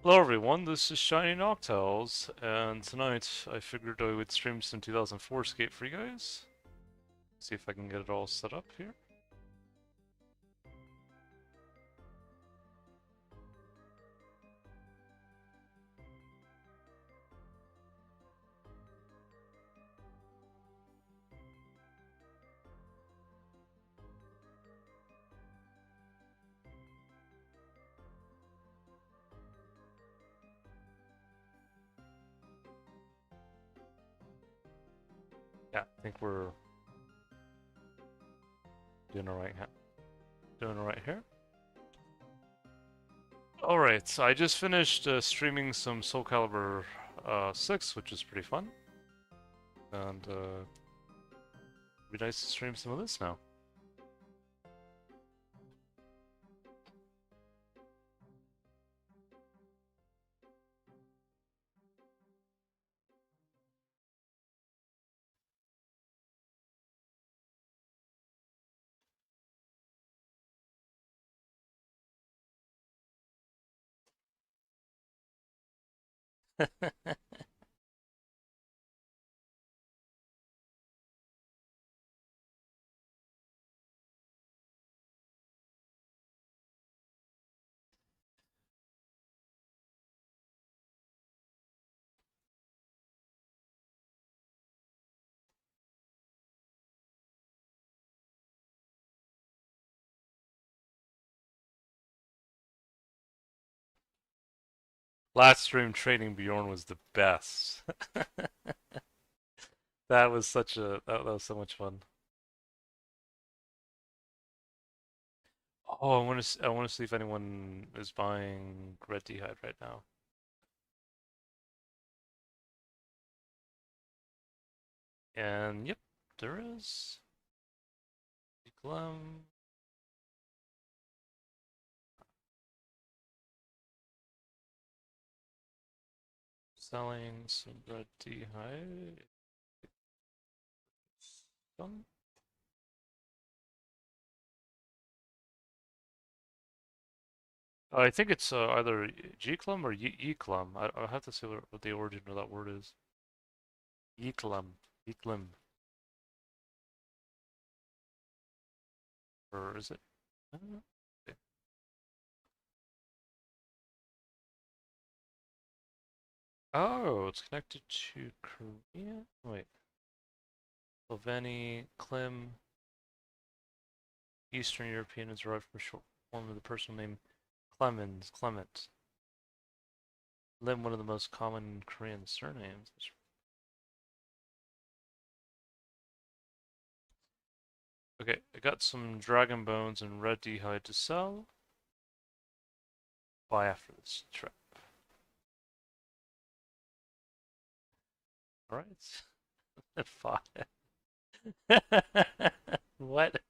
Hello everyone, this is Shiny Noctowls, and tonight I figured I would stream some 2004Scape for you guys. See if I can get it all set up here. Yeah, I think we're doing alright here. Alright, so I just finished streaming some Soul Calibur 6, which is pretty fun. And it'd be nice to stream some of this now. Last stream trading Bjorn was the best. That was that was so much fun. Oh, I want to see if anyone is buying red d'hide right now. And yep, there is. Glum. Selling some red d'hide. Some. I think it's either G-clum or E-clum. I'll have to see what the origin of that word is. E-clum. E-clum. Or is it? I don't know. Okay. Oh, it's connected to Korea? Wait. Sloveni, Klim, Eastern European is derived from a short form of the personal name Clement. Lim, one of the most common Korean surnames. Okay, I got some dragon bones and red d'hide to sell. Buy after this trip. Alright. Five. What?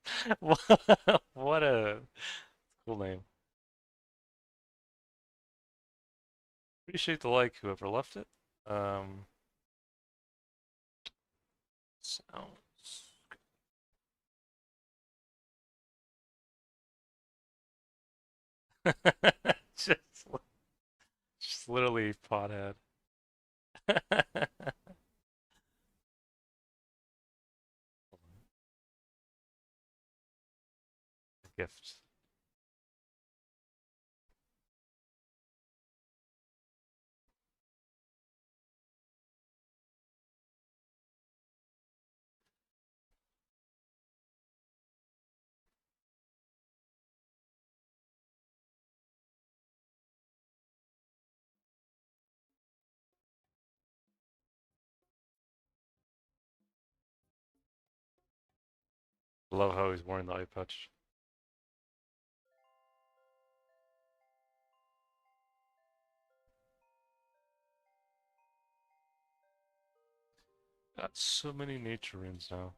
What a cool name. Appreciate the like, whoever left it. Um, sounds good. just, just literally pothead. Gift. Love how he's wearing the eye patch. Got so many nature runes now.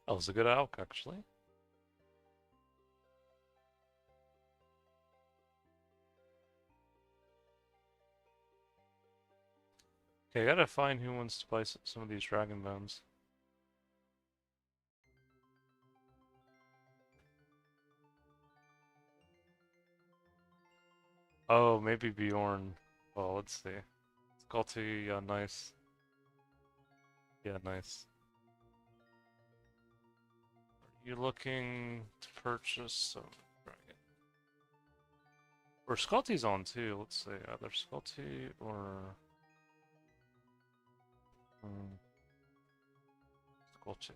That was a good alk, actually. Okay, I gotta find who wants to buy some of these dragon bones. Oh, maybe Bjorn. Well, let's see. Scotty, yeah, nice. Yeah, nice. Are you looking to purchase some dragon? Or Scotty's on too. Let's see, either Scotty or um, Scotty.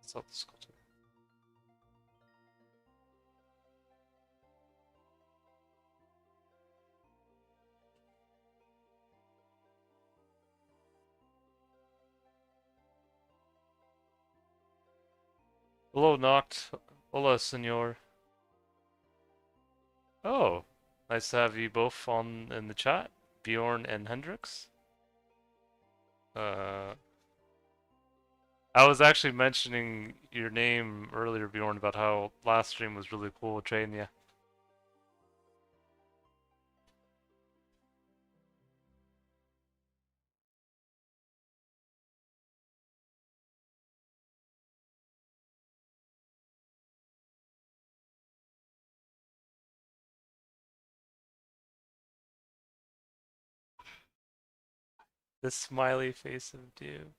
Let's sell the Scotty. Hello, Noct. Hola, senor. Oh, nice to have you both on in the chat, Bjorn and Hendrix. Uh, I was actually mentioning your name earlier, Bjorn, about how last stream was really cool with training you. The smiley face of doom.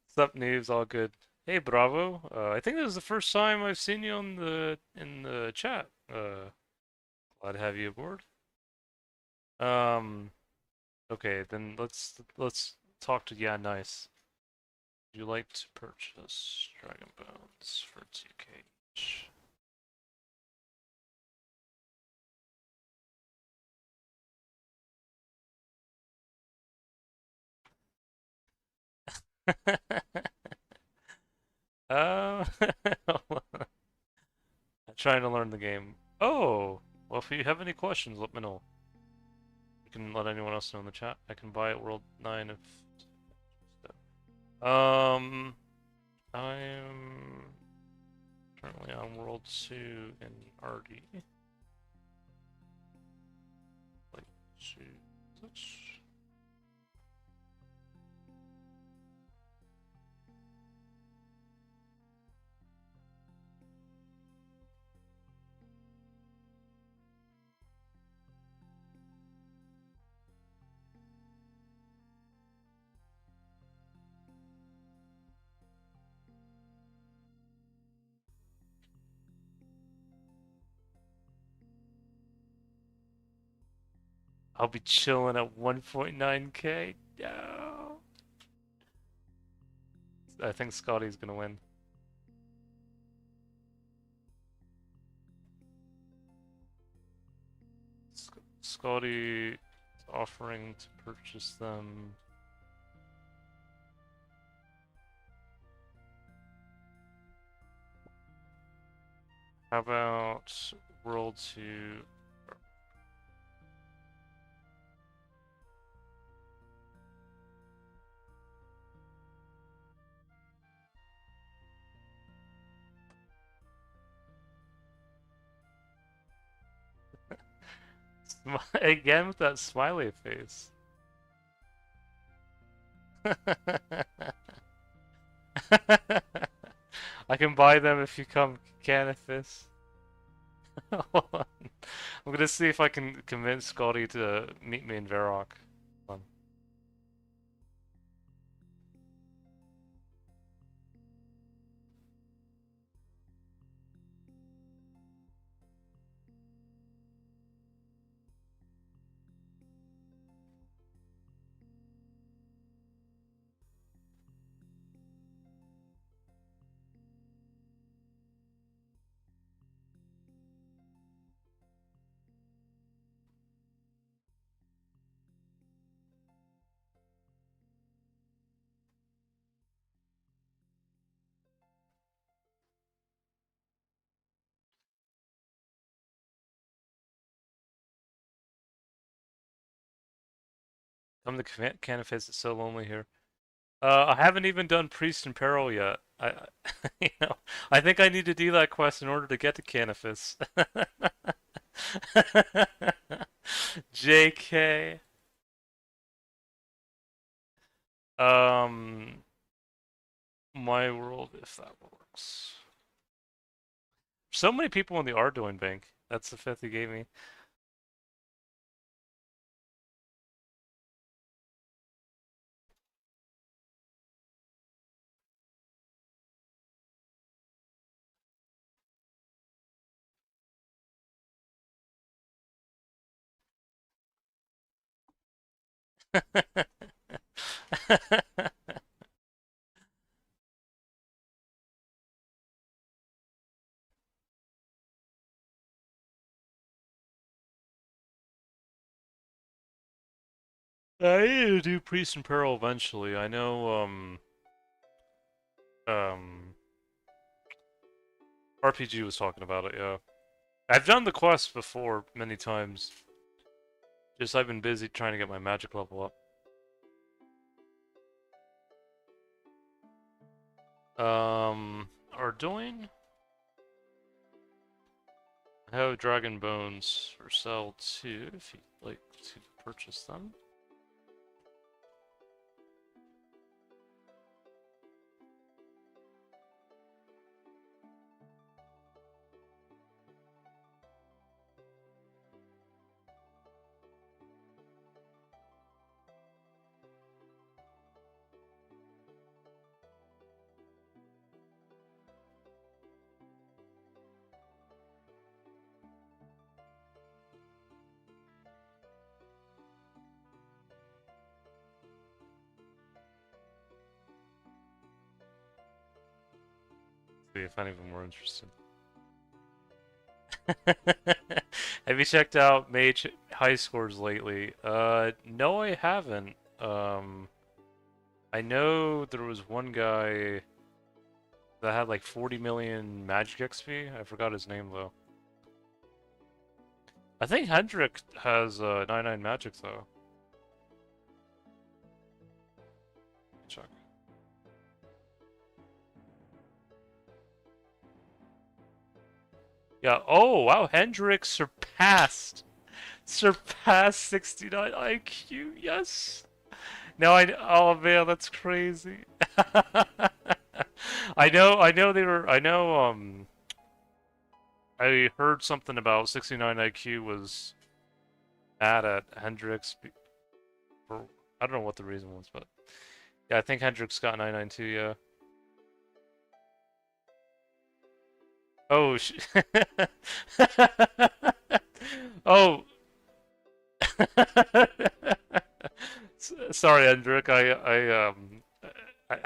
Sup, noobs? All good. Hey, Bravo. I think this is the first time I've seen you on in the chat. Glad to have you aboard. Um, okay, then let's talk to Yeah Nice. Would you like to purchase Dragon Bones for 2K each? Uh, I'm trying to learn the game. Oh, well, if you have any questions, let me know. You can let anyone else know in the chat. I can buy at World 9 if... I'm currently on World 2 in RD. Like, touch. I'll be chilling at 1.9k. No. I think Scotty's gonna win. Scotty is offering to purchase them. How about World 2? Again with that smiley face. I can buy them if you come Canifis. I'm gonna see if I can convince Scotty to meet me in Varrock. Come to Canifis, it's so lonely here. I haven't even done Priest and Peril yet. you know, I think I need to do that quest in order to get to Canifis. JK. Um, my world, if that works. So many people in the Arduin bank. That's the fifth he gave me. I need to do Priest and Peril eventually. I know, um, RPG was talking about it, yeah. I've done the quest before many times. Just I've been busy trying to get my magic level up. Ardoin? I have dragon bones for sale too, if you'd like to purchase them. See if any of them were interested. Have you checked out Mage high scores lately? No, I haven't. I know there was one guy that had like 40 million magic XP. I forgot his name though. I think Hendrik has 99 magic though. Check. Yeah. Oh wow, Hendrik surpassed 69 IQ. Yes. No, I. Oh man, that's crazy. I know they were. I know. I heard something about 69 IQ was mad at Hendrix. For I don't know what the reason was, but yeah, I think Hendrix got 992. Yeah. Oh. Oh. Sorry, Hendrik. I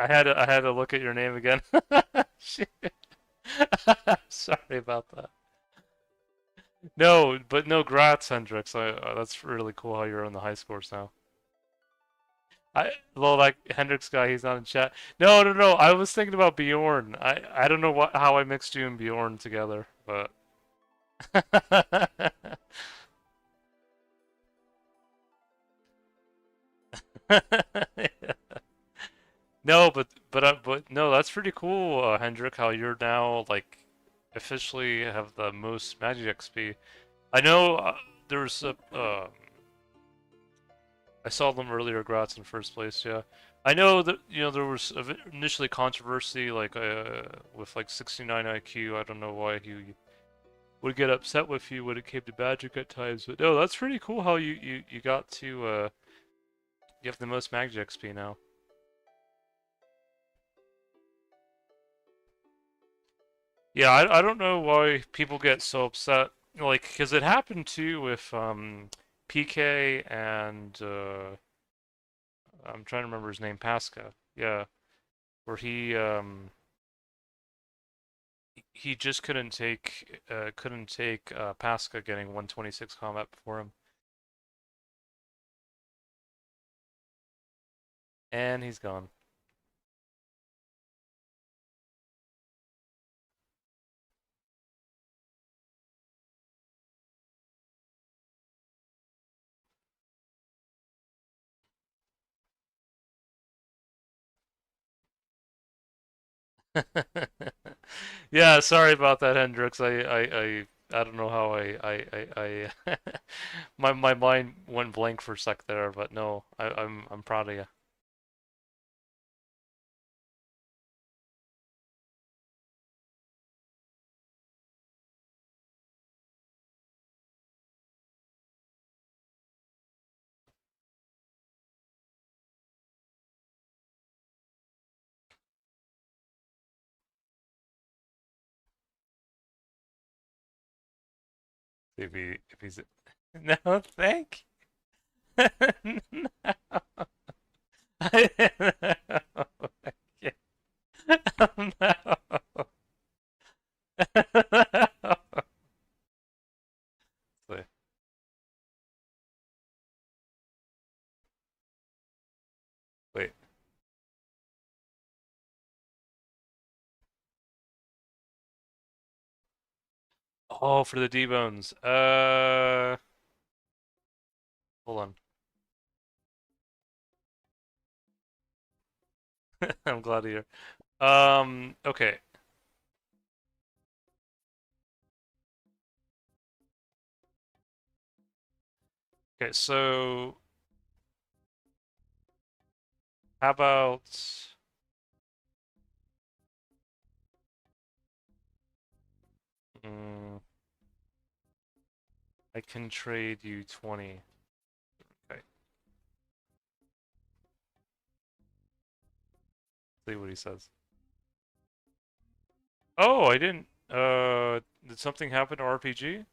had to look at your name again. Shit. Sorry about that. No, but no, grats, Hendrix. That's really cool how you're on the high scores now. Well, like Hendrix guy, he's not in chat. No, no, no. I was thinking about Bjorn. I don't know how I mixed you and Bjorn together, but no, but no, that's pretty cool, Hendrik. How you're now like officially have the most magic XP. I know there's a I saw them earlier. Grats in first place. Yeah, I know that there was initially controversy like with like 69 IQ. I don't know why he would get upset with you when it came to magic at times, but no, that's pretty cool how you got to you have the most magic XP now. Yeah, I don't know why people get so upset. Like, because it happened too with PK and I'm trying to remember his name, Pasca. Yeah, where he just couldn't take Pasca getting 126 combat before him, and he's gone. Yeah, sorry about that, Hendrix. I don't know how my mind went blank for a sec there, but no, I'm proud of you. If he's no, thank. No, no, no. Wait, wait. Oh, for the D-bones. Hold on. I'm glad to hear. Okay. Okay, so how about mm, I can trade you 20. Okay, see what he says. Oh, I didn't. Did something happen to RPG?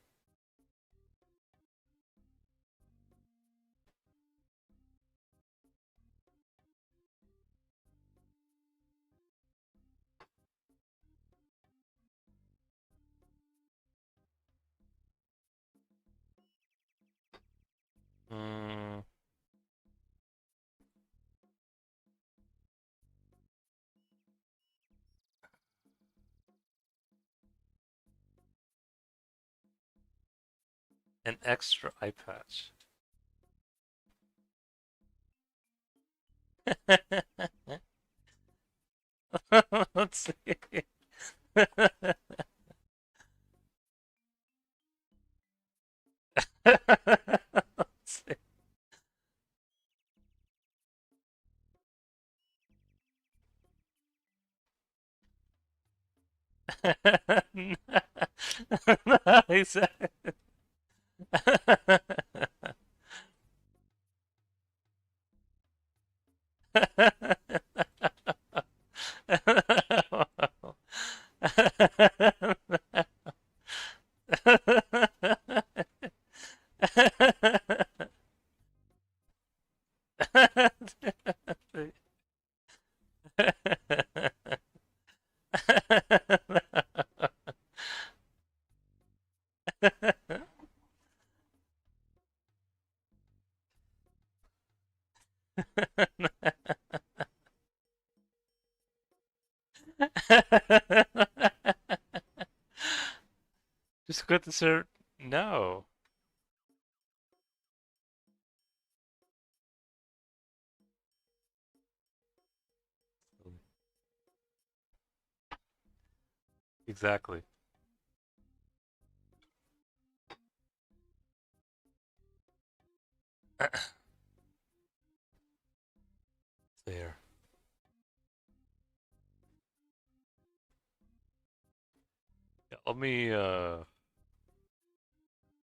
Mm, an extra eye patch. Let's see. Let's see. No, he said. Just quit the server. No. Exactly. There. Yeah, let me,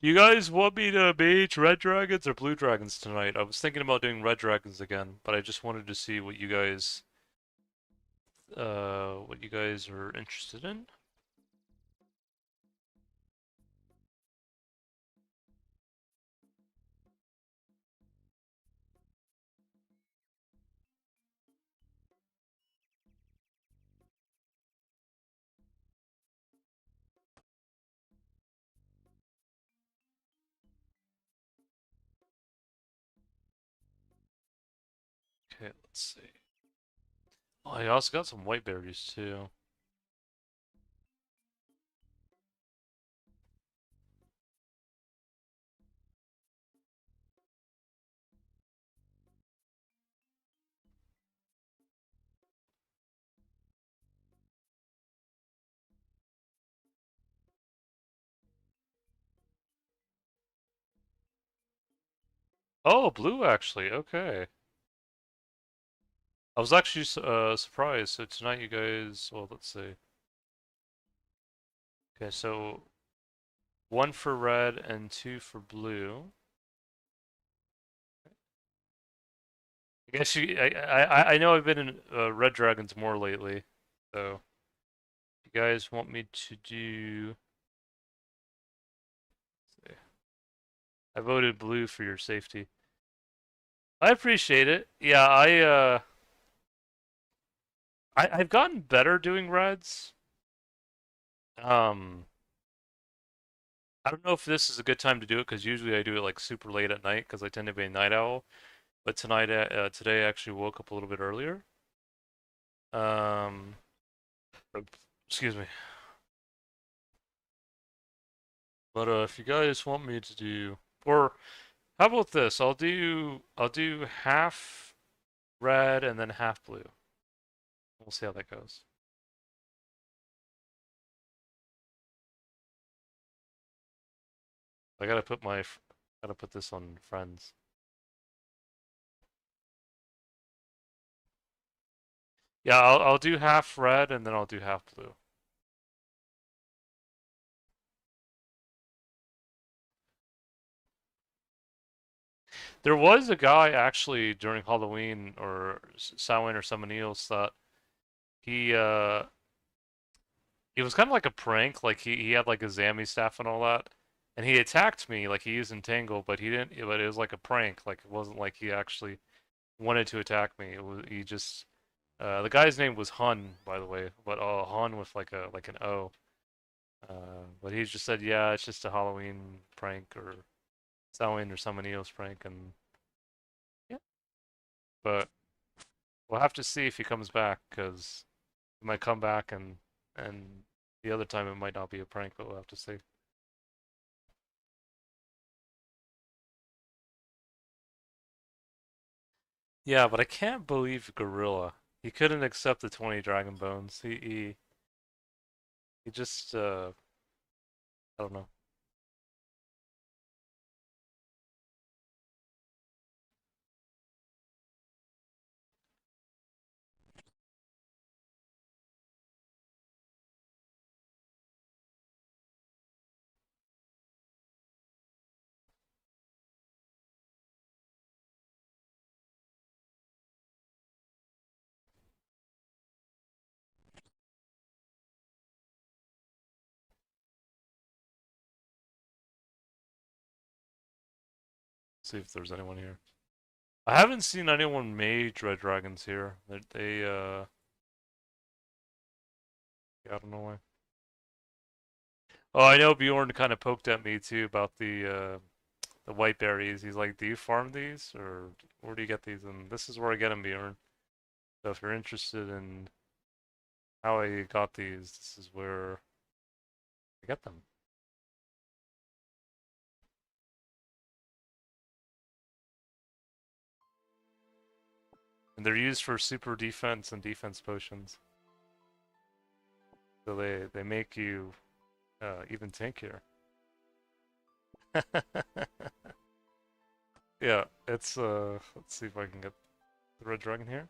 you guys want me to mage red dragons or blue dragons tonight? I was thinking about doing red dragons again, but I just wanted to see what you guys are interested in. Okay, let's see. Oh, I also got some white berries too. Oh, blue actually. Okay. I was actually surprised. So tonight you guys, well, let's see. Okay, so one for red and two for blue. I guess I know I've been in Red Dragons more lately, so if you guys want me to do, let's see. I voted blue for your safety. I appreciate it. Yeah, I've gotten better doing reds. Um, I don't know if this is a good time to do it because usually I do it like super late at night because I tend to be a night owl. But today I actually woke up a little bit earlier. Um, excuse me. But if you guys want me to do, or how about this? I'll do half red and then half blue. We'll see how that goes. I gotta put this on friends. Yeah, I'll do half red and then I'll do half blue. There was a guy actually during Halloween or Samhain or Summon Eels that he it was kind of like a prank. Like he had like a Zammy staff and all that, and he attacked me like he used Entangle, but he didn't. But it was like a prank. Like it wasn't like he actually wanted to attack me. It was he just the guy's name was Hun, by the way, but Hun with like an O. But he just said, yeah, it's just a Halloween prank or Samhain or Summon Eels prank, and yeah. But we'll have to see if he comes back because he might come back and the other time it might not be a prank, but we'll have to see. Yeah, but I can't believe Gorilla. He couldn't accept the 20 Dragon Bones. He just I don't know. See if there's anyone here. I haven't seen anyone mage red dragons here. Yeah, I don't know why. Oh, I know Bjorn kind of poked at me too about the white berries. He's like, "Do you farm these or where do you get these?" And this is where I get them, Bjorn. So if you're interested in how I got these, this is where I get them. And they're used for super defense and defense potions. So they make you even tankier. Yeah, it's let's see if I can get the red dragon here.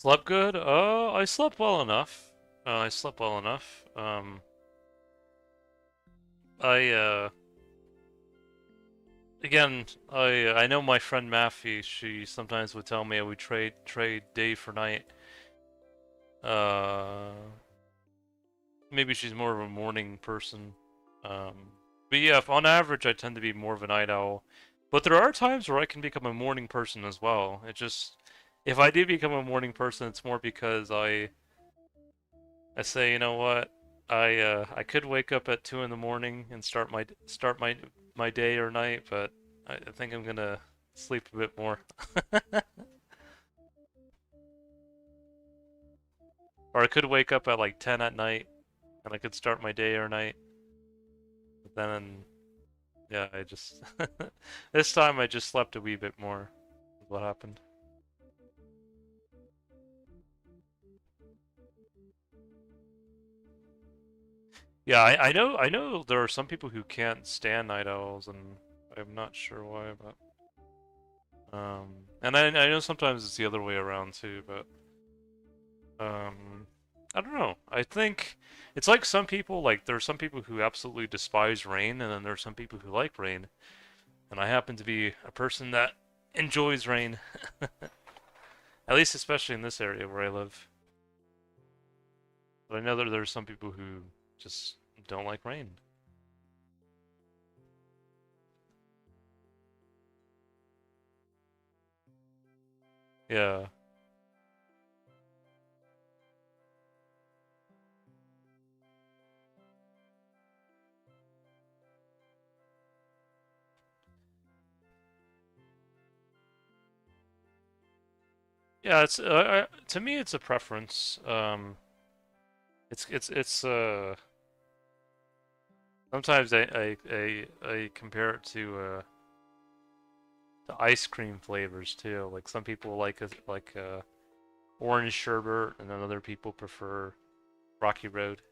Slept good? I slept well enough. I slept well enough. I again, I know my friend Maffy. She sometimes would tell me I would trade day for night. Uh, Maybe she's more of a morning person. But yeah, on average, I tend to be more of a night owl. But there are times where I can become a morning person as well. It just, if I do become a morning person, it's more because I say, you know what, I could wake up at 2 in the morning and start my day or night, but I think I'm gonna sleep a bit more. Or I could wake up at like 10 at night and I could start my day or night. But then, yeah, I just this time I just slept a wee bit more. Is what happened? Yeah, I know there are some people who can't stand night owls, and I'm not sure why, but and I know sometimes it's the other way around too, but I don't know. I think it's like some people, like there are some people who absolutely despise rain, and then there are some people who like rain, and I happen to be a person that enjoys rain, at least especially in this area where I live. But I know that there's some people who just don't like rain. Yeah. Yeah, to me it's a preference. It's sometimes I compare it to ice cream flavors too. Like some people like orange sherbet, and then other people prefer Rocky Road.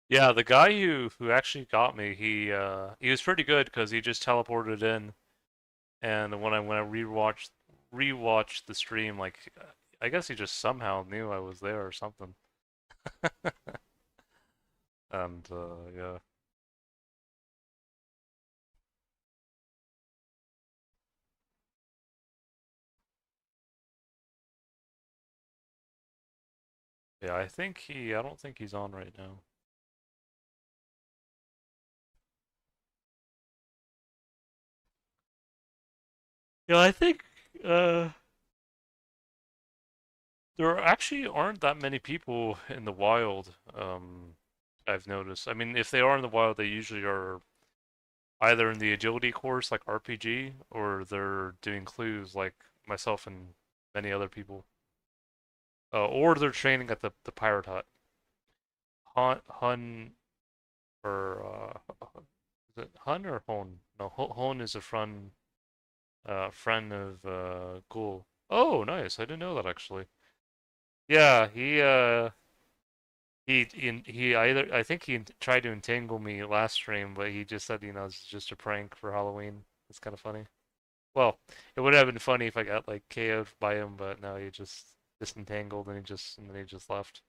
Yeah, the guy who actually got me, he was pretty good because he just teleported in, and when I rewatched the stream, like I guess he just somehow knew I was there or something. And yeah. Yeah, I don't think he's on right now. Yeah, I think uh there actually aren't that many people in the wild. I've noticed. I mean, if they are in the wild, they usually are either in the agility course like RPG, or they're doing clues like myself and many other people. Or they're training at the pirate hut. Hun or is it Hun or Hon? No, Hon is a friend of Ghoul. Oh, nice. I didn't know that actually. Yeah, he either I think he tried to entangle me last stream, but he just said, it's just a prank for Halloween. It's kind of funny. Well, it would have been funny if I got like KO'd by him, but no, he just disentangled and then he just left.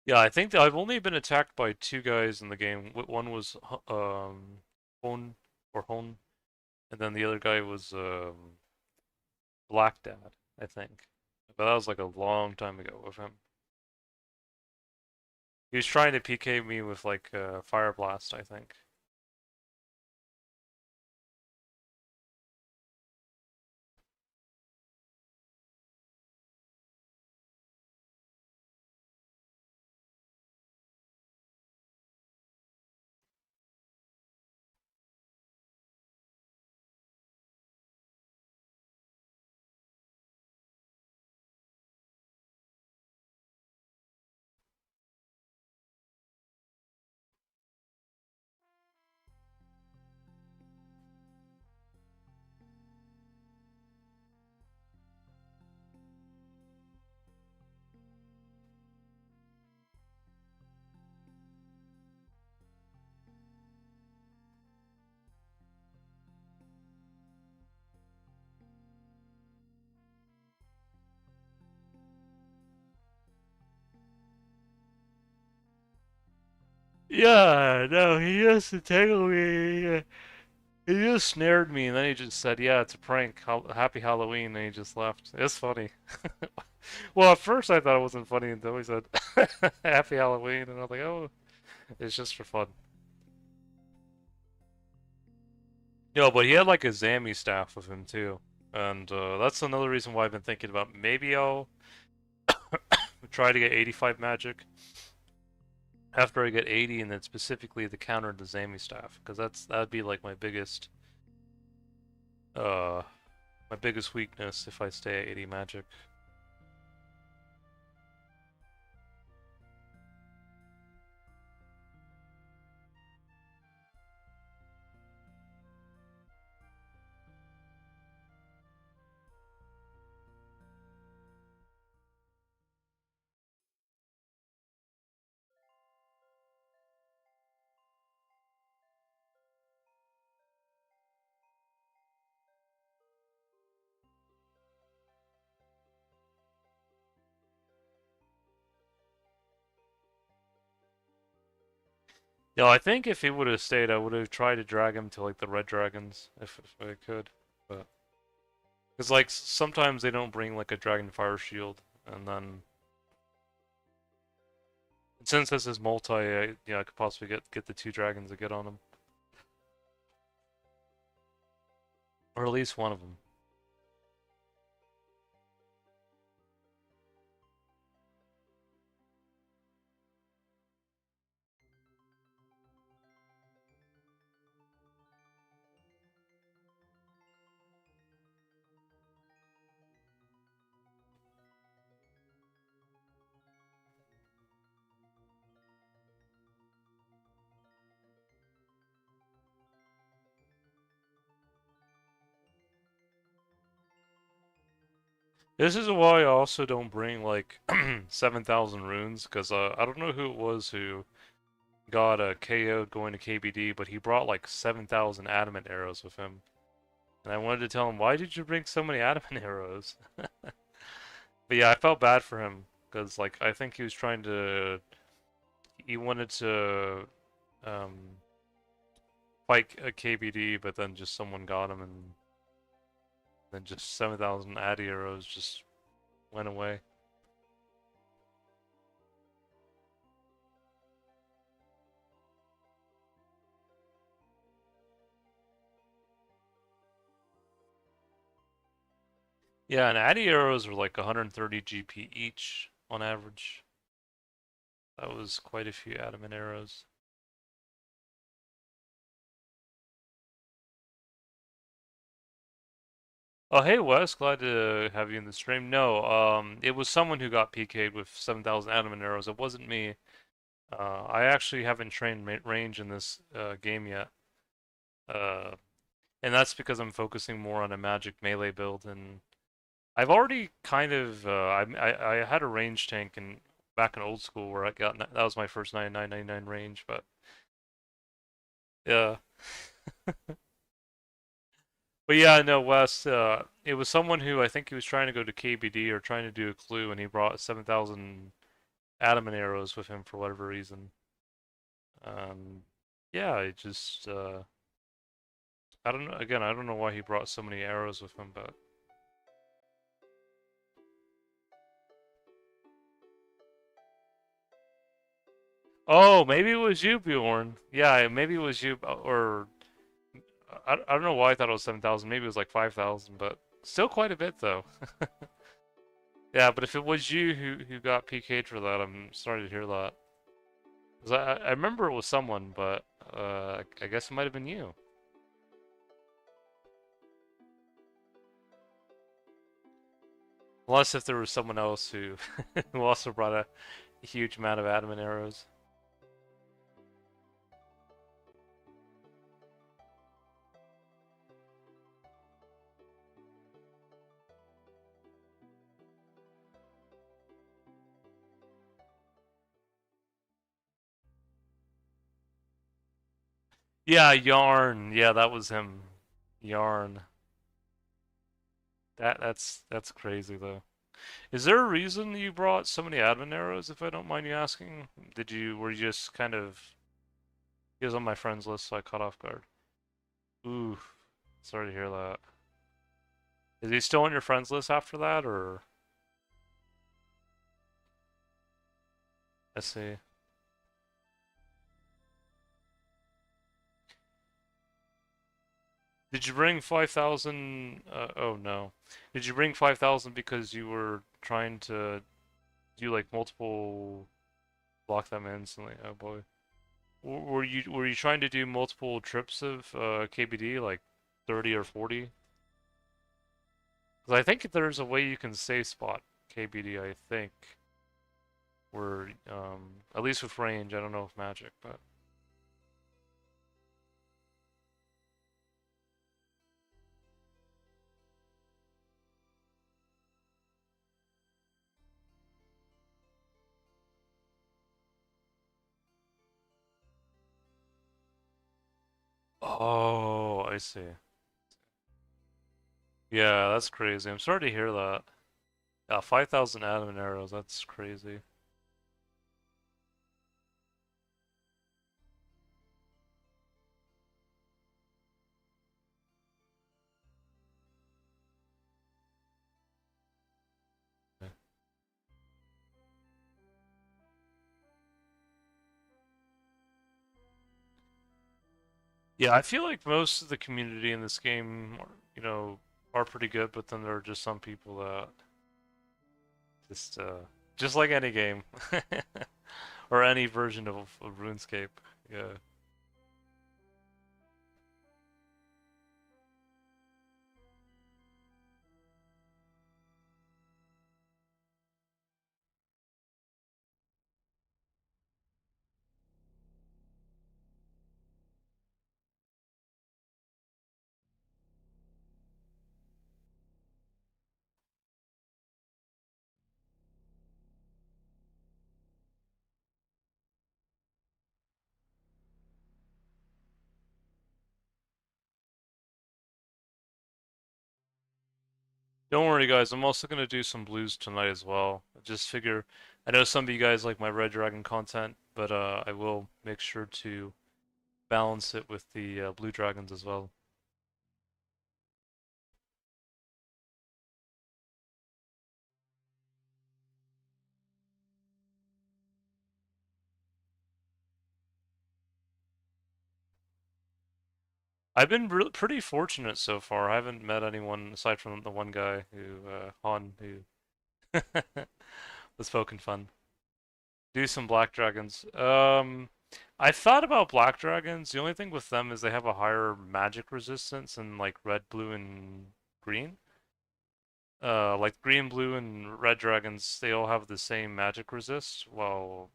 Yeah, I think that I've only been attacked by two guys in the game. One was Hon or Hon, and then the other guy was Black Dad, I think. But that was like a long time ago with him. He was trying to PK me with like Fire Blast, I think. Yeah, no, he just entangled me. He just snared me, and then he just said, "Yeah, it's a prank. Happy Halloween," and he just left. It's funny. Well, at first I thought it wasn't funny until he said, "Happy Halloween," and I was like, "Oh, it's just for fun." No, but he had like a Zammy staff with him too, and that's another reason why I've been thinking about maybe I'll try to get 85 magic after I get 80, and then specifically the counter the Zammy staff, because that'd be like uh my biggest weakness if I stay at 80 magic. No, I think if he would have stayed, I would have tried to drag him to like the red dragons if I could, but because like sometimes they don't bring like a dragon fire shield, and then since this is multi, I could possibly get the two dragons to get on him, or at least one of them. This is why I also don't bring like 7,000 runes, because I don't know who it was who got KO'd going to KBD, but he brought like 7,000 adamant arrows with him. And I wanted to tell him, why did you bring so many adamant arrows? But yeah, I felt bad for him because like I think he was trying to he wanted to um fight a KBD, but then just someone got him, and then just 7,000 addy arrows just went away. Yeah, and addy arrows were like 130 GP each on average. That was quite a few adamant arrows. Oh, hey Wes, glad to have you in the stream. No, it was someone who got PK'd with 7,000 adamant arrows. It wasn't me. I actually haven't trained range in this game yet. Uh, and that's because I'm focusing more on a magic melee build, and I've already kind of I had a range tank in back in old school where I got that was my first 9999 range, but yeah. But yeah, no, Wes, it was someone who I think he was trying to go to KBD or trying to do a clue, and he brought 7,000 adamant arrows with him for whatever reason. Yeah, it just I don't know. Again, I don't know why he brought so many arrows with him, but oh, maybe it was you, Bjorn. Yeah, maybe it was you, or I don't know why I thought it was 7,000. Maybe it was like 5,000, but still quite a bit though. Yeah, but if it was you who got PK'd for that, I'm sorry to hear that. 'Cause I remember it was someone, but I guess it might have been you. Unless if there was someone else who who also brought a huge amount of adamant arrows. Yeah, Yarn. Yeah, that was him. Yarn. That's crazy though. Is there a reason you brought so many admin arrows, if I don't mind you asking? Were you just kind of He was on my friends list, so I caught off guard. Ooh, sorry to hear that. Is he still on your friends list after that, or? I see. Did you bring 5,000? Oh no. Did you bring 5,000 because you were trying to do like multiple block them instantly? Oh boy. Were you trying to do multiple trips of KBD, like 30 or 40? Because I think there's a way you can save spot KBD, I think. Where at least with range, I don't know if magic, but oh, I see. Yeah, that's crazy. I'm sorry to hear that. Yeah, 5,000 adamant arrows, that's crazy. Yeah, I feel like most of the community in this game, are pretty good, but then there are just some people that just, just like any game, or any version of RuneScape. Yeah. Don't worry, guys. I'm also gonna do some blues tonight as well. I just figure, I know some of you guys like my Red Dragon content, but I will make sure to balance it with the blue dragons as well. I've been pretty fortunate so far. I haven't met anyone aside from the one guy who, Han, who was poking fun. Do some black dragons. I thought about black dragons. The only thing with them is they have a higher magic resistance than like red, blue, and green. Like green, blue, and red dragons, they all have the same magic resist, while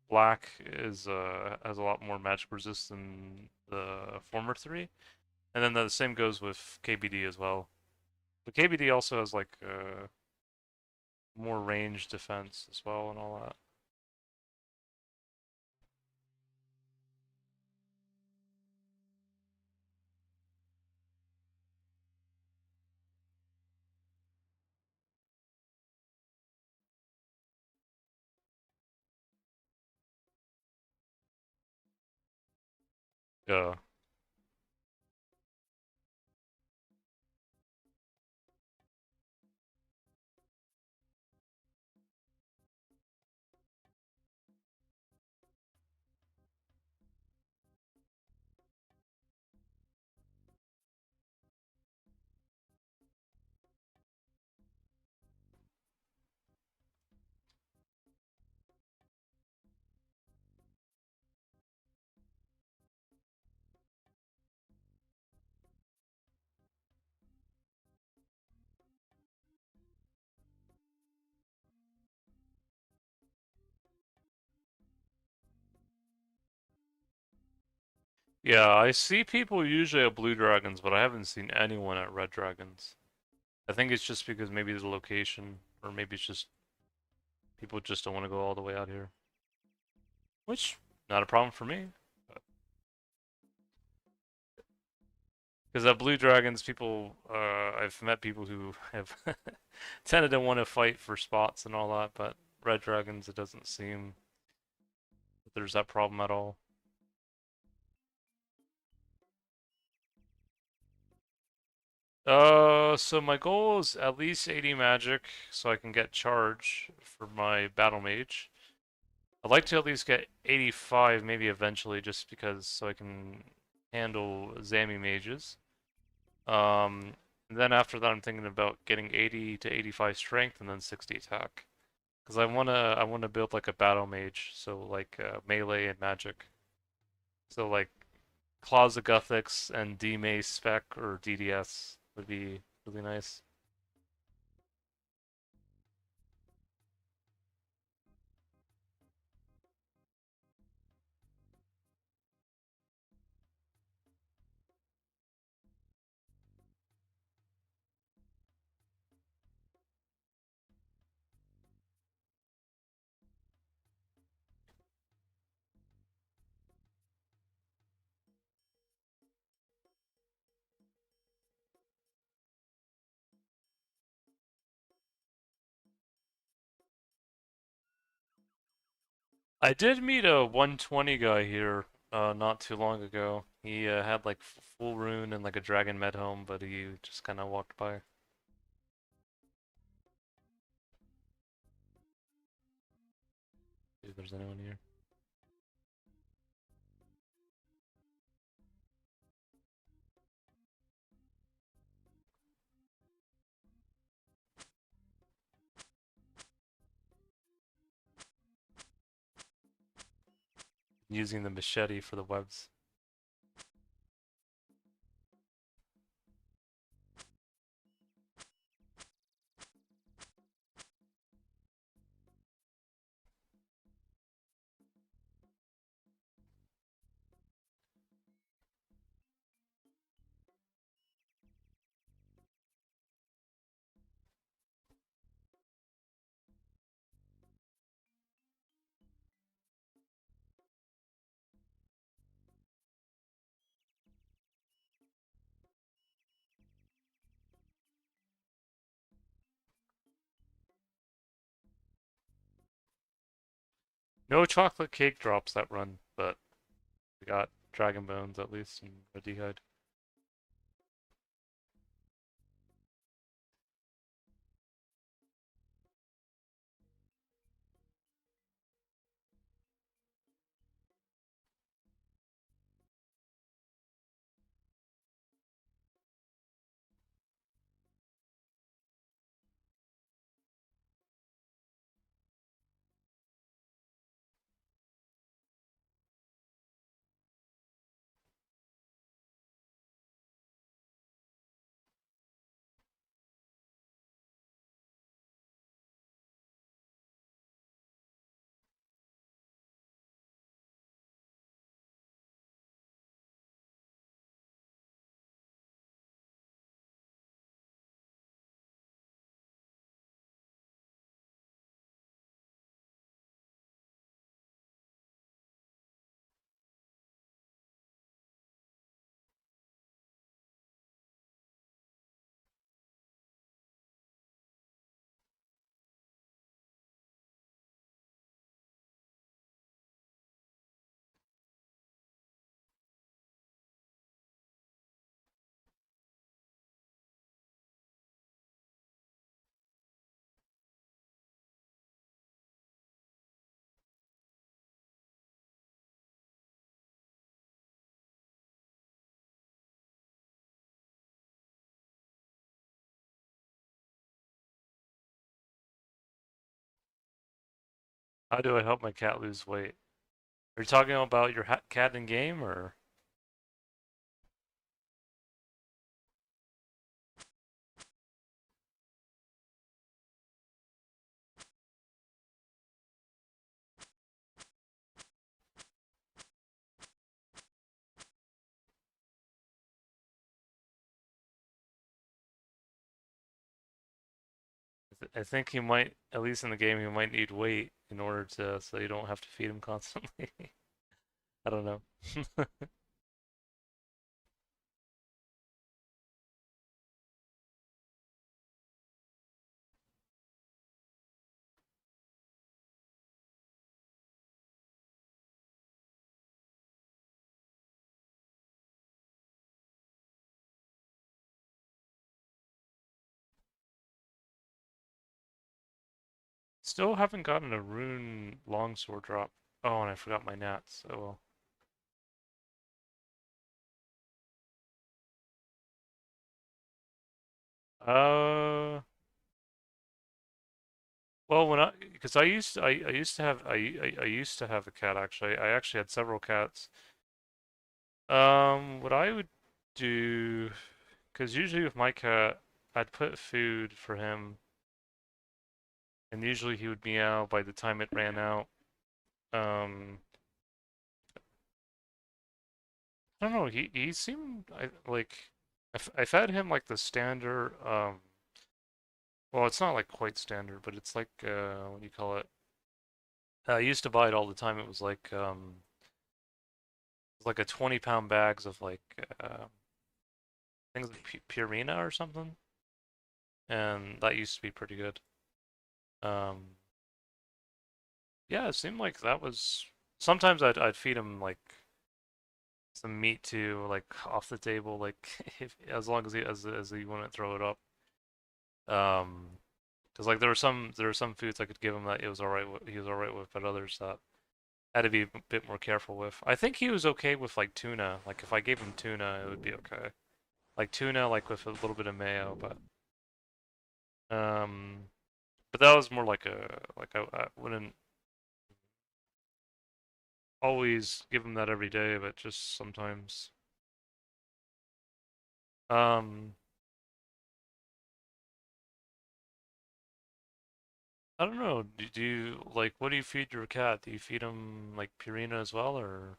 black is has a lot more magic resist than the former three. And then the same goes with KBD as well. But KBD also has like more range defense as well and all that. Yeah. Yeah, I see people usually at blue dragons, but I haven't seen anyone at red dragons. I think it's just because maybe the location, or maybe it's just people just don't want to go all the way out here. Which, not a problem for me. Because at Blue Dragons, I've met people who have tended to want to fight for spots and all that, but Red Dragons, it doesn't seem that there's that problem at all. So my goal is at least 80 magic so I can get charge for my battle mage. I'd like to at least get 85 maybe eventually just because so I can handle Zami mages. Um, and then after that I'm thinking about getting 80 to 85 strength and then 60 attack. Because I wanna build like a battle mage, so like melee and magic. So like Claws of Guthix and D-Mace spec or DDS would be really nice. I did meet a 120 guy here not too long ago. He had like full rune and like a dragon med home, but he just kind of walked by. See if there's anyone here. Using the machete for the webs. No chocolate cake drops that run, but we got dragon bones at least and a dehyde. How do I help my cat lose weight? Are you talking about your cat in game or? I think he might, at least in the game, he might need weight in order to, so you don't have to feed him constantly. I don't know. Still haven't gotten a rune longsword drop. Oh, and I forgot my gnats. Oh well. Well, because I used to have I used to have a cat actually. I actually had several cats. What I would do, because usually with my cat, I'd put food for him, and usually he would meow by the time it ran out. Um, I don't know. He seemed like I fed him like the standard. Well, it's not like quite standard, but it's like what do you call it? I used to buy it all the time. It was like a 20-pound bags of like things like Purina or something, and that used to be pretty good. Um, yeah, it seemed like that was. Sometimes I'd feed him like some meat too, like off the table, like if, as long as he wouldn't throw it up. Um, because like there were some foods I could give him that it was all right with, he was all right with, but others that I had to be a bit more careful with. I think he was okay with like tuna. Like if I gave him tuna, it would be okay. Like tuna, like with a little bit of mayo, um, but that was more like a like I wouldn't always give him that every day, but just sometimes. Um, I don't know. Do you like what do you feed your cat? Do you feed him like Purina as well, or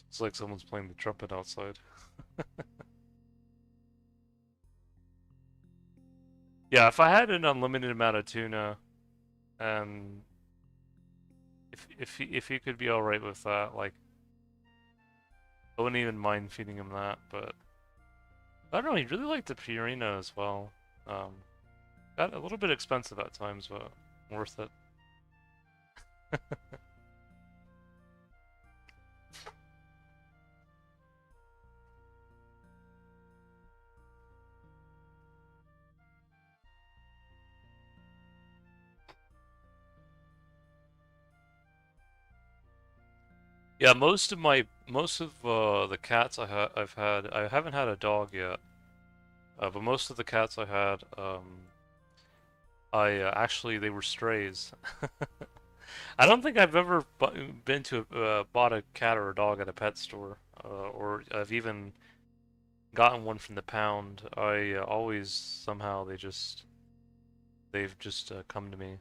it's like someone's playing the trumpet outside? Yeah, if I had an unlimited amount of tuna, and if he could be all right with that, like I wouldn't even mind feeding him that. But I don't know. He really liked the Purina as well. Um, got a little bit expensive at times, but worth it. Yeah, most of the cats I've had, I haven't had a dog yet, but most of the cats I had, I actually they were strays. I don't think I've ever been to bought a cat or a dog at a pet store, or I've even gotten one from the pound. I always somehow they've just come to me.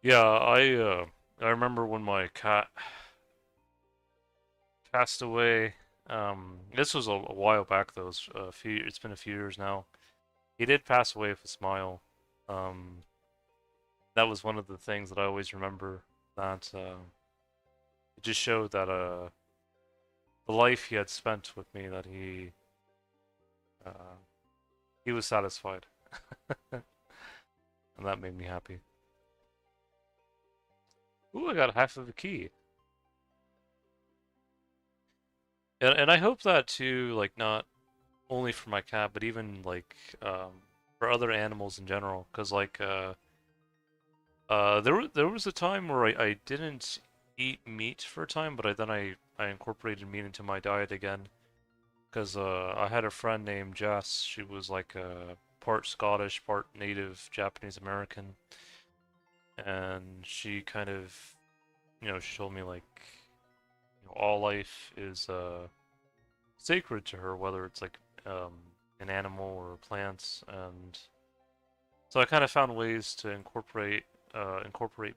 Yeah, I remember when my cat passed away. This was a while back though. It's been a few years now. He did pass away with a smile. Um, that was one of the things that I always remember. That it just showed that the life he had spent with me, that uh, he was satisfied, and that made me happy. Ooh, I got half of a key. And I hope that too, like not only for my cat, but even like for other animals in general. Cause like there was a time where I didn't eat meat for a time, but I incorporated meat into my diet again. Cause I had a friend named Jess. She was like part Scottish, part native Japanese American, and she kind of, she told me like, all life is sacred to her, whether it's like um, an animal or plants, and so I kind of found ways to incorporate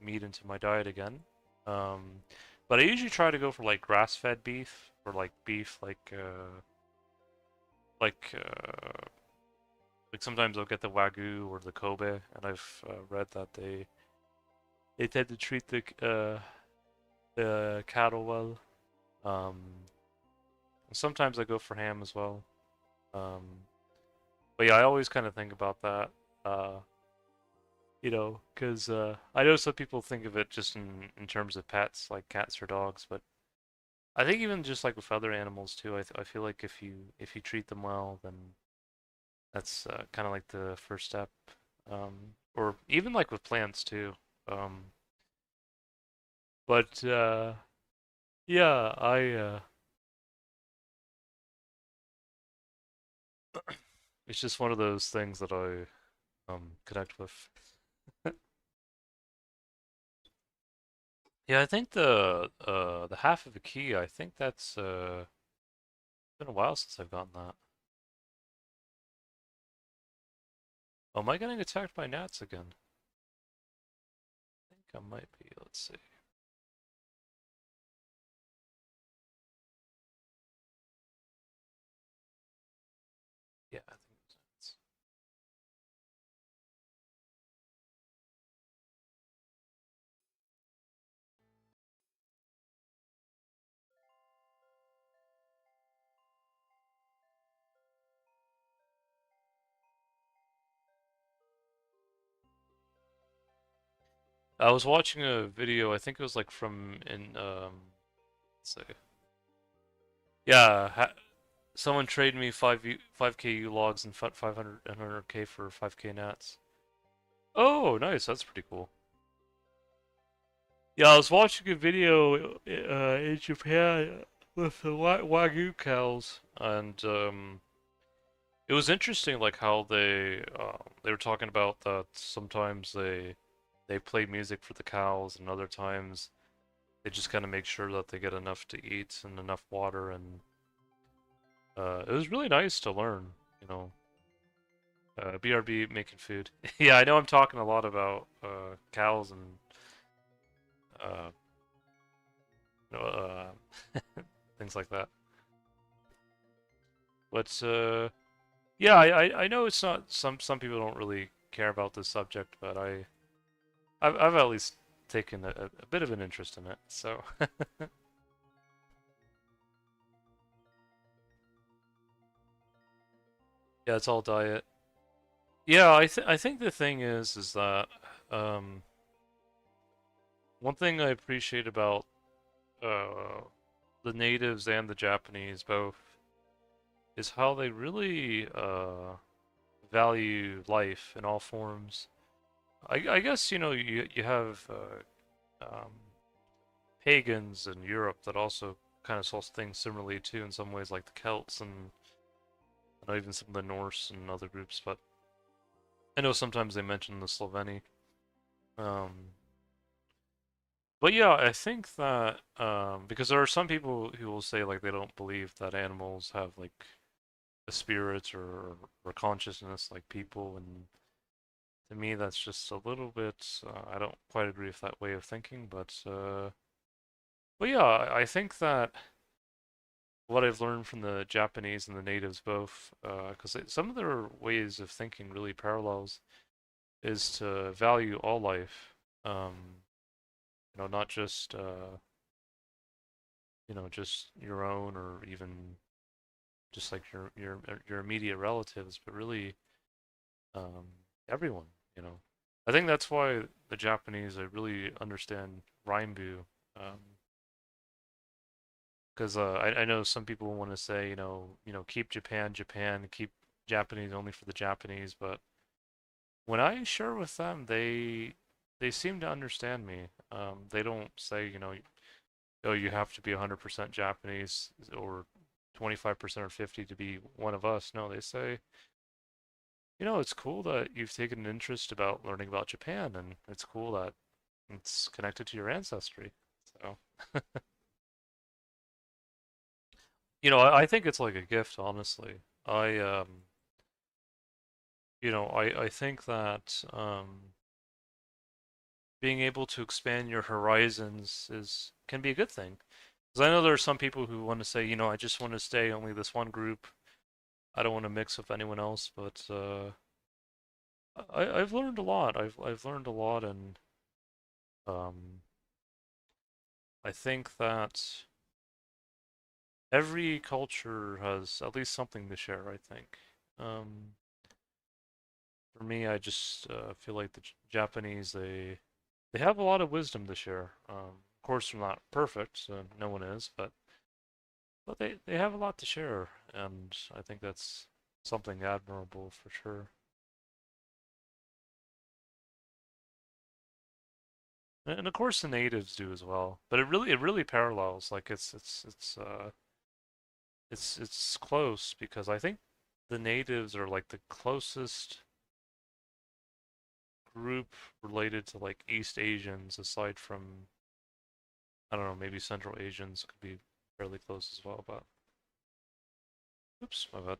meat into my diet again. Um, but I usually try to go for like grass-fed beef or like beef like uh, like sometimes I'll get the Wagyu or the Kobe, and I've read that they tend to treat the cattle well. Um, and sometimes I go for ham as well. Um, but yeah, I always kind of think about that. Uh, because I know some people think of it just in terms of pets, like cats or dogs, but I think even just like with other animals too, I feel like if you treat them well, then that's kind of like the first step. Or even like with plants too. Um, but yeah, I it's just one of those things that I connect with. Yeah, I think the half of a key, I think that's been a while since I've gotten that. Oh, am I getting attacked by gnats again? I think I might be. Let's see. Yeah, I think it's. I was watching a video. I think it was like from in let's see. Yeah, someone traded me 5k U logs and 500 100k for 5k nats. Oh, nice. That's pretty cool. Yeah, I was watching a video in Japan with the Wagyu cows, and it was interesting, like how they were talking about that sometimes they play music for the cows, and other times they just kind of make sure that they get enough to eat and enough water, and it was really nice to learn, you know. BRB making food. Yeah, I know I'm talking a lot about cows and uh, things like that, but yeah, I know it's not some people don't really care about this subject, but I've at least taken a bit of an interest in it. So yeah, it's all diet. Yeah, I think the thing is that um, one thing I appreciate about uh, the natives and the Japanese both is how they really value life in all forms. I guess you have pagans in Europe that also kind of saw things similarly too in some ways, like the Celts and I know even some of the Norse and other groups. But I know sometimes they mention the Sloveni. Um, but yeah, I think that because there are some people who will say like they don't believe that animals have like a spirit or consciousness like people, and To me, that's just a little bit. I don't quite agree with that way of thinking, but yeah, I think that what I've learned from the Japanese and the natives both, because some of their ways of thinking really parallels, is to value all life. Not just just your own or even just like your immediate relatives, but really um, everyone. You know, I think that's why the Japanese I really understand Rainbow, because I know some people want to say keep Japan Japan, keep Japanese only for the Japanese, but when I share with them, they seem to understand me. They don't say oh you have to be 100% Japanese or 25% or 50 to be one of us. No, they say it's cool that you've taken an interest about learning about Japan, and it's cool that it's connected to your ancestry. So, I think it's like a gift, honestly. I, I think that being able to expand your horizons can be a good thing. Because I know there are some people who want to say, I just want to stay only this one group. I don't want to mix with anyone else, but I've learned a lot. I've learned a lot, and um, I think that every culture has at least something to share, I think. Um, for me, I just feel like the Japanese, they have a lot of wisdom to share. Of course, they're not perfect, so no one is, but they have a lot to share, and I think that's something admirable for sure. And of course, the natives do as well, but it really parallels. Like it's close because I think the natives are like the closest group related to like East Asians, aside from, I don't know, maybe Central Asians could be fairly close as well, but oops, my bad.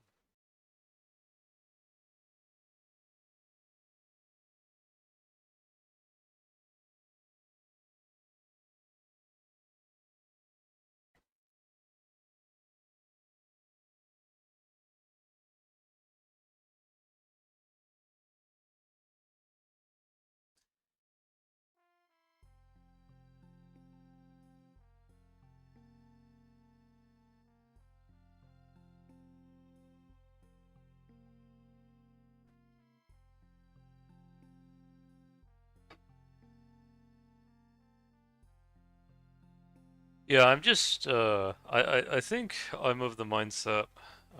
Yeah, I'm just I think I'm of the mindset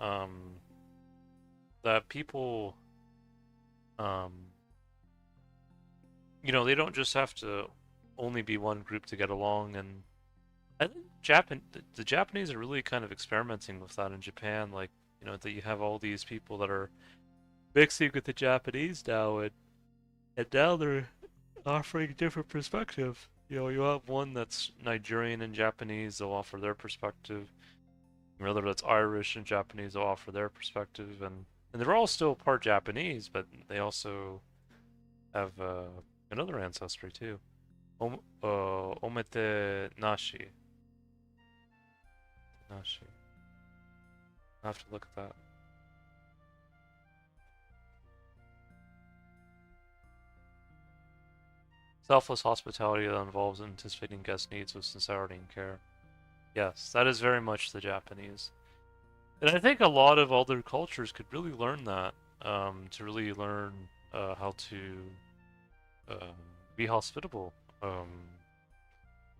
um that people um they don't just have to only be one group to get along, and I think the Japanese are really kind of experimenting with that in Japan, like that you have all these people that are mixing with the Japanese now, and now they're offering different perspective. You have one that's Nigerian and Japanese, they'll offer their perspective. Another that's Irish and Japanese, they'll offer their perspective, and they're all still part Japanese, but they also have another ancestry too. Omete Nashi. Nashi. I have to look at that. Selfless hospitality that involves anticipating guest needs with sincerity and care. Yes, that is very much the Japanese. And I think a lot of other cultures could really learn that, to really learn how to um, be hospitable. Um,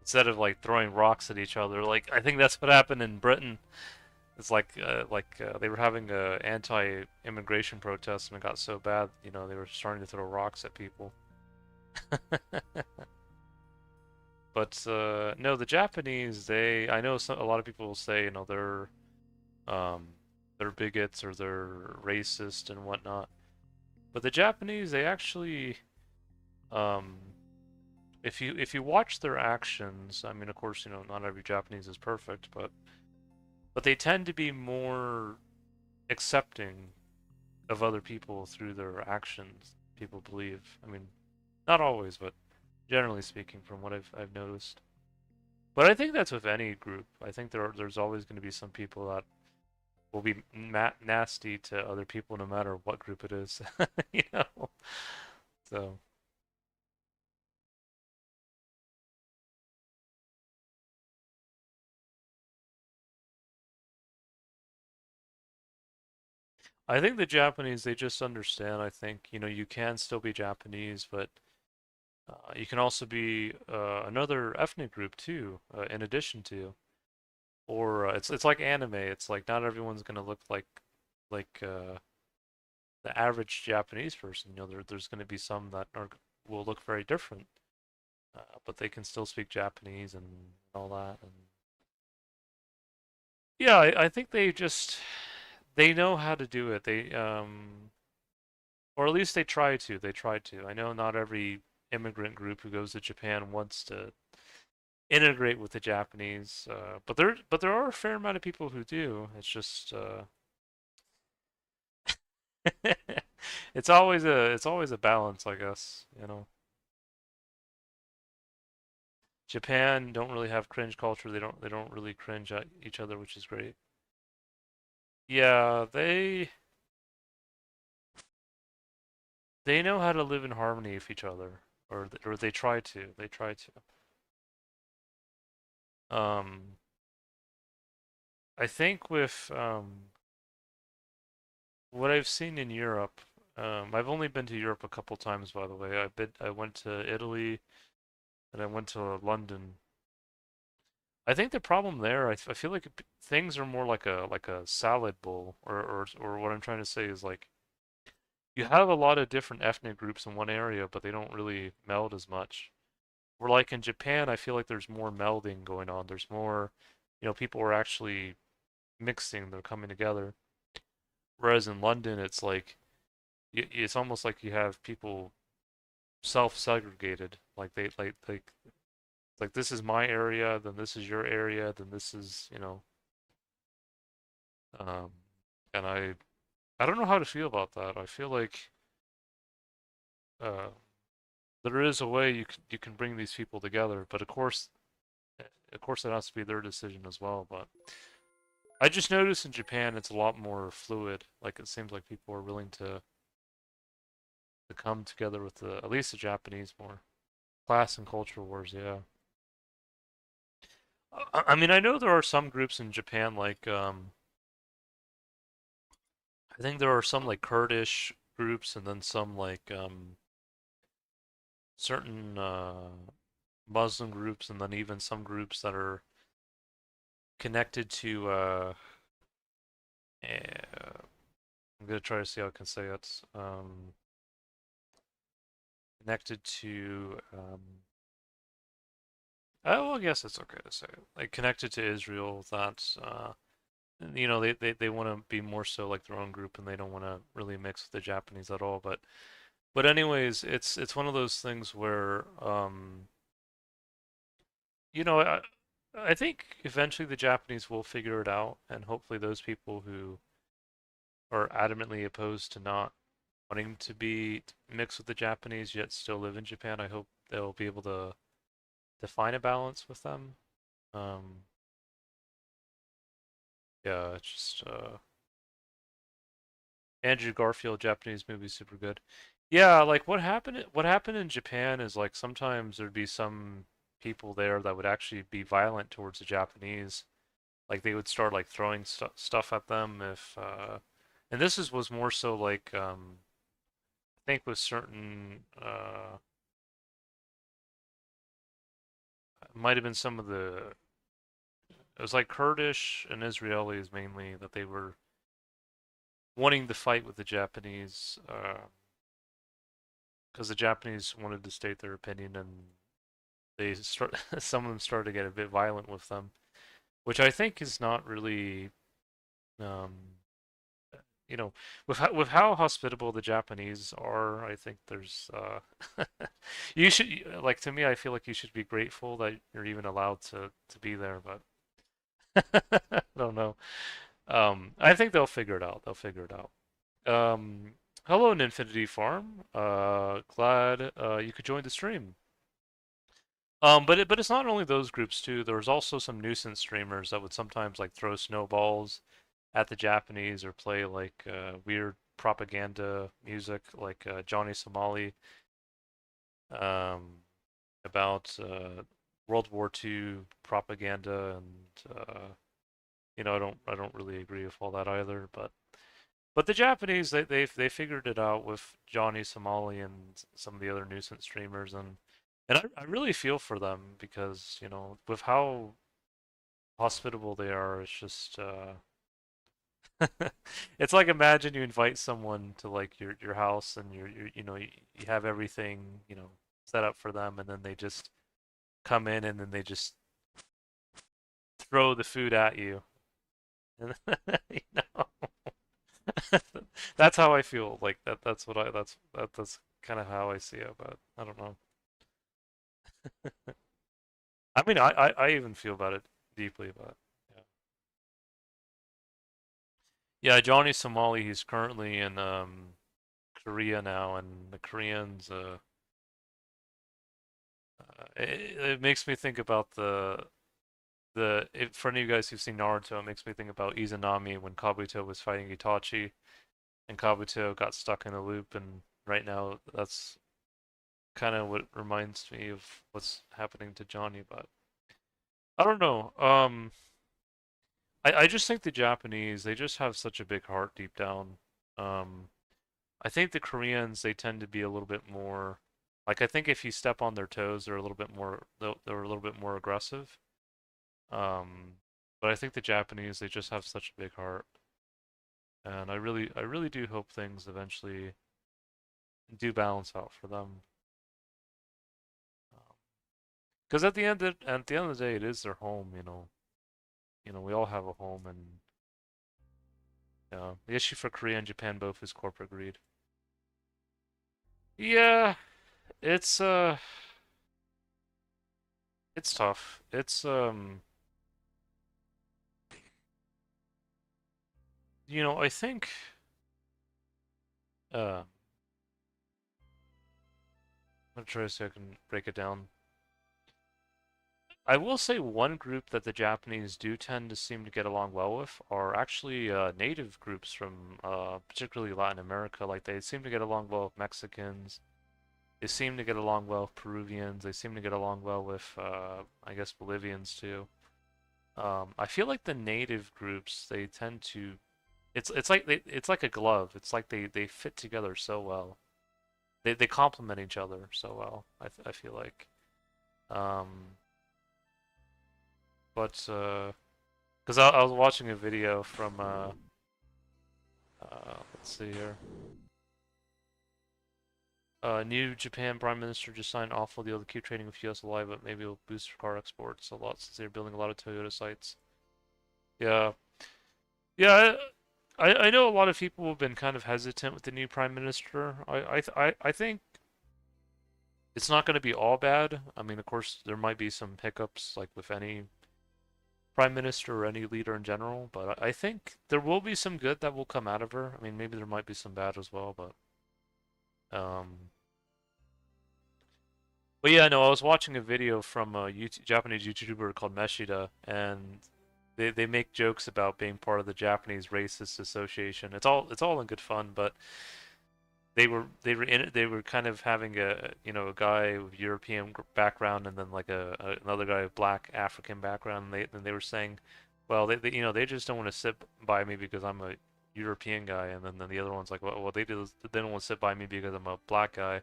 Instead of like throwing rocks at each other, like I think that's what happened in Britain. It's like they were having a anti-immigration protest and it got so bad, they were starting to throw rocks at people. But no, the Japanese, I know a lot of people will say, um, they're bigots or they're racist and whatnot. But the Japanese, they actually, um, if you watch their actions, I mean, of course, not every Japanese is perfect, but they tend to be more accepting of other people through their actions. people believe. I mean, not always, but generally speaking, from what I've noticed. But I think that's with any group. I think there's always going to be some people that will be nasty to other people no matter what group it is. you know. So I think the Japanese they just understand. I think you can still be Japanese, but you can also be another ethnic group too, in addition to. Or it's like anime. It's like not everyone's gonna look like the average Japanese person. There's gonna be some that will look very different, but they can still speak Japanese and all that. And yeah, I think they know how to do it. Or at least they try to. They try to. I know not every immigrant group who goes to Japan wants to integrate with the Japanese, but there are a fair amount of people who do. It's just it's always a balance, I guess. Japan don't really have cringe culture. They don't really cringe at each other, which is great. Yeah, they know how to live in harmony with each other, or they try to. They try to. Um, I think with what I've seen in Europe, I've only been to Europe a couple times, by the way. I went to Italy and I went to London. I think the problem there, I feel like things are more like a salad bowl, or what I'm trying to say is like you have a lot of different ethnic groups in one area, but they don't really meld as much. Where like in Japan, I feel like there's more melding going on. There's more, people are actually mixing, they're coming together. Whereas in London, it's like it's almost like you have people self-segregated. Like they like this is my area, then this is your area, then this is, um, and I don't know how to feel about that. I feel like uh, there is a way you can bring these people together, but of course it has to be their decision as well. But I just noticed in Japan it's a lot more fluid. Like it seems like people are willing to come together with at least the Japanese more. Class and culture wars, yeah. I mean, I know there are some groups in Japan like I think there are some like Kurdish groups and then some like certain Muslim groups and then even some groups that are connected to I'm gonna try to see how I can say it. Connected to oh, well, I guess it's okay to say it. Like connected to Israel that they want to be more so like their own group and they don't want to really mix with the Japanese at all. But anyways, it's one of those things where you know I I think eventually the Japanese will figure it out, and hopefully those people who are adamantly opposed to not wanting to be mixed with the Japanese yet still live in Japan, I hope they'll be able to find a balance with them. Um, yeah, it's just Andrew Garfield Japanese movie super good. Yeah, like what happened in Japan is like sometimes there'd be some people there that would actually be violent towards the Japanese. Like they would start like throwing stuff at them if and was more so like I think with certain it might have been some of the it was like Kurdish and Israelis mainly that they were wanting to fight with the Japanese because the Japanese wanted to state their opinion and some of them started to get a bit violent with them, which I think is not really um, you know with how hospitable the Japanese are. I think there's you should like to me. I feel like you should be grateful that you're even allowed to be there, but I don't know. I think they'll figure it out. They'll figure it out. Um, Hello, Infinity Farm. Glad you could join the stream. But it's not only those groups too. There's also some nuisance streamers that would sometimes like throw snowballs at the Japanese or play like weird propaganda music, like Johnny Somali, um, about World War II propaganda, and I don't really agree with all that either. But the Japanese, they figured it out with Johnny Somali and some of the other nuisance streamers, and I really feel for them because with how hospitable they are, it's just it's like imagine you invite someone to like your house and you have everything set up for them, and then they just come in and then they just throw the food at you. And you know, that's how I feel. Like that's kind of how I see it. But I don't know. I mean, I even feel about it deeply. But yeah, yeah. Johnny Somali, he's currently in Korea now, and the Koreans. It makes me think about for any of you guys who've seen Naruto, it makes me think about Izanami when Kabuto was fighting Itachi, and Kabuto got stuck in a loop, and right now that's kind of what reminds me of what's happening to Johnny. But I don't know. I just think the Japanese, they just have such a big heart deep down. Um, I think the Koreans, they tend to be a little bit more, like I think if you step on their toes, they're a little bit more, they're a little bit more aggressive. Um, but I think the Japanese, they just have such a big heart, and I really do hope things eventually do balance out for them. Because at the end of the day, it is their home. We all have a home, and the issue for Korea and Japan both is corporate greed. Yeah, it's it's tough. I think I'm gonna try to see if I can break it down. I will say one group that the Japanese do tend to seem to get along well with are actually native groups from particularly Latin America. Like they seem to get along well with Mexicans. They seem to get along well with Peruvians. They seem to get along well with I guess Bolivians too. I feel like the native groups they tend to it's like a glove. It's like they fit together so well. They complement each other so well. I feel like. Um, but because I was watching a video from let's see here. New Japan Prime Minister just signed an awful deal to keep trading with US alive, but maybe it'll boost car exports a lot since they're building a lot of Toyota sites. Yeah, yeah. I know a lot of people have been kind of hesitant with the new Prime Minister. I think it's not going to be all bad. I mean, of course, there might be some hiccups like with any prime minister or any leader in general, but I think there will be some good that will come out of her. I mean, maybe there might be some bad as well, um, but yeah, no, I was watching a video from a Japanese YouTuber called Meshida, and they make jokes about being part of the Japanese Racist Association. It's all in good fun, but they were kind of having a guy with European background and then like another guy with black African background. And they were saying, well, they just don't want to sit by me because I'm a European guy, and then the other one's like, well, they don't want to sit by me because I'm a black guy.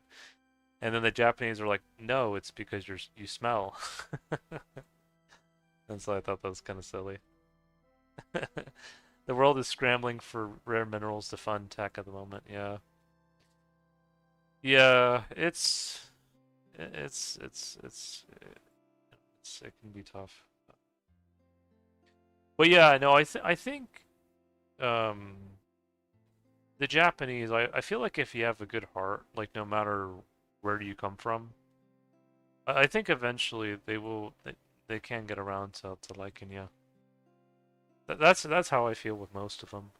And then the Japanese are like, no, it's because you smell. And so I thought that was kind of silly. The world is scrambling for rare minerals to fund tech at the moment. Yeah. Yeah, it can be tough. But yeah, no, I think um the Japanese, I feel like if you have a good heart, like no matter where you come from, I think eventually they can get around to liking you. That's how I feel with most of them.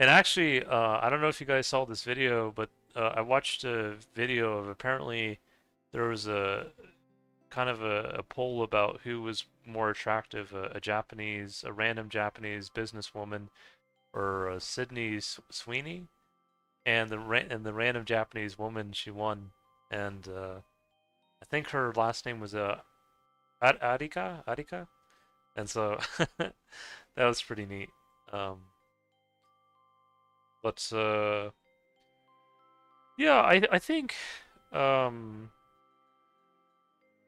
And actually, I don't know if you guys saw this video, but I watched a video of apparently there was a kind of a poll about who was more attractive, a random Japanese businesswoman or Sydney Sweeney, and the random Japanese woman she won, and I think her last name was Arika, and so that was pretty neat. Um, but yeah, I think um,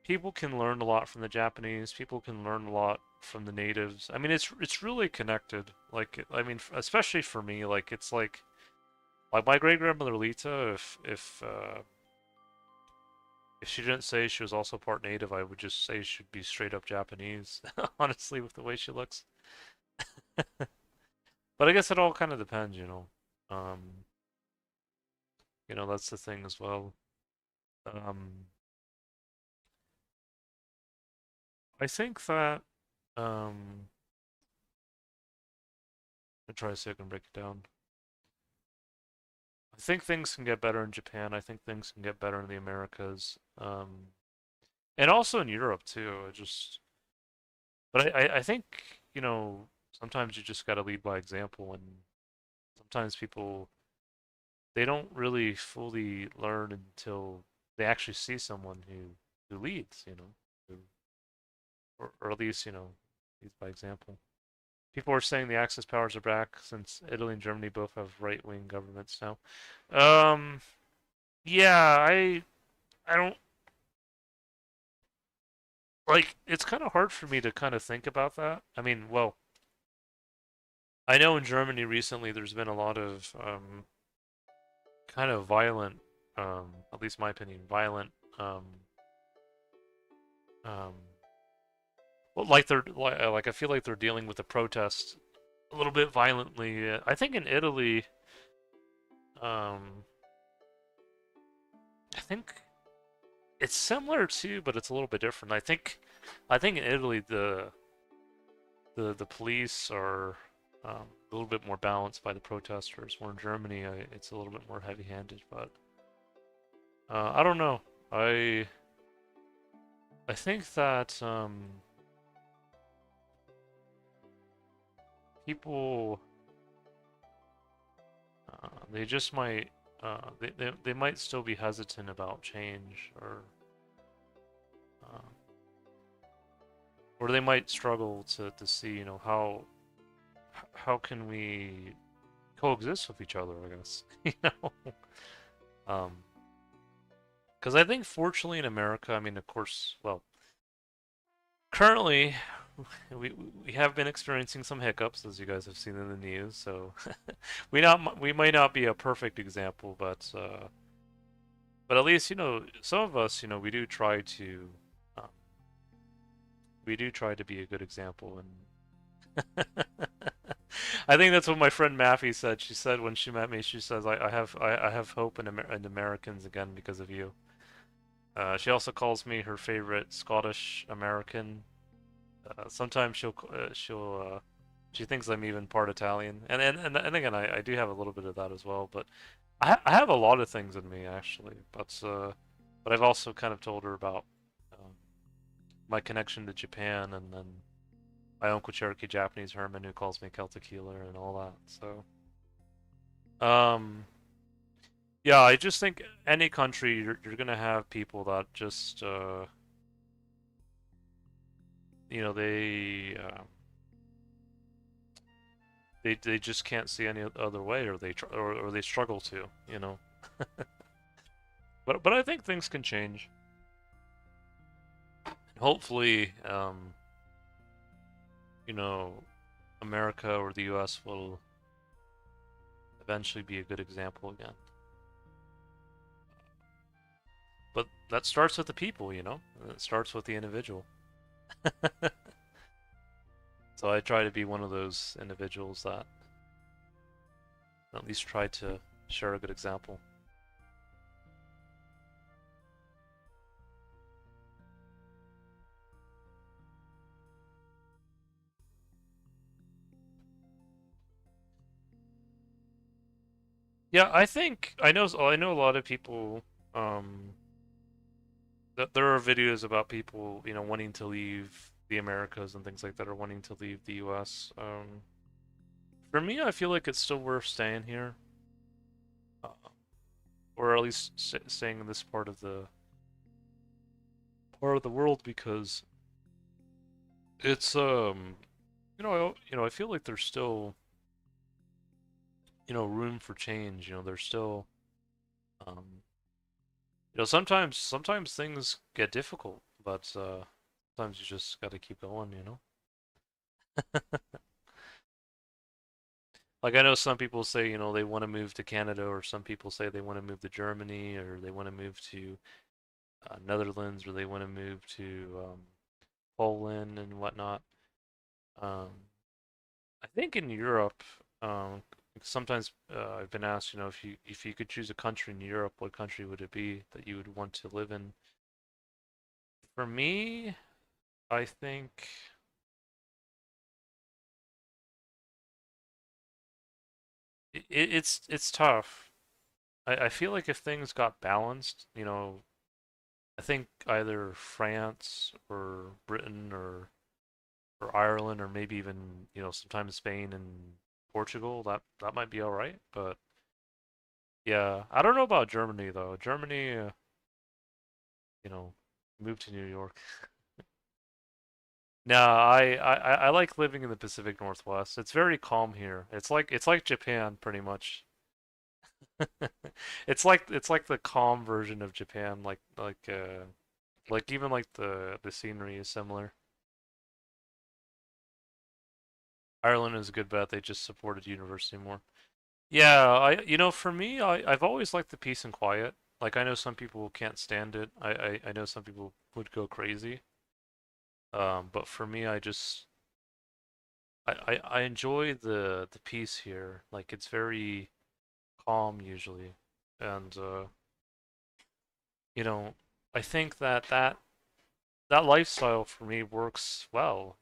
people can learn a lot from the Japanese. People can learn a lot from the natives. I mean, it's really connected. Like, I mean, especially for me, like it's like my great grandmother Lita. If she didn't say she was also part native, I would just say she'd be straight up Japanese. Honestly, with the way she looks. But I guess it all kind of depends, you know. Um, that's the thing as well. Um, I think that I try to see if I can break it down. I think things can get better in Japan. I think things can get better in the Americas, and also in Europe too. But I think sometimes you just got to lead by example, and sometimes people they don't really fully learn until they actually see someone who leads, who, or at least leads by example. People are saying the Axis powers are back since Italy and Germany both have right-wing governments now. Um, yeah, I don't like. It's kind of hard for me to kind of think about that. I mean, well, I know in Germany recently there's been a lot of kind of violent, at least my opinion, violent, um, um, well, like like I feel like they're dealing with the protests a little bit violently. I think in Italy, um, I think it's similar too, but it's a little bit different. I think in Italy the police are a little bit more balanced by the protesters, where in Germany it's a little bit more heavy-handed. But I don't know. I I think that people they just might they might still be hesitant about change, uh, or they might struggle to see how can we coexist with each other, I guess. Um, because I think fortunately in America, I mean, of course, well, currently we have been experiencing some hiccups, as you guys have seen in the news. So we might not be a perfect example, but at least some of us um, we do try to be a good example. And I think that's what my friend Maffy said. She said when she met me, she says, I have hope in Americans again because of you. She also calls me her favorite Scottish American. Sometimes she thinks I'm even part Italian, and again I do have a little bit of that as well. But I have a lot of things in me actually. But I've also kind of told her about um, my connection to Japan, and then my Uncle Cherokee Japanese Herman who calls me Celtic healer and all that. Um, yeah, I just think any country you're gonna have people that just you know they just can't see any other way, or or they struggle to. But I think things can change. Hopefully, you know, America or the U.S. will eventually be a good example again. But that starts with the people. It starts with the individual. So I try to be one of those individuals that at least try to share a good example. Yeah, I know a lot of people that there are videos about people, wanting to leave the Americas and things like that, or wanting to leave the US. For me, I feel like it's still worth staying here, uh, or at least staying in this part of the world because it's I feel like there's still room for change. There's still um, sometimes things get difficult, but sometimes you just got to keep going. Like I know some people say, they want to move to Canada, or some people say they want to move to Germany, or they want to move to Netherlands, or they want to move to Poland and whatnot. Um, I think in Europe, sometimes I've been asked, if you could choose a country in Europe, what country would it be that you would want to live in? For me, I think it's tough. I feel like if things got balanced, I think either France or Britain or Ireland, or maybe even sometimes Spain and Portugal, that might be all right. But yeah, I don't know about Germany though. Germany, you know, move to New York. No, I like living in the Pacific Northwest. It's very calm here. It's like Japan pretty much. It's like the calm version of Japan, like even like the scenery is similar. Ireland is a good bet. They just supported university more. Yeah, for me, I've always liked the peace and quiet. Like I know some people can't stand it. I know some people would go crazy. But for me, I enjoy the peace here. Like it's very calm usually, and you know, I think that lifestyle for me works well.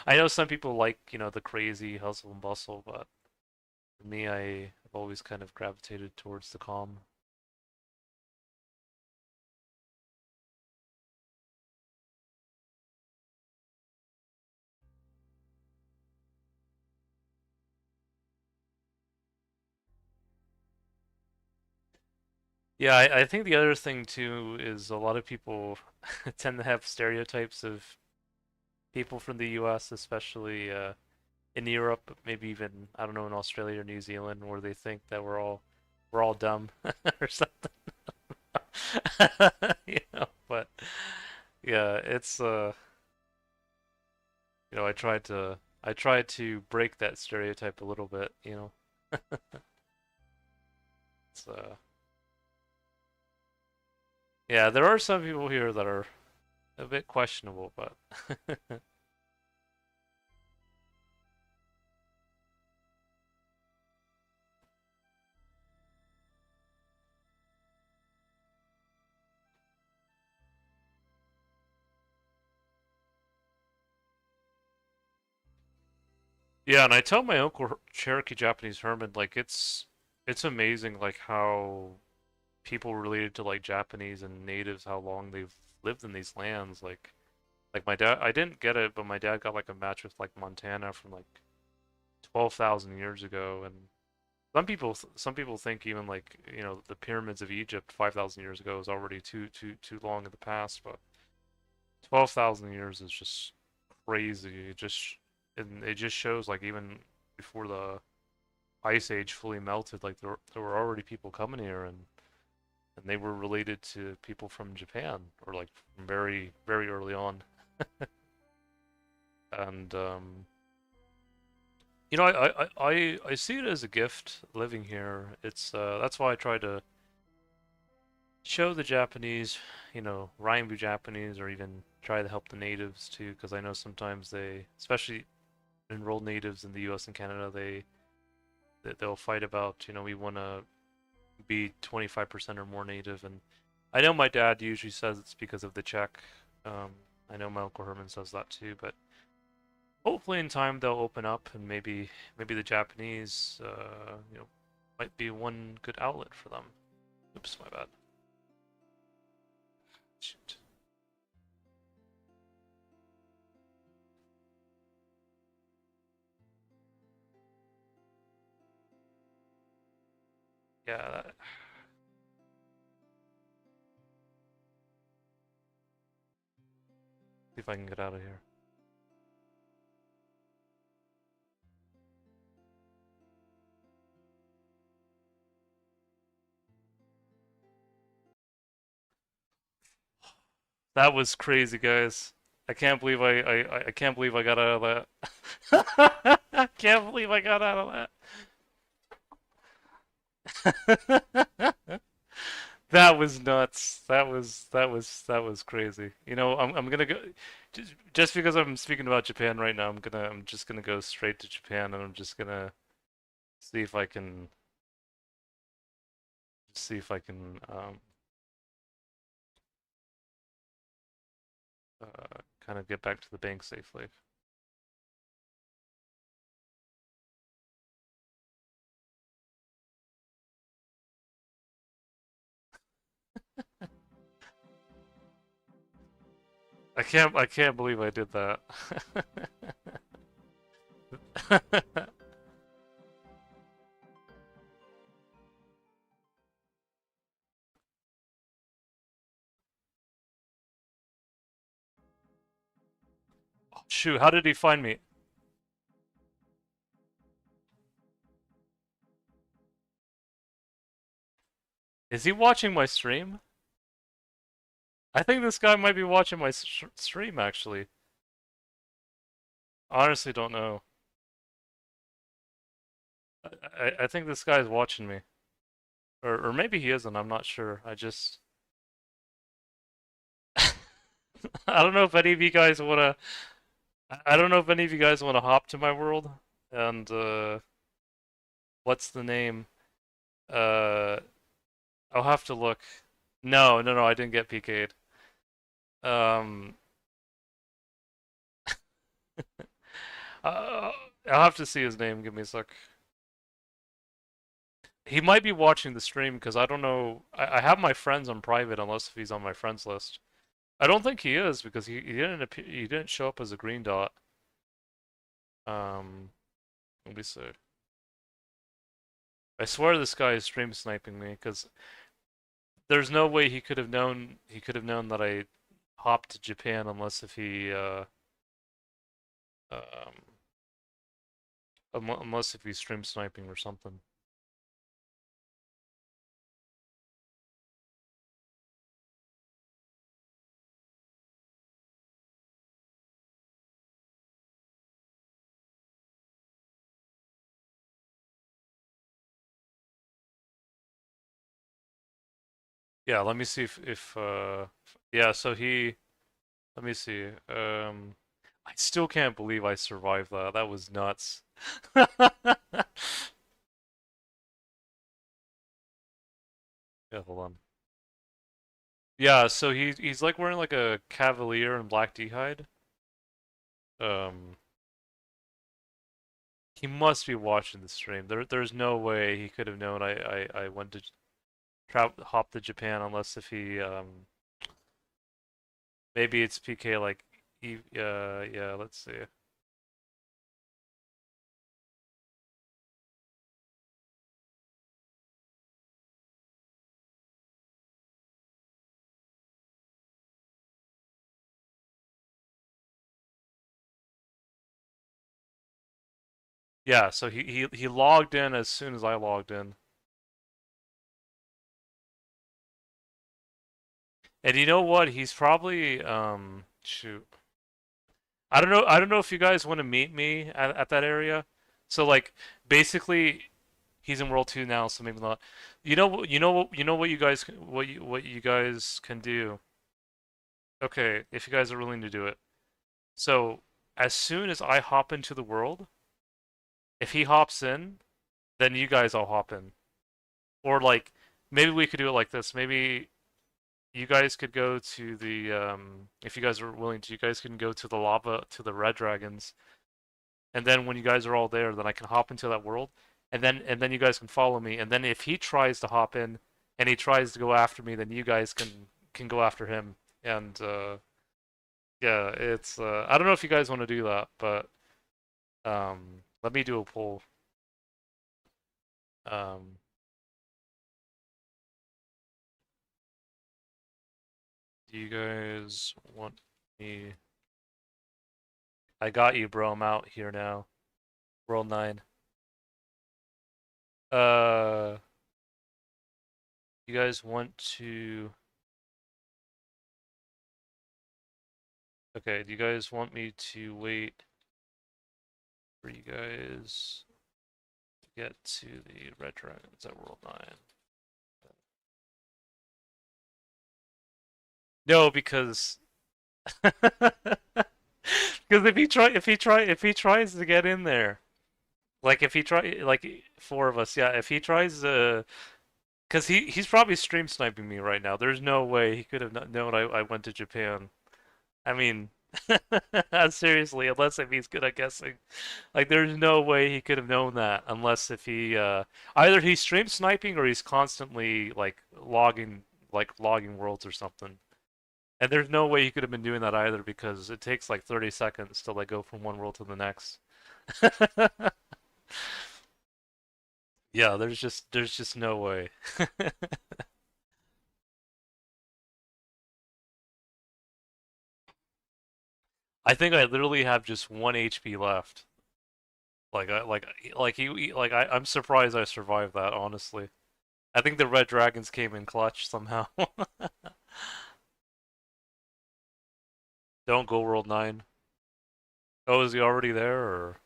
I know some people like, the crazy hustle and bustle, but for me, I have always kind of gravitated towards the calm. Yeah, I think the other thing too is a lot of people tend to have stereotypes of people from the US, especially in Europe, maybe even, I don't know, in Australia or New Zealand, where they think that we're all dumb or something. But yeah, it's I tried to break that stereotype a little bit. It's yeah, there are some people here that are a bit questionable, but yeah, and I tell my uncle Cherokee Japanese Herman, like it's amazing like how people related to like Japanese and natives, how long they've lived in these lands. Like my dad, I didn't get it, but my dad got like a match with like Montana from like 12,000 years ago, and some people think even like the pyramids of Egypt 5,000 years ago is already too long in the past, but 12,000 years is just crazy. It just shows like even before the ice age fully melted, like there were already people coming here, and they were related to people from Japan, or like from very very early on. And I see it as a gift living here. It's that's why I try to show the Japanese, Rainbow Japanese, or even try to help the natives too, because I know sometimes especially enrolled natives in the U.S. and Canada, they'll fight about, we want to be 25% or more native, and I know my dad usually says it's because of the check. Um, I know my Uncle Herman says that too, but hopefully in time they'll open up, and maybe the Japanese, might be one good outlet for them. Oops, my bad. Shoot. Yeah. See if I can get out of here. That was crazy, guys. I can't believe I can't believe I got out of that. I can't believe I got out of that. That was nuts. That was crazy. I'm gonna go just because I'm speaking about Japan right now. I'm just gonna go straight to Japan, and I'm just gonna see if I can see if I can kind of get back to the bank safely. I can't believe I did that. Shoot, how did he find me? Is he watching my stream? I think this guy might be watching my stream actually. Honestly, don't know. I think this guy's watching me. Or maybe he isn't, I'm not sure. I don't know if any of you guys wanna I don't know if any of you guys wanna hop to my world and what's the name? Uh I'll have to look. No, no, no, I didn't get PK'd. Um uh, I'll have to see his name, give me a sec. He might be watching the stream because I don't know. I have my friends on private unless if he's on my friends list. I don't think he is because he didn't show up as a green dot. Um, let me see. I swear this guy is stream sniping me because there's no way he could have known that I hopped to Japan unless if he um unless if he's stream sniping or something. Yeah, let me see if yeah, so he let me see. I still can't believe I survived that. That was nuts. Yeah, hold on. Yeah, so he's like wearing like a cavalier and black d'hide. Um, he must be watching the stream. There's no way he could have known I went to hop to Japan unless if he maybe it's PK like yeah, let's see. Yeah, so he logged in as soon as I logged in. And you know what? He's probably shoot. I don't know if you guys want to meet me at that area. So like basically he's in World 2 now, so maybe not. You know what you guys can do. Okay, if you guys are willing to do it. So as soon as I hop into the world, if he hops in, then you guys all hop in. Or like maybe we could do it like this. Maybe you guys could go to the if you guys are willing to, you guys can go to the lava to the red dragons, and then when you guys are all there, then I can hop into that world, and then you guys can follow me, and then if he tries to hop in and he tries to go after me, then you guys can go after him. And yeah, it's I don't know if you guys want to do that, but let me do a poll. Um, do you guys want me? I got you, bro. I'm out here now. World 9. Uh, you guys want to? Okay, do you guys want me to wait for you guys to get to the Red Dragons at World 9? No, because because if he tries to get in there, like if he try like four of us, yeah, if he tries to, because he's probably stream sniping me right now. There's no way he could have not known I went to Japan. I mean, seriously, unless if he's good at guessing, like there's no way he could have known that unless if he either he's stream sniping or he's constantly logging worlds or something. And there's no way he could have been doing that either because it takes like 30 seconds to like go from one world to the next. Yeah, there's just no way. I think I literally have just 1 HP left. I'm surprised I survived that, honestly. I think the red dragons came in clutch somehow. Don't go world 9. Oh, is he already there or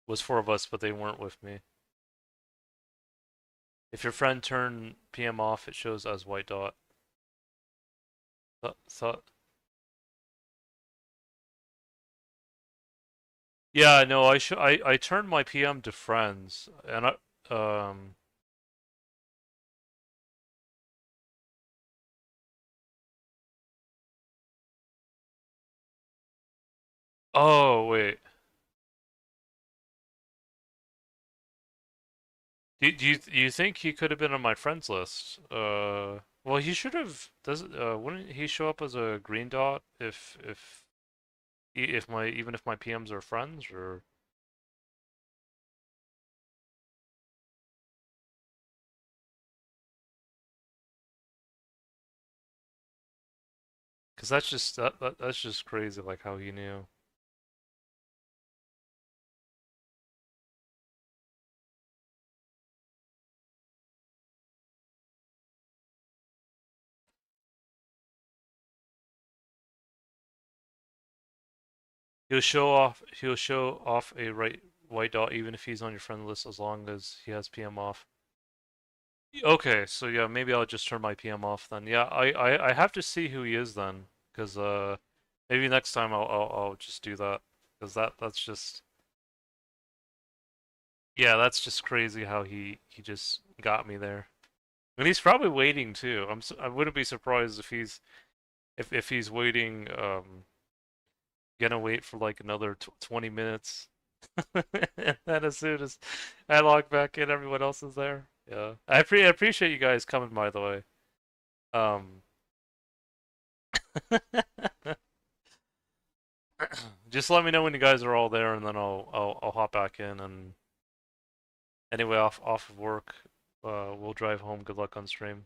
was four of us but they weren't with me? If your friend turned PM off, it shows as white dot. Thought Yeah, no, I turned my PM to friends and oh wait. Do you think he could have been on my friends list? Well, he should have. Does wouldn't he show up as a green dot if my even if my PMs are friends or because that's just crazy like how he knew. He'll show off a white dot even if he's on your friend list as long as he has PM off. Okay, so yeah, maybe I'll just turn my PM off then. Yeah, I have to see who he is then, because maybe next time I'll just do that, because that's just yeah, that's just crazy how he just got me there. And he's probably waiting too. I wouldn't be surprised if he's waiting gonna wait for like another 20 minutes. And then as soon as I log back in, everyone else is there. Yeah. I appreciate you guys coming by the way. Um just let me know when you guys are all there and then I'll hop back in and anyway off of work. We'll drive home. Good luck on stream.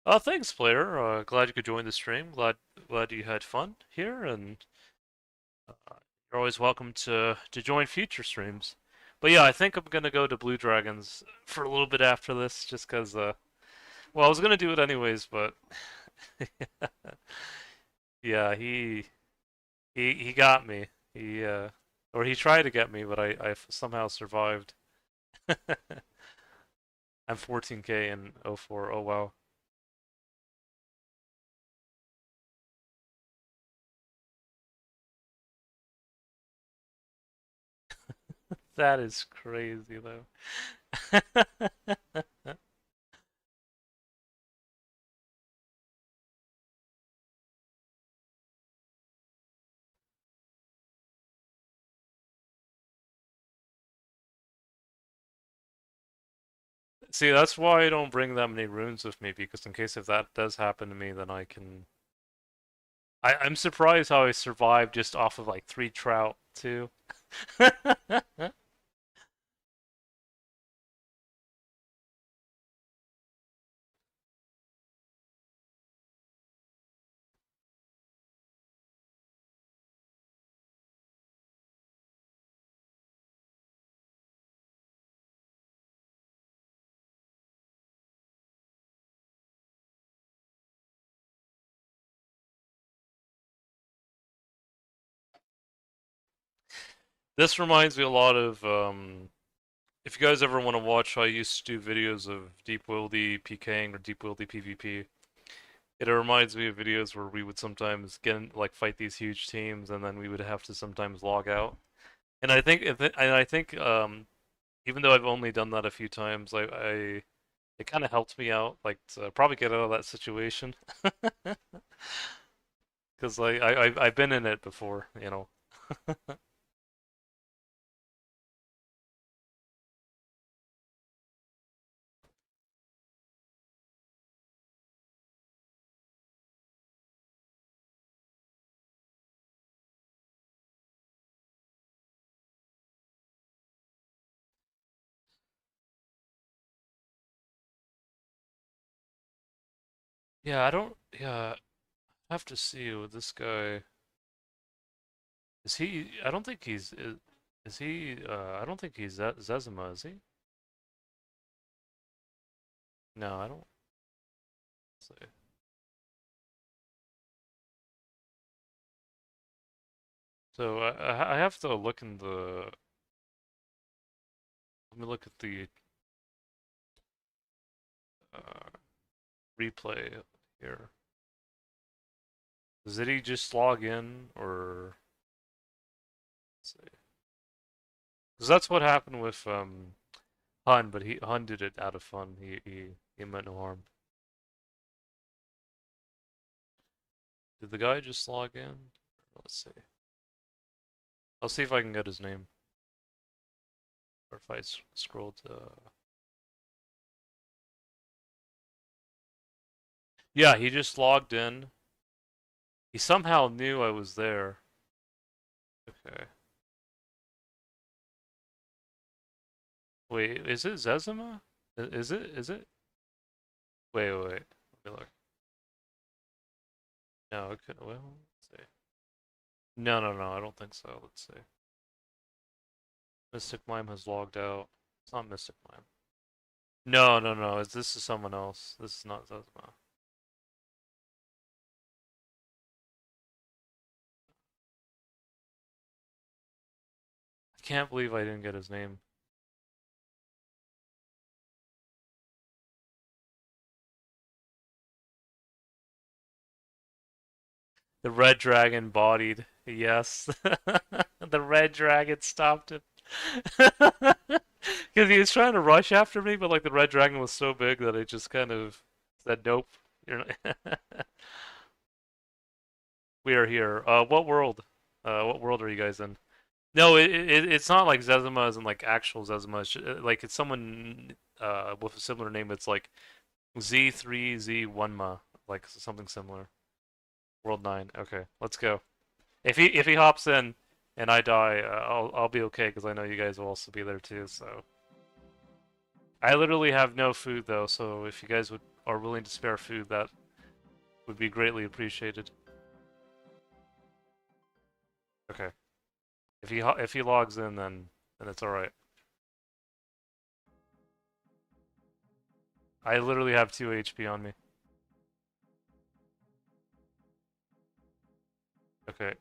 Thanks, player. Glad you could join the stream. Glad you had fun here, and you're always welcome to join future streams. But yeah, I think I'm gonna go to Blue Dragons for a little bit after this, just cause well, I was gonna do it anyways, but Yeah, he got me. He or he tried to get me, but I somehow survived. I'm 14K in 04. Oh wow. That is crazy though. See, that's why I don't bring that many runes with me, because in case if that does happen to me, then I can. I'm surprised how I survived just off of like 3 trout too. This reminds me a lot of if you guys ever want to watch how I used to do videos of deep wildy PKing or deep wildy PvP. It reminds me of videos where we would sometimes get in, like fight these huge teams, and then we would have to sometimes log out. And I think even though I've only done that a few times, I it kind of helped me out, like to probably get out of that situation, because like I've been in it before, you know. Yeah, I don't. Yeah, I have to see with this guy. Is he? I don't think he's. Is he? I don't think he's Zezima, is he? No, I don't. Say. So I have to look in the. Let me look at the uh, replay here. Did he just log in or? Let's see. Because that's what happened with Hun, but Hun did it out of fun. He meant no harm. Did the guy just log in? Let's see. I'll see if I can get his name, or if I scroll to. Yeah, he just logged in. He somehow knew I was there. Okay. Wait, is it Zezima? Is it? Is it? Wait. Let me look. No, it could. Well, let's see. No. I don't think so. Let's see. Mystic Mime has logged out. It's not Mystic Mime. No. This is someone else. This is not Zezima. I can't believe I didn't get his name. The red dragon bodied. Yes. The red dragon stopped him. Because he was trying to rush after me, but like the red dragon was so big that it just kind of said, nope. You're not We are here. What world? What world are you guys in? No, it's not like Zezima as in like actual Zezima. Like it's someone with a similar name. It's like Z3Z1ma, like something similar. World 9. Okay, let's go. If he hops in and I die, I'll be okay because I know you guys will also be there too. So I literally have no food though, so if you guys are willing to spare food, that would be greatly appreciated. Okay. If he logs in, then it's all right. I literally have 2 HP on me. Okay.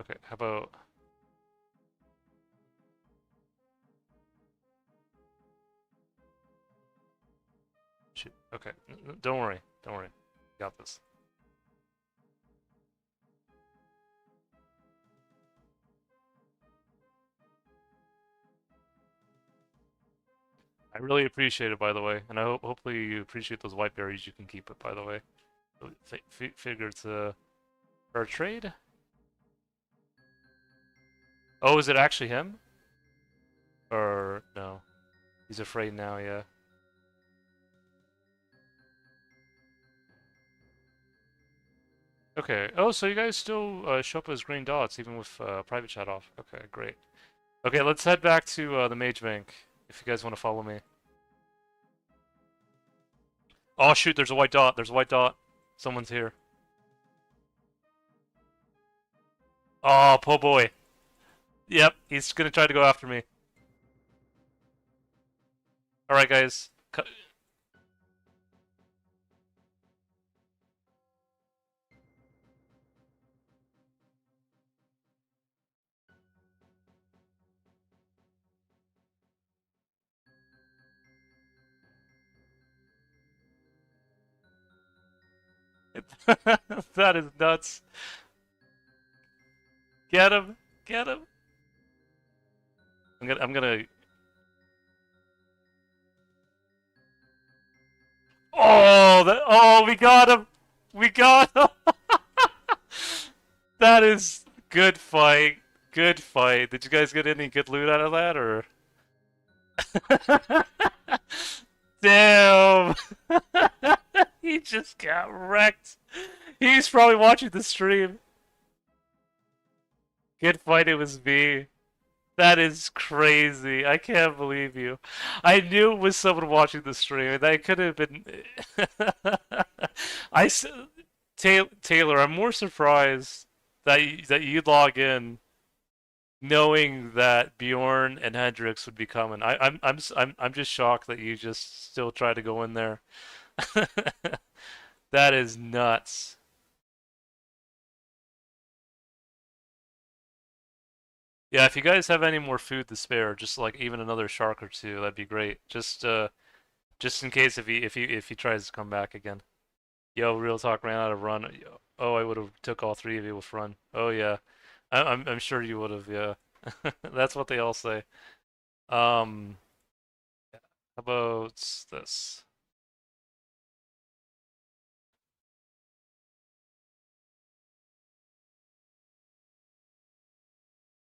Okay, how about... Shoot. Okay, don't worry. Don't worry. Got this. I really appreciate it, by the way, and I hope hopefully you appreciate those white berries. You can keep it, by the way. Figure it's for a trade. Oh, is it actually him? Or no? He's afraid now. Yeah. Okay. Oh, so you guys still show up as green dots even with private chat off. Okay, great. Okay, let's head back to the mage bank if you guys want to follow me. Oh shoot, there's a white dot. There's a white dot. Someone's here. Oh, po boy. Yep, he's gonna try to go after me. All right, guys. That is nuts. Get him! Get him! I'm gonna. Oh, we got him! We got him! That is good fight. Good fight. Did you guys get any good loot out of that, or? Damn! He just got wrecked. He's probably watching the stream. Good fight, it was me. That is crazy. I can't believe you. I knew it was someone watching the stream, and that could have been. I Taylor, I'm more surprised that you log in knowing that Bjorn and Hendrix would be coming. I'm just shocked that you just still try to go in there. That is nuts. Yeah, if you guys have any more food to spare, just like even another shark or two, that'd be great. Just in case if he tries to come back again. Yo, real talk, ran out of run. Oh, I would have took all three of you with run. Oh yeah, I'm sure you would have. Yeah, that's what they all say. Um, how about this?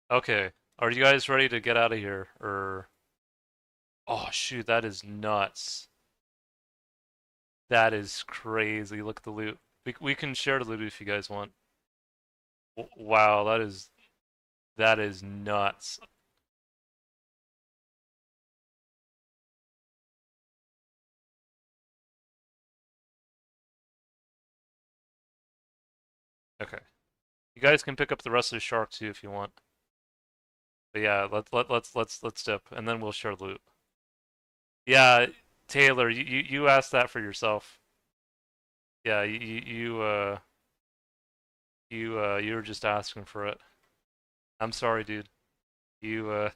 Okay, are you guys ready to get out of here? Or oh shoot, that is nuts. That is crazy. Look at the loot. We can share the loot if you guys want. Wow, that is nuts. Okay. You guys can pick up the rest of the shark too if you want. But yeah, let's dip and then we'll share loot. Yeah, Taylor, you asked that for yourself. Yeah, you were just asking for it. I'm sorry, dude. You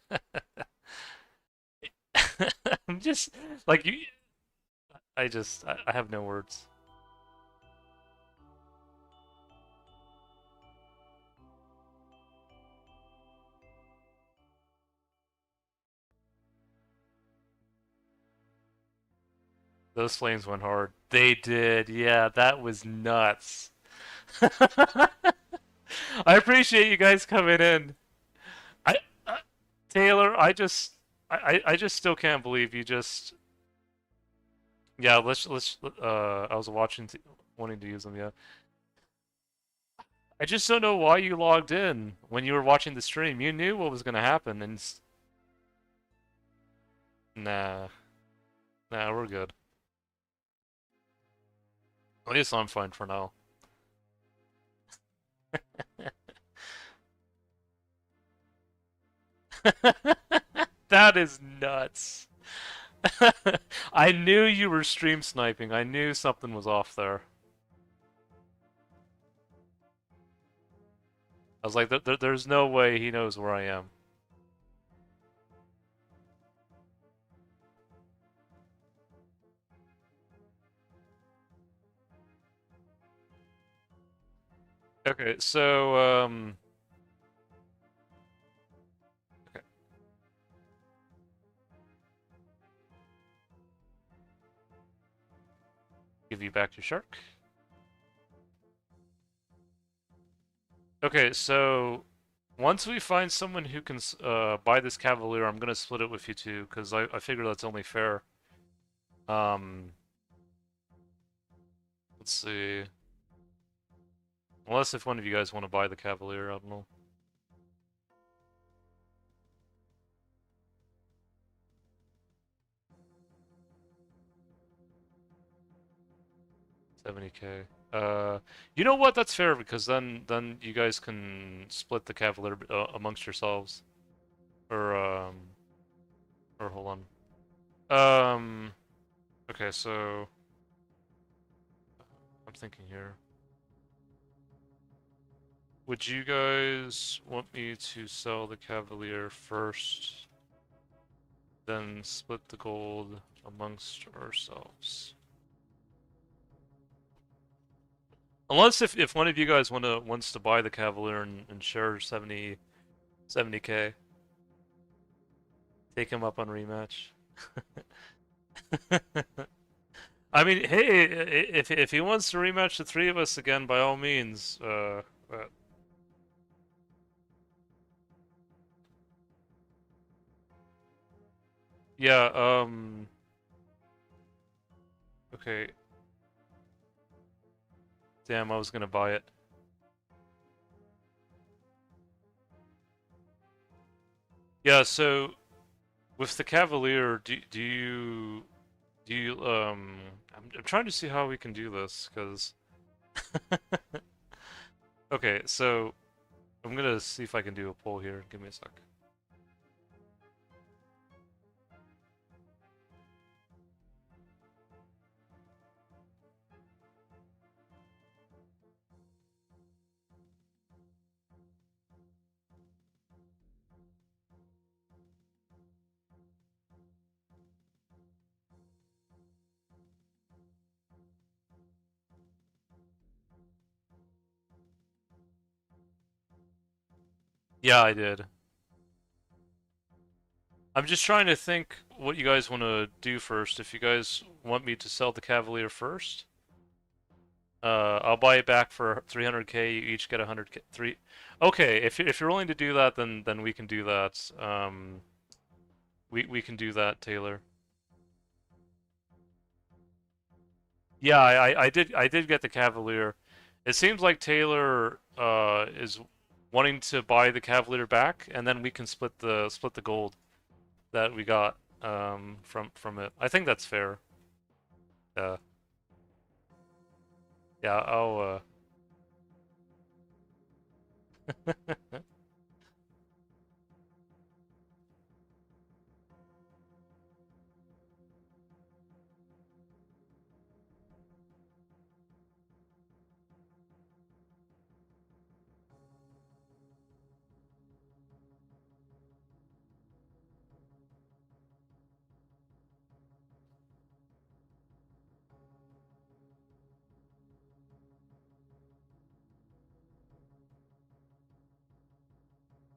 I'm just like you I have no words. Those flames went hard. They did. Yeah, that was nuts. I appreciate you guys coming in. I, Taylor, I just still can't believe you just. Yeah, let's. I was wanting to use them. Yeah. I just don't know why you logged in when you were watching the stream. You knew what was gonna happen, and nah, nah, we're good. At least I'm fine for now. That is nuts. I knew you were stream sniping. I knew something was off there. I was like, there's no way he knows where I am. Okay, so okay. Give you back your shark. Okay, so once we find someone who can buy this Cavalier, I'm gonna split it with you two because I figure that's only fair. Um, let's see. Unless if one of you guys want to buy the Cavalier, I don't know. 70K. You know what? That's fair because then you guys can split the Cavalier amongst yourselves. Or or hold on. Um, okay, so I'm thinking here. Would you guys want me to sell the Cavalier first, then split the gold amongst ourselves? Unless if one of you guys wants to buy the Cavalier and share 70K, take him up on rematch. I mean, hey, if he wants to rematch the three of us again, by all means. Yeah. Okay. Damn, I was gonna buy it. Yeah. So with the Cavalier, do you? I'm trying to see how we can do this because. Okay, so I'm gonna see if I can do a poll here. Give me a sec. Yeah, I did. I'm just trying to think what you guys want to do first. If you guys want me to sell the Cavalier first, I'll buy it back for 300K. You each get 100K. Three. Okay, if you're willing to do that, then we can do that. We can do that, Taylor. Yeah, I did get the Cavalier. It seems like Taylor is wanting to buy the Cavalier back, and then we can split the gold that we got from it. I think that's fair. Yeah, yeah.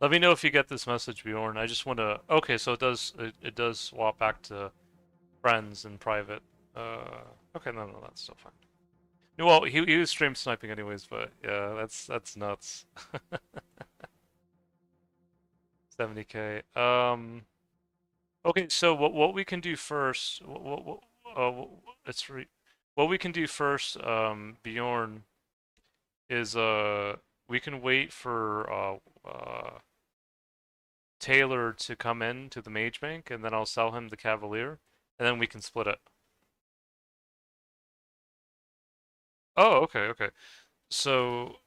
Let me know if you get this message, Bjorn. I just want to. Okay, so it does swap back to friends and private. Okay, no, that's still fine. Well, he was stream sniping anyways, but yeah, that's nuts. 70K. Okay, so what we can do first? It's what we can do first, Bjorn, is we can wait for Taylor to come in to the Mage Bank, and then I'll sell him the Cavalier, and then we can split it. Oh, okay. So,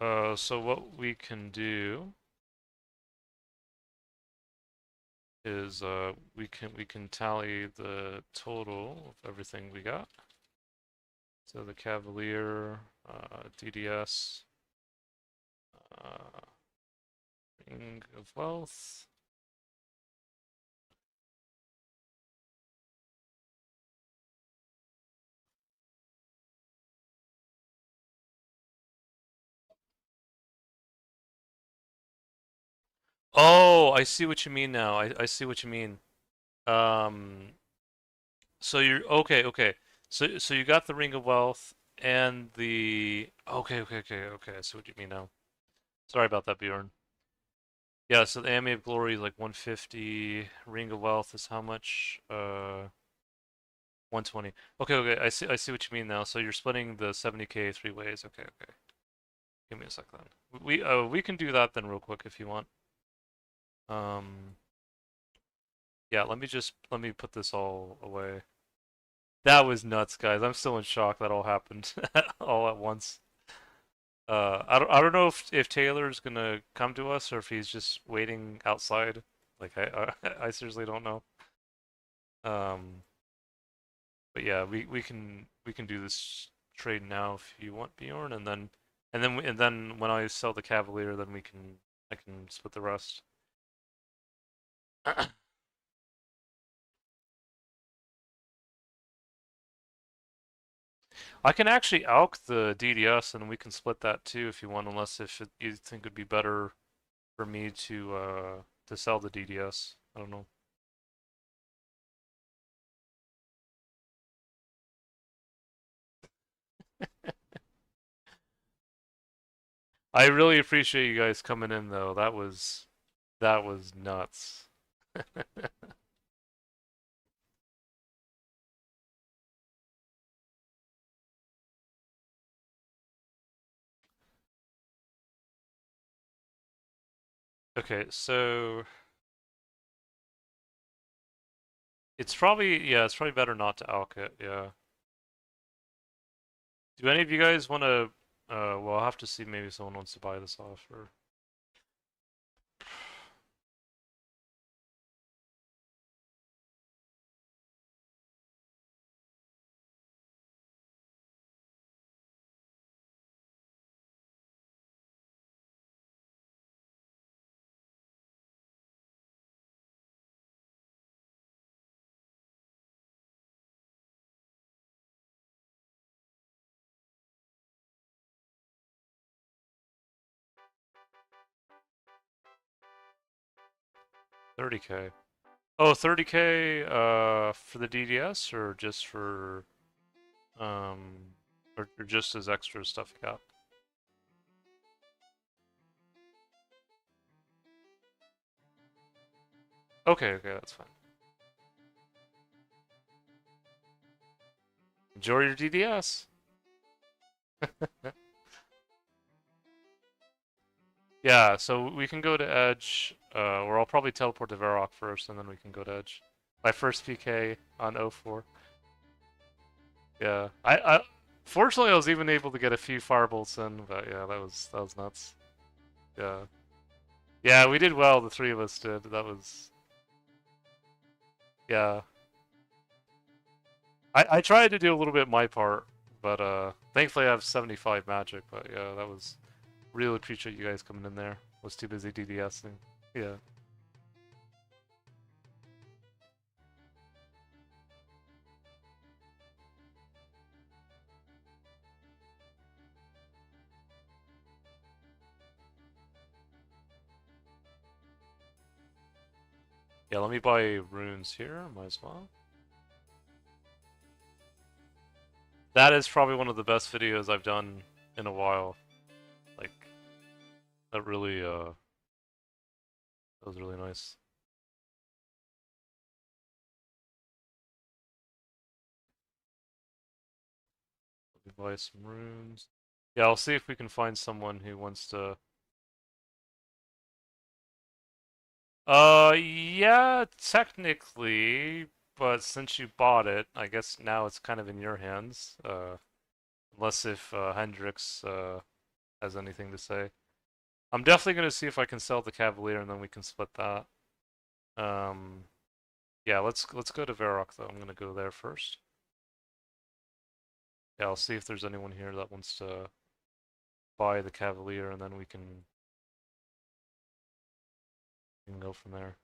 so what we can do is we can tally the total of everything we got. So the Cavalier, DDS, Ring of Wealth. Oh, I see what you mean now. I see what you mean. Um, so you're okay, okay. So you got the Ring of Wealth and the okay. I see what you mean now. Sorry about that, Bjorn. Yeah, so the Army of Glory is like 150. Ring of Wealth is how much? 120. Okay. I see what you mean now. So you're splitting the 70K three ways. Okay. Give me a sec then. We can do that then real quick if you want. Um, yeah, let me put this all away. That was nuts, guys. I'm still in shock that all happened all at once. I don't know if Taylor's gonna come to us or if he's just waiting outside. Like I seriously don't know. Um, but yeah, we can do this trade now if you want, Bjorn, and then when I sell the Cavalier, then I can split the rest. I can actually alch the DDS and we can split that too if you want, unless you think it'd be better for me to sell the DDS. I don't know. I really appreciate you guys coming in though. That was nuts. Okay, so it's probably better not to alch it, yeah. Do any of you guys want to well, I'll have to see maybe someone wants to buy this off or 30K. Oh, 30K for the DDS or just for or just as extra stuff you got? Okay, that's fine. Enjoy your DDS. Yeah, so we can go to Edge, or I'll probably teleport to Varrock first, and then we can go to Edge. My first PK on 04. Yeah, fortunately I was even able to get a few firebolts in, but yeah, that was nuts. Yeah, yeah, we did well. The three of us did. That was yeah. I tried to do a little bit my part, but thankfully I have 75 magic. But yeah, that was really appreciate you guys coming in there. Was too busy DDSing. Yeah. Yeah, let me buy runes here, might as well. That is probably one of the best videos I've done in a while. Like, that really, that was really nice. Let me buy some runes. Yeah, I'll see if we can find someone who wants to... yeah, technically, but since you bought it, I guess now it's kind of in your hands. Unless if, Hendrix, has anything to say. I'm definitely gonna see if I can sell the Cavalier and then we can split that. Um, yeah, let's go to Varrock though. I'm gonna go there first. Yeah, I'll see if there's anyone here that wants to buy the Cavalier and then we can We can go from there.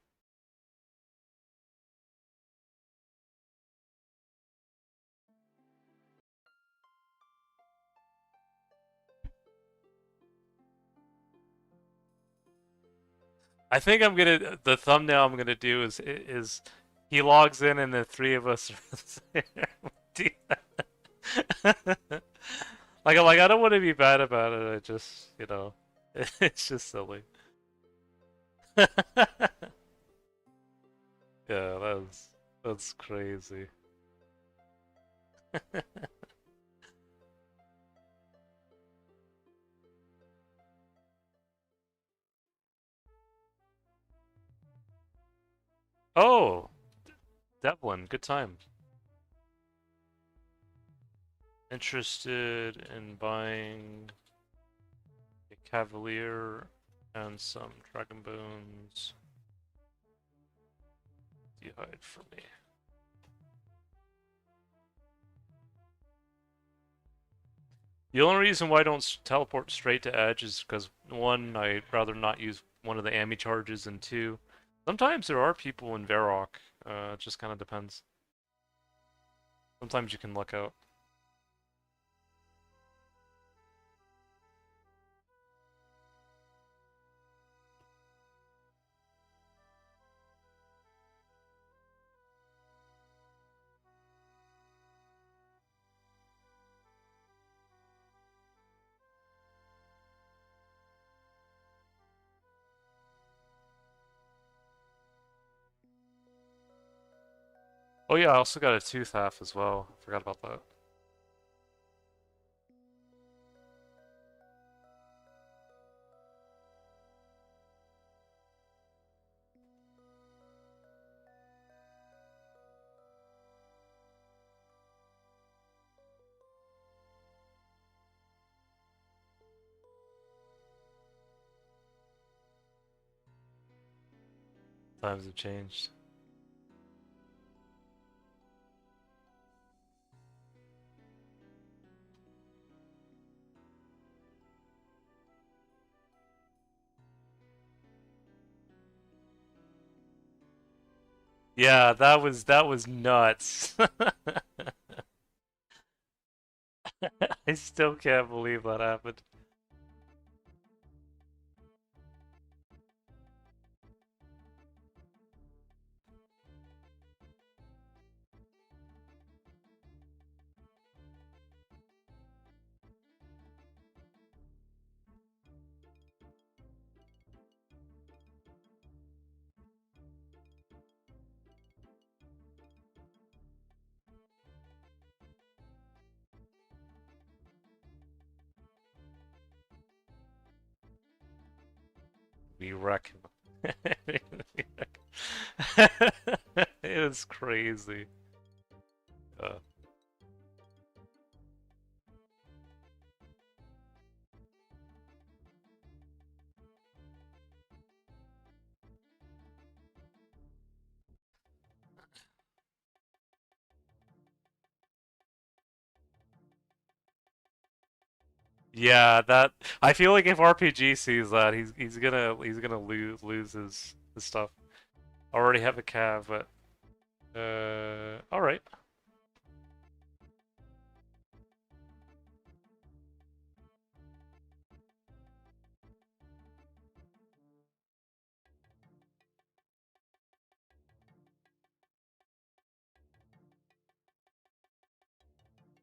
I think the thumbnail I'm gonna do is he logs in and the three of us do that. Like I don't want to be bad about it. I just it's just silly. Yeah, that's crazy. Oh, Devlin, good time. Interested in buying a Cavalier and some Dragon Bones. You hide from me. The only reason why I don't teleport straight to Edge is because one, I'd rather not use one of the Ami charges, and two, sometimes there are people in Varrock. It just kind of depends. Sometimes you can luck out. Oh yeah, I also got a tooth half as well. Forgot about that. Times have changed. Yeah, that was nuts. I still can't believe that happened. We wreck him. It was crazy. Uh, yeah, that I feel like if RPG sees that, he's gonna lose his stuff. Already have a cav, but all right.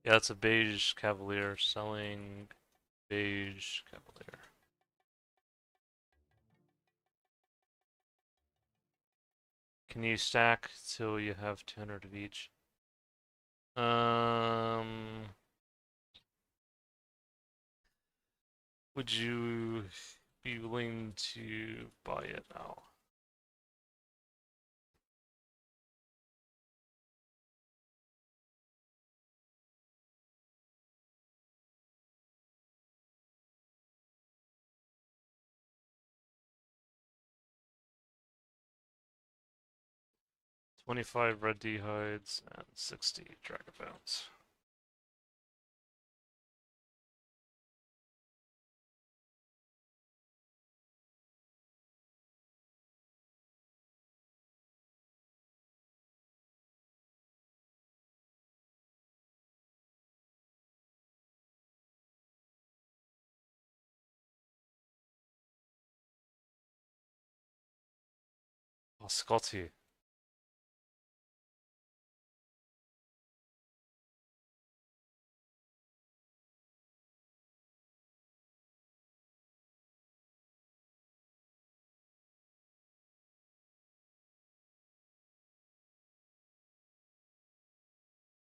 Yeah, that's a beige cavalier selling beige cavalier. Can you stack till you have 200 of each? Um, would you be willing to buy it now? $25 red D hides and 60 dragon bones. Oh, Scotty.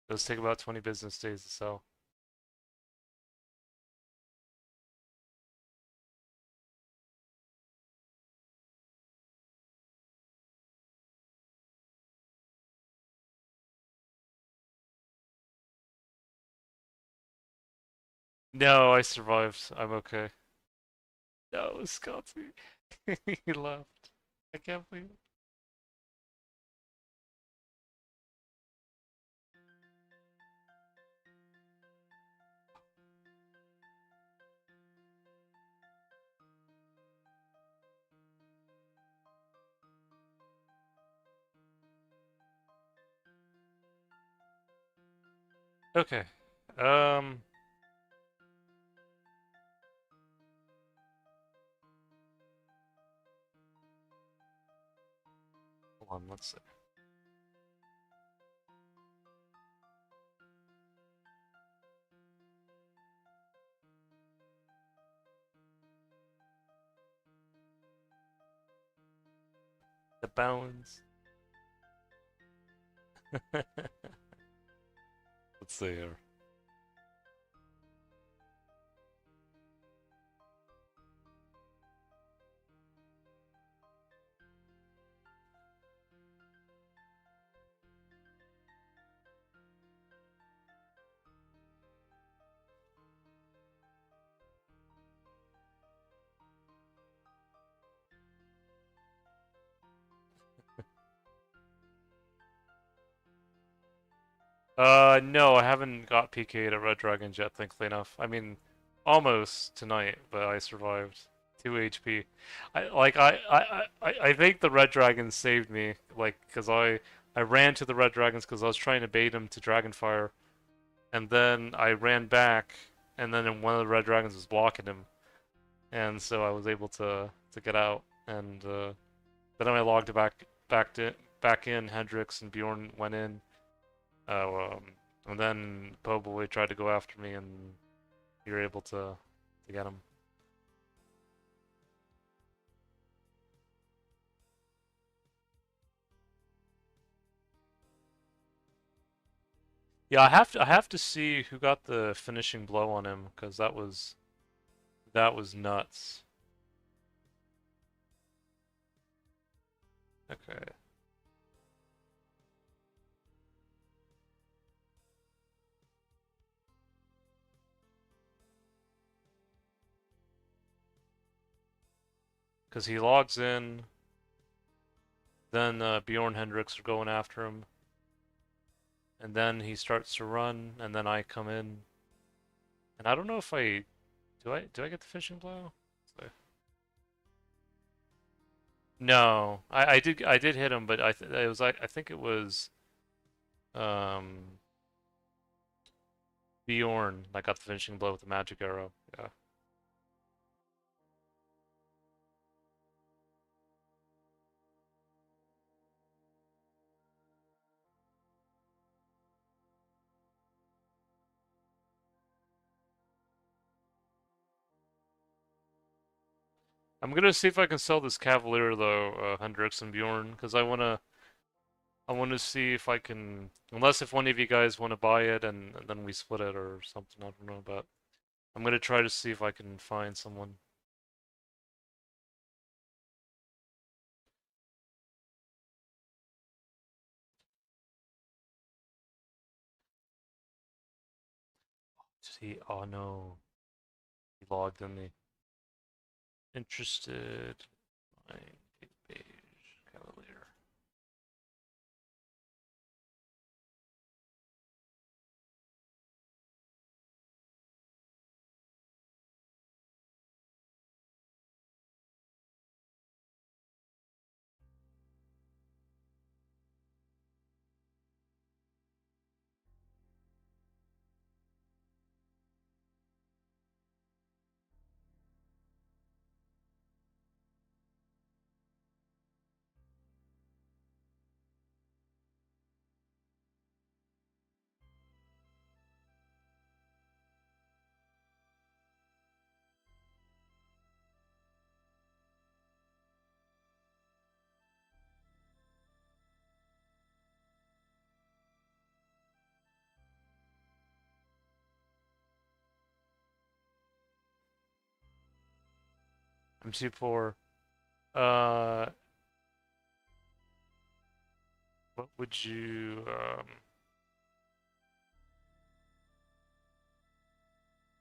Does take about 20 business days to sell. No, I survived. I'm okay. No, Scotty. He left. I can't believe it. Okay. Um, hold on, let's see. The balance. Let's see here. No, I haven't got PK'd at Red Dragons yet, thankfully enough. I mean, almost tonight, but I survived. 2 HP. I think the Red Dragons saved me, like, because I ran to the Red Dragons because I was trying to bait them to Dragonfire, and then I ran back, and then one of the Red Dragons was blocking him, and so I was able to get out, and then I logged back in. Hendrix and Bjorn went in, uh, and then Po Boy tried to go after me, and you were able to get him. Yeah, I have to see who got the finishing blow on him because that was nuts. Okay. Because he logs in, then Bjorn Hendricks are going after him, and then he starts to run, and then I come in, and I don't know if I get the fishing blow? So, no, I did hit him, but it was like I think it was um Bjorn that got the finishing blow with the magic arrow. Yeah. I'm gonna see if I can sell this Cavalier though, Hendrix and Bjorn, because I wanna see if I can, unless if one of you guys want to buy it and then we split it or something. I don't know, but I'm gonna try to see if I can find someone. See, oh no, he logged in the interested my page Cavalier. I'm too poor. Uh, what would you,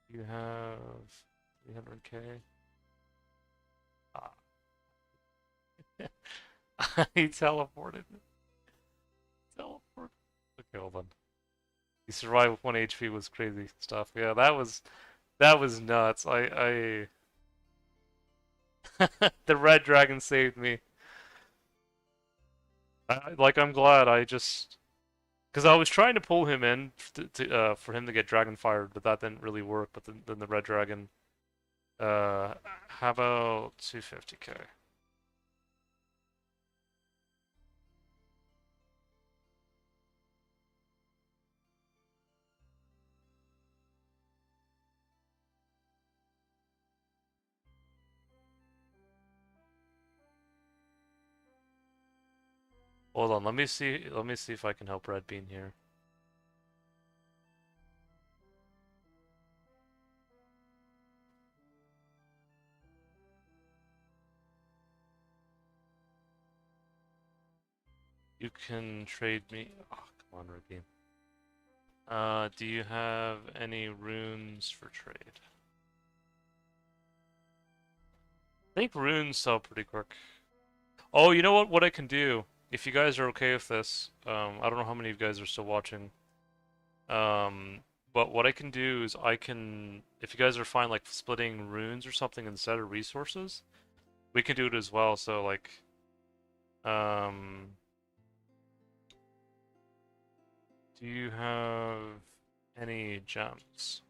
you have 300K? Ah. He teleported. Teleport. Okay, hold on. He survived with 1 HP was crazy stuff. Yeah, that was nuts. The red dragon saved me. I'm glad I just because I was trying to pull him in for him to get dragon fired, but that didn't really work. But then the red dragon. Uh, how about 250K? Hold on, let me see. Let me see if I can help Red Bean here. You can trade me. Oh, come on, Red Bean. Do you have any runes for trade? I think runes sell pretty quick. Oh, you know what? What I can do, if you guys are okay with this, I don't know how many of you guys are still watching. Um, but what I can do is I can, if you guys are fine, like splitting runes or something instead of resources, we can do it as well. So like, um, do you have any gems?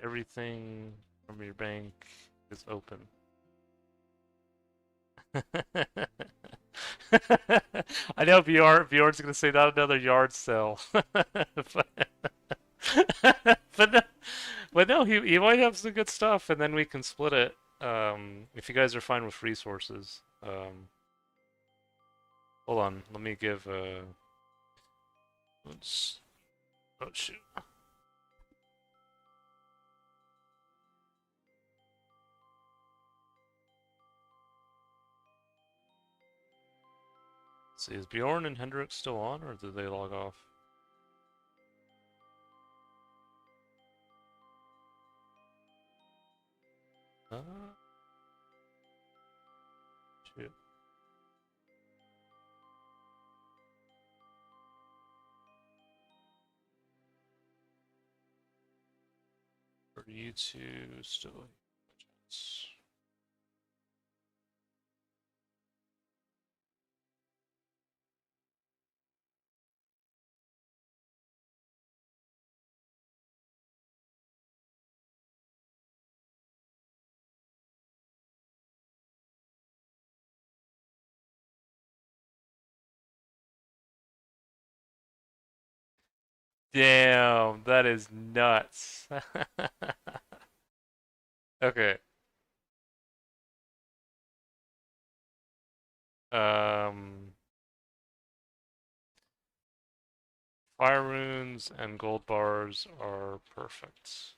Everything from your bank is open. I know Bjorn's gonna say not another yard sale. But no, he might have some good stuff, and then we can split it. If you guys are fine with resources. Hold on, let me give let's oh shoot. Let's see, is Bjorn and Hendrik still on, or did they log off? Uh, shoot. Are you two still? Damn, that is nuts. Okay. Um, Fire runes and gold bars are perfect.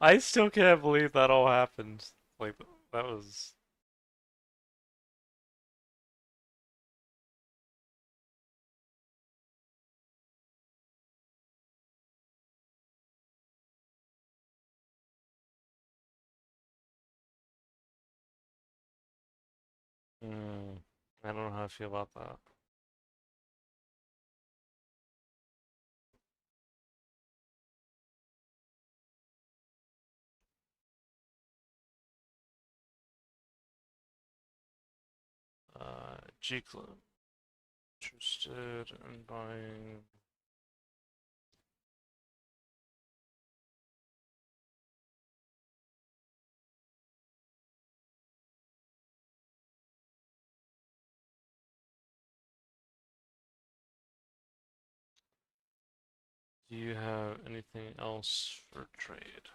I still can't believe that all happened. Like, that was. Mm, I don't know how I feel about that. G-Club. Interested in buying. Do you have anything else for trade?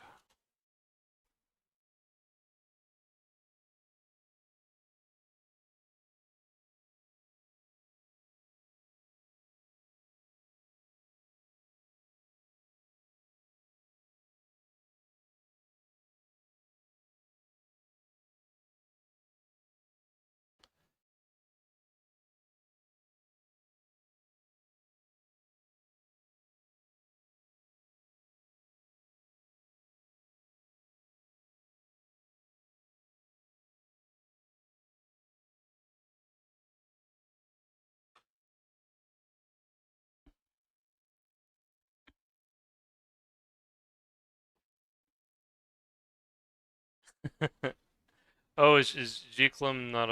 Oh, is Jeeklim not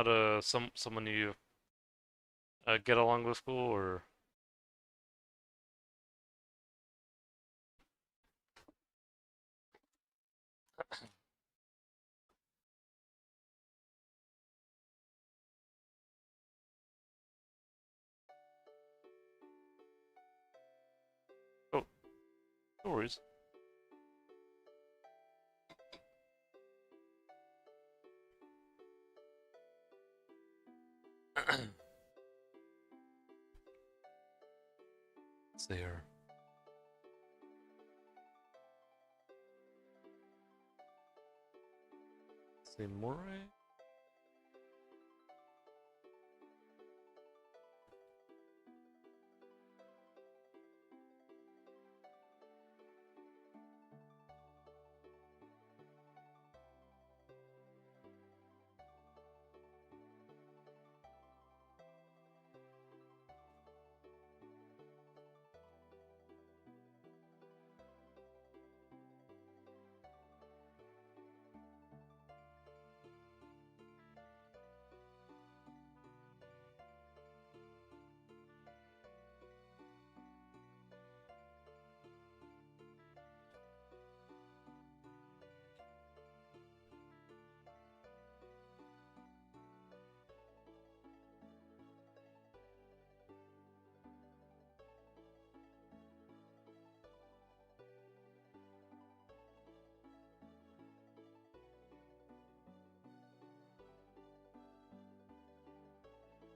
a someone you get along with school or? Oh, no worries. It's there. Say more.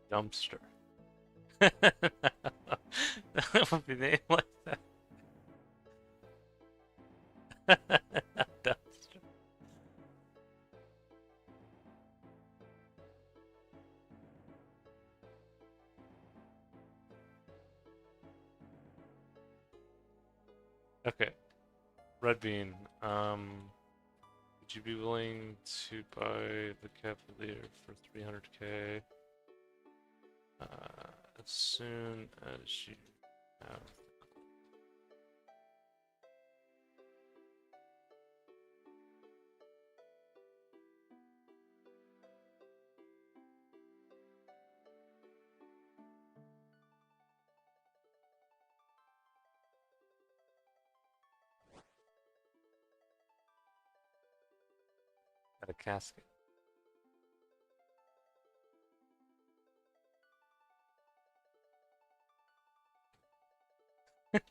Dumpster. That would be named like that. Dumpster. Okay, Red Bean. Would you be willing to buy the Cavalier for 300k as soon as you have a casket?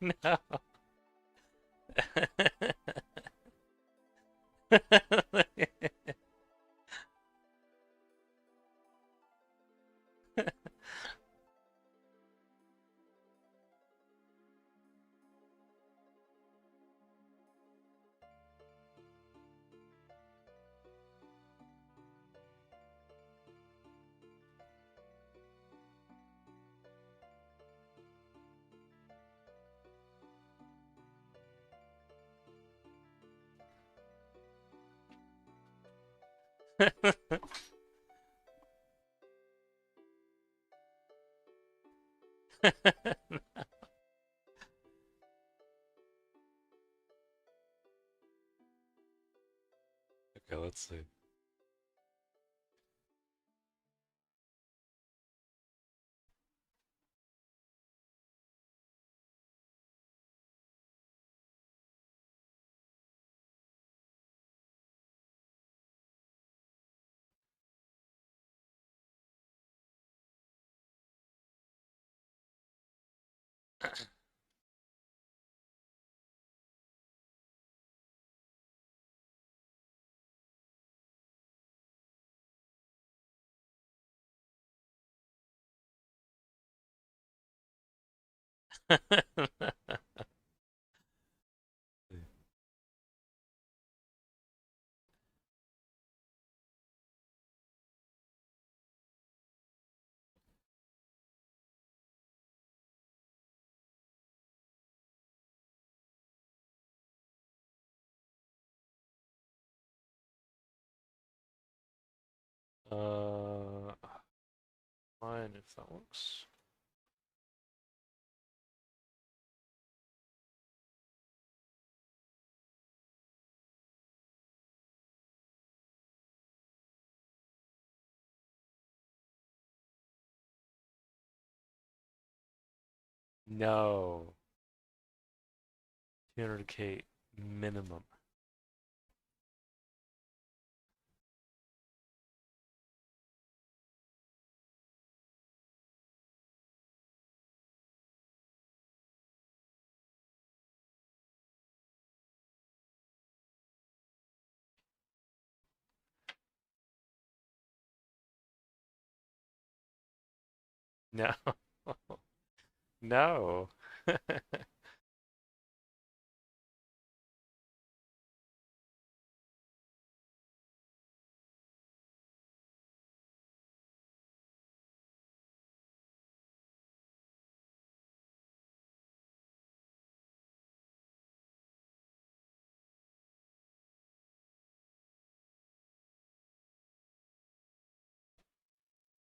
No. Okay, let's see. Uh, fine if that works. No. 200K minimum. No. No. I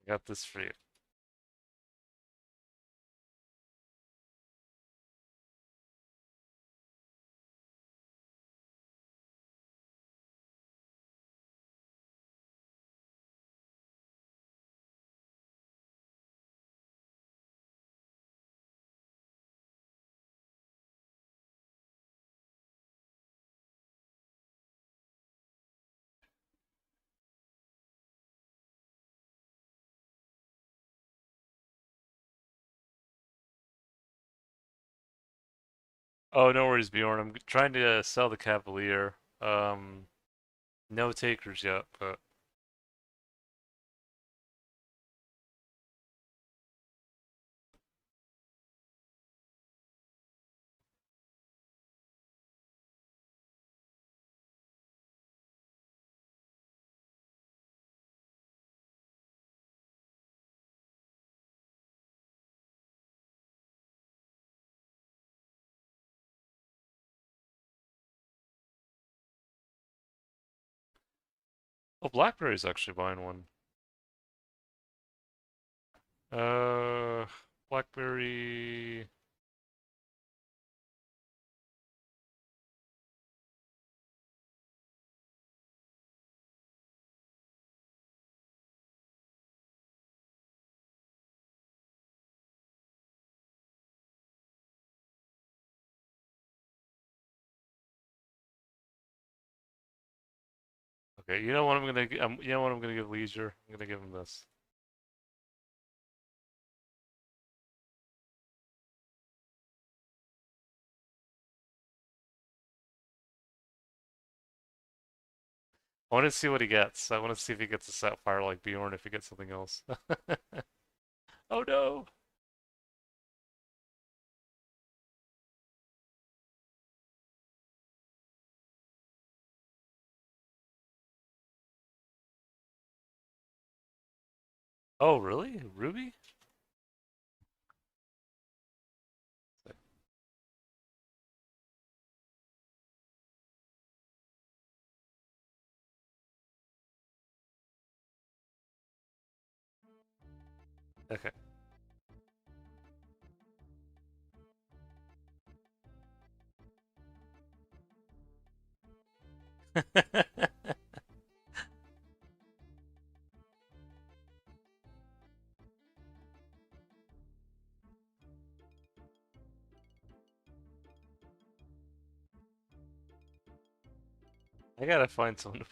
got this for you. Oh, no worries, Bjorn. I'm trying to sell the Cavalier. No takers yet, but oh, BlackBerry's actually buying one. Uh, BlackBerry. Okay, you know what I'm gonna, you know what I'm gonna give Leisure? I'm gonna give him this. I want to see what he gets. I want to see if he gets a Sapphire like Bjorn, if he gets something else. Oh no! Oh really? Ruby? Okay. I gotta find someone.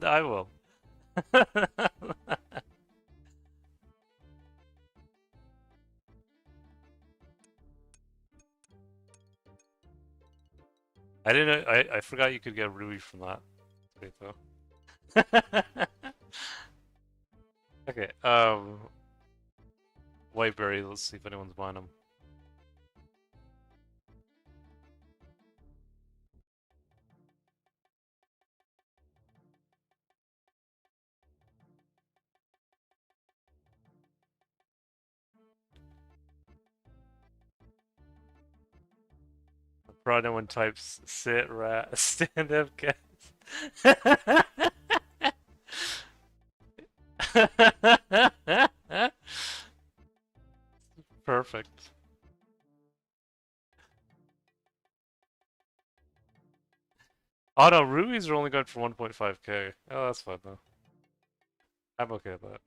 I will. I didn't know, I forgot you could get Ruby from that today though. Okay, Whiteberry, let's see if anyone's buying them. Probably no one types sit, rat, stand up, cats. Perfect. Oh no, rubies are only going for 1.5k. Oh, that's fine though. I'm okay with that.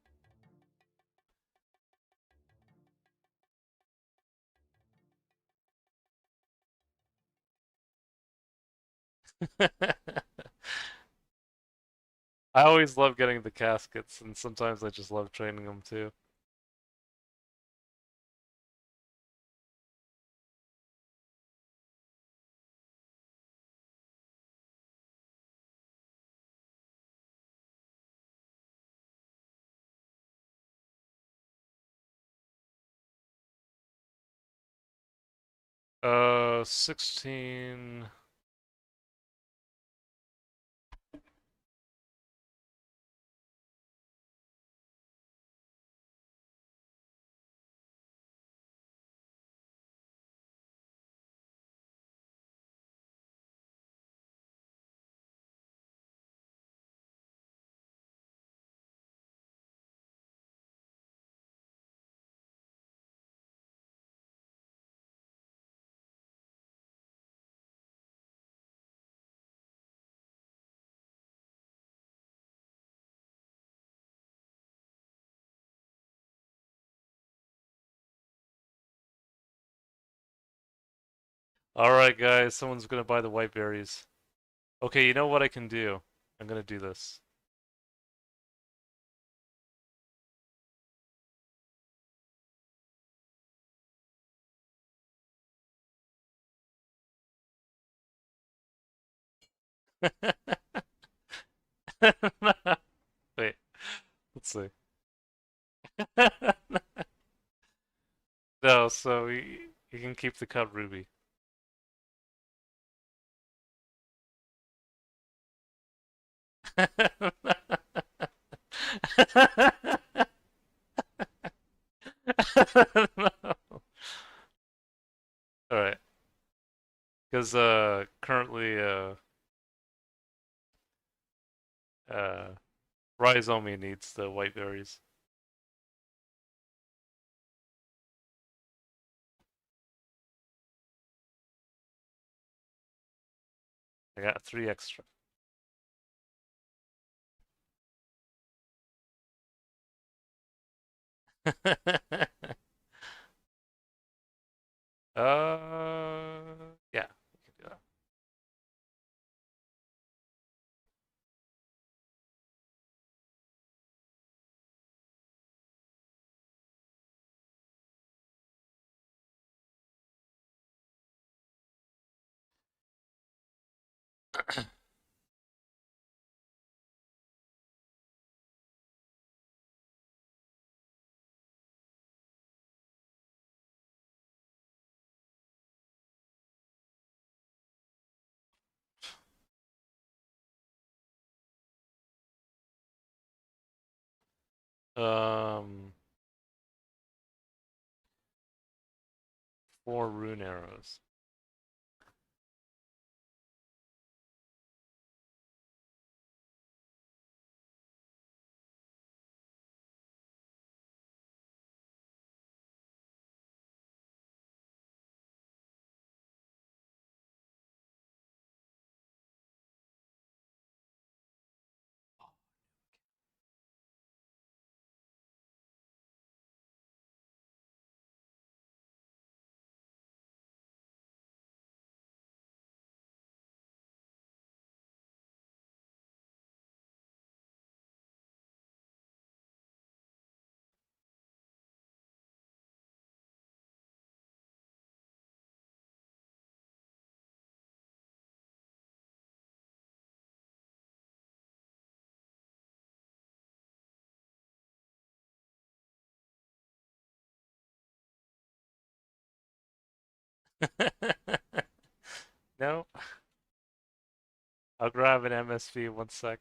I always love getting the caskets, and sometimes I just love training them too. 16. Alright, guys, someone's gonna buy the white berries. Okay, you know what I can do? I'm gonna do this. Wait, let's see. No, so you can keep the cut ruby. Alright, because currently uh Rhizomi needs the white berries. I got 3 extra. Yeah, we can do that. Um, 4 rune arrows. No, I'll grab an MSV one sec.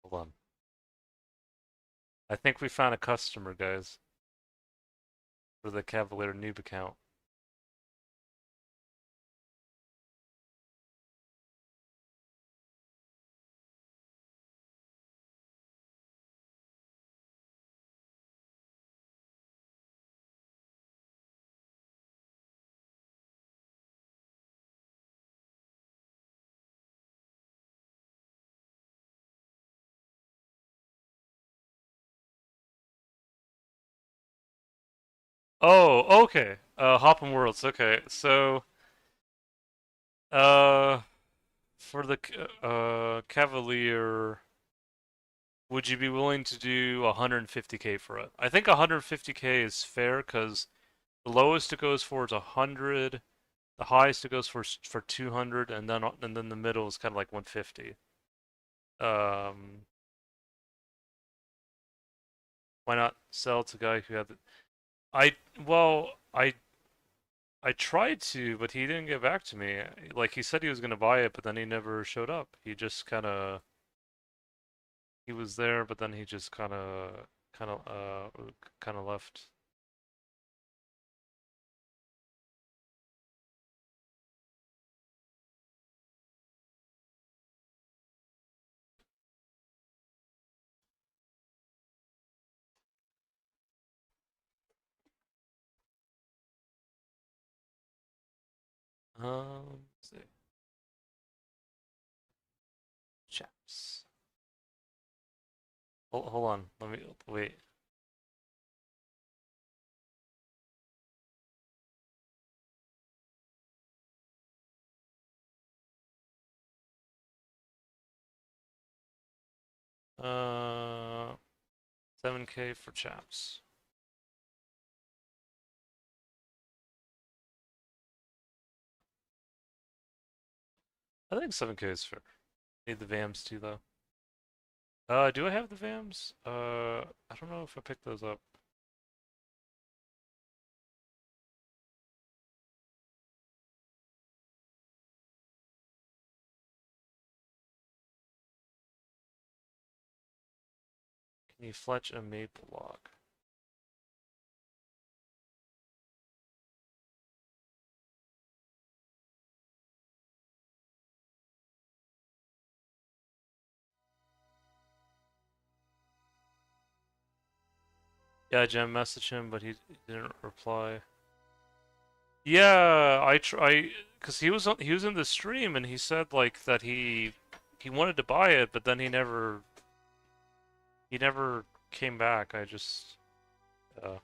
Hold on. I think we found a customer, guys, for the Cavalier Noob account. Oh, okay. Hoppin' Worlds. Okay, so uh, for the Cavalier, would you be willing to do 150k for it? I think 150k is fair because the lowest it goes for is 100, the highest it goes for 200, and then the middle is kind of like 150. Um, why not sell to a guy who had the, I well, I tried to, but he didn't get back to me. Like he said he was gonna buy it, but then he never showed up. He just kind of he was there, but then he just kind of left. Let's see. Chaps. Hold on. Let me wait. 7k for chaps. I think 7k is fair. Need the VAMs too, though. Do I have the VAMs? I don't know if I picked those up. Can you fletch a maple log? Yeah, Jem messaged him, but he didn't reply. Yeah, cause he was in the stream and he said like that he wanted to buy it, but then he never came back. I just uh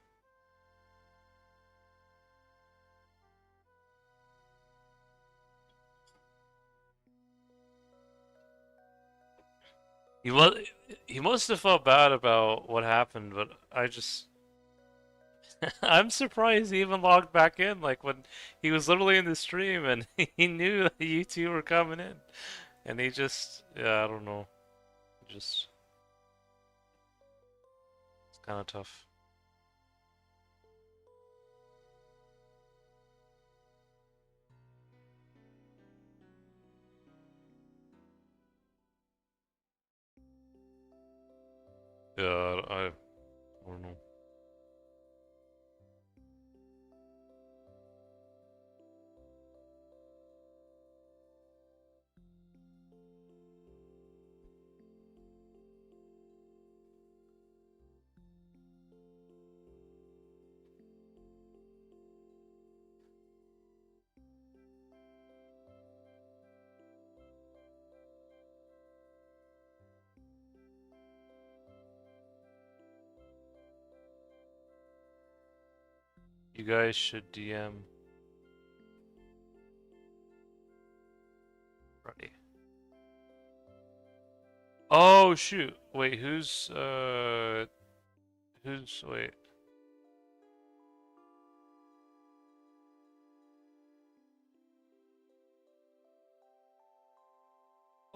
he was he must have felt bad about what happened, but I just I'm surprised he even logged back in like when he was literally in the stream and he knew that you two were coming in and he just yeah, I don't know. Just it's kind of tough. Yeah, I don't know. You guys should DM Ready. Oh shoot. Wait, wait.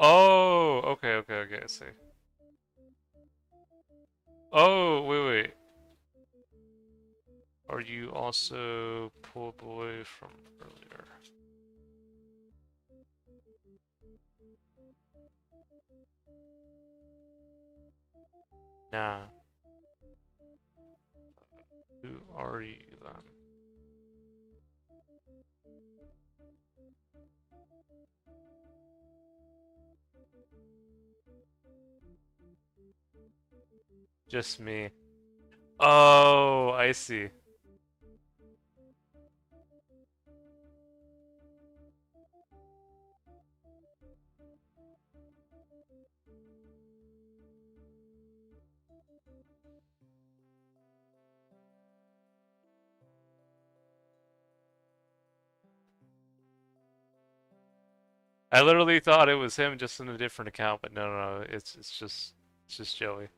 Oh, okay, I see. Oh, wait. Are you also poor boy from earlier? Nah. Who are you then? Just me. Oh, I see. I literally thought it was him just in a different account, but no, it's just Joey.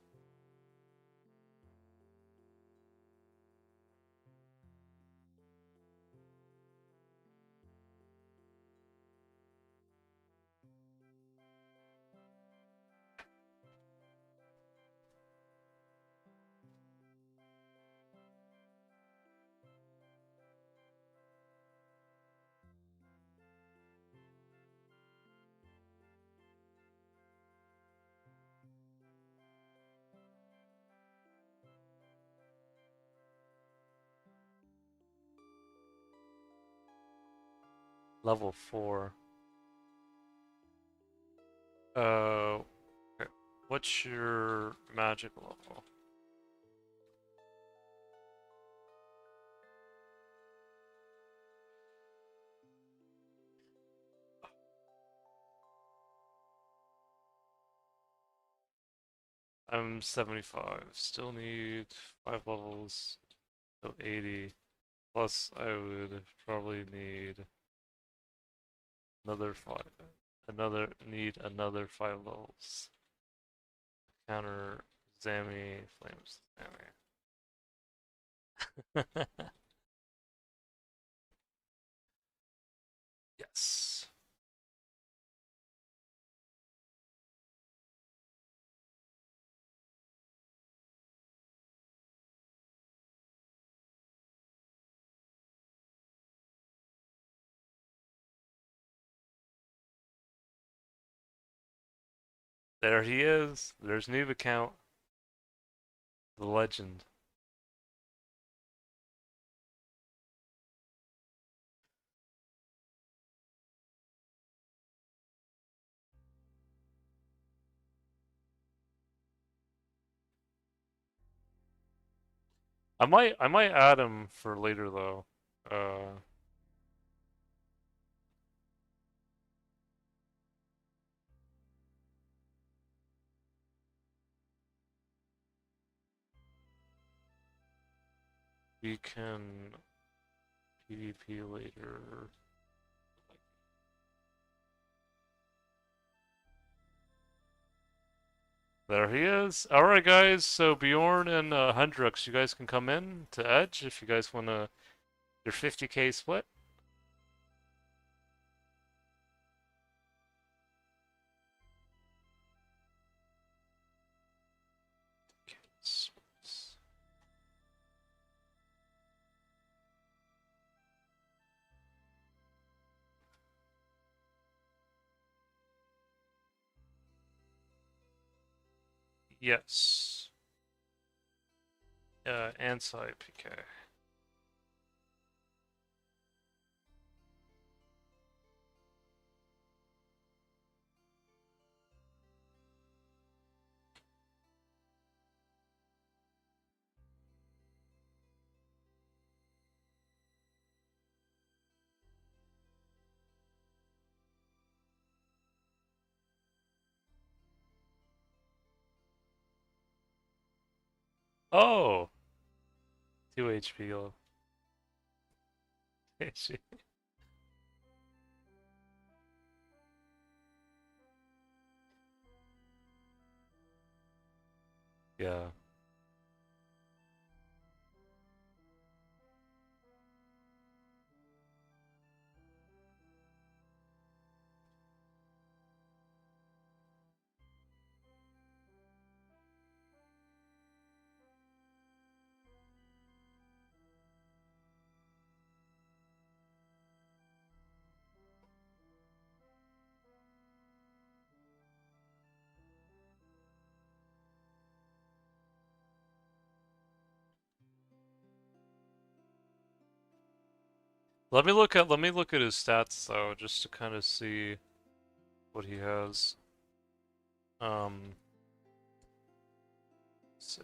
Level 4. Uh, okay. What's your magic level? I'm 75. Still need 5 levels, so 80. Plus, I would probably need another 5. Another 5 levels. Counter Zammy Flames Zammy. Yes. There he is. There's new account. The legend. I might add him for later though. Uh we can PvP later. There he is. Alright guys, so Bjorn and Hendrix, you guys can come in to Edge if you guys wanna your 50k split. Yes. Anti PK. Oh! 2 HP. Yeah. Let me look at his stats though, just to kind of see what he has. Um, let's see.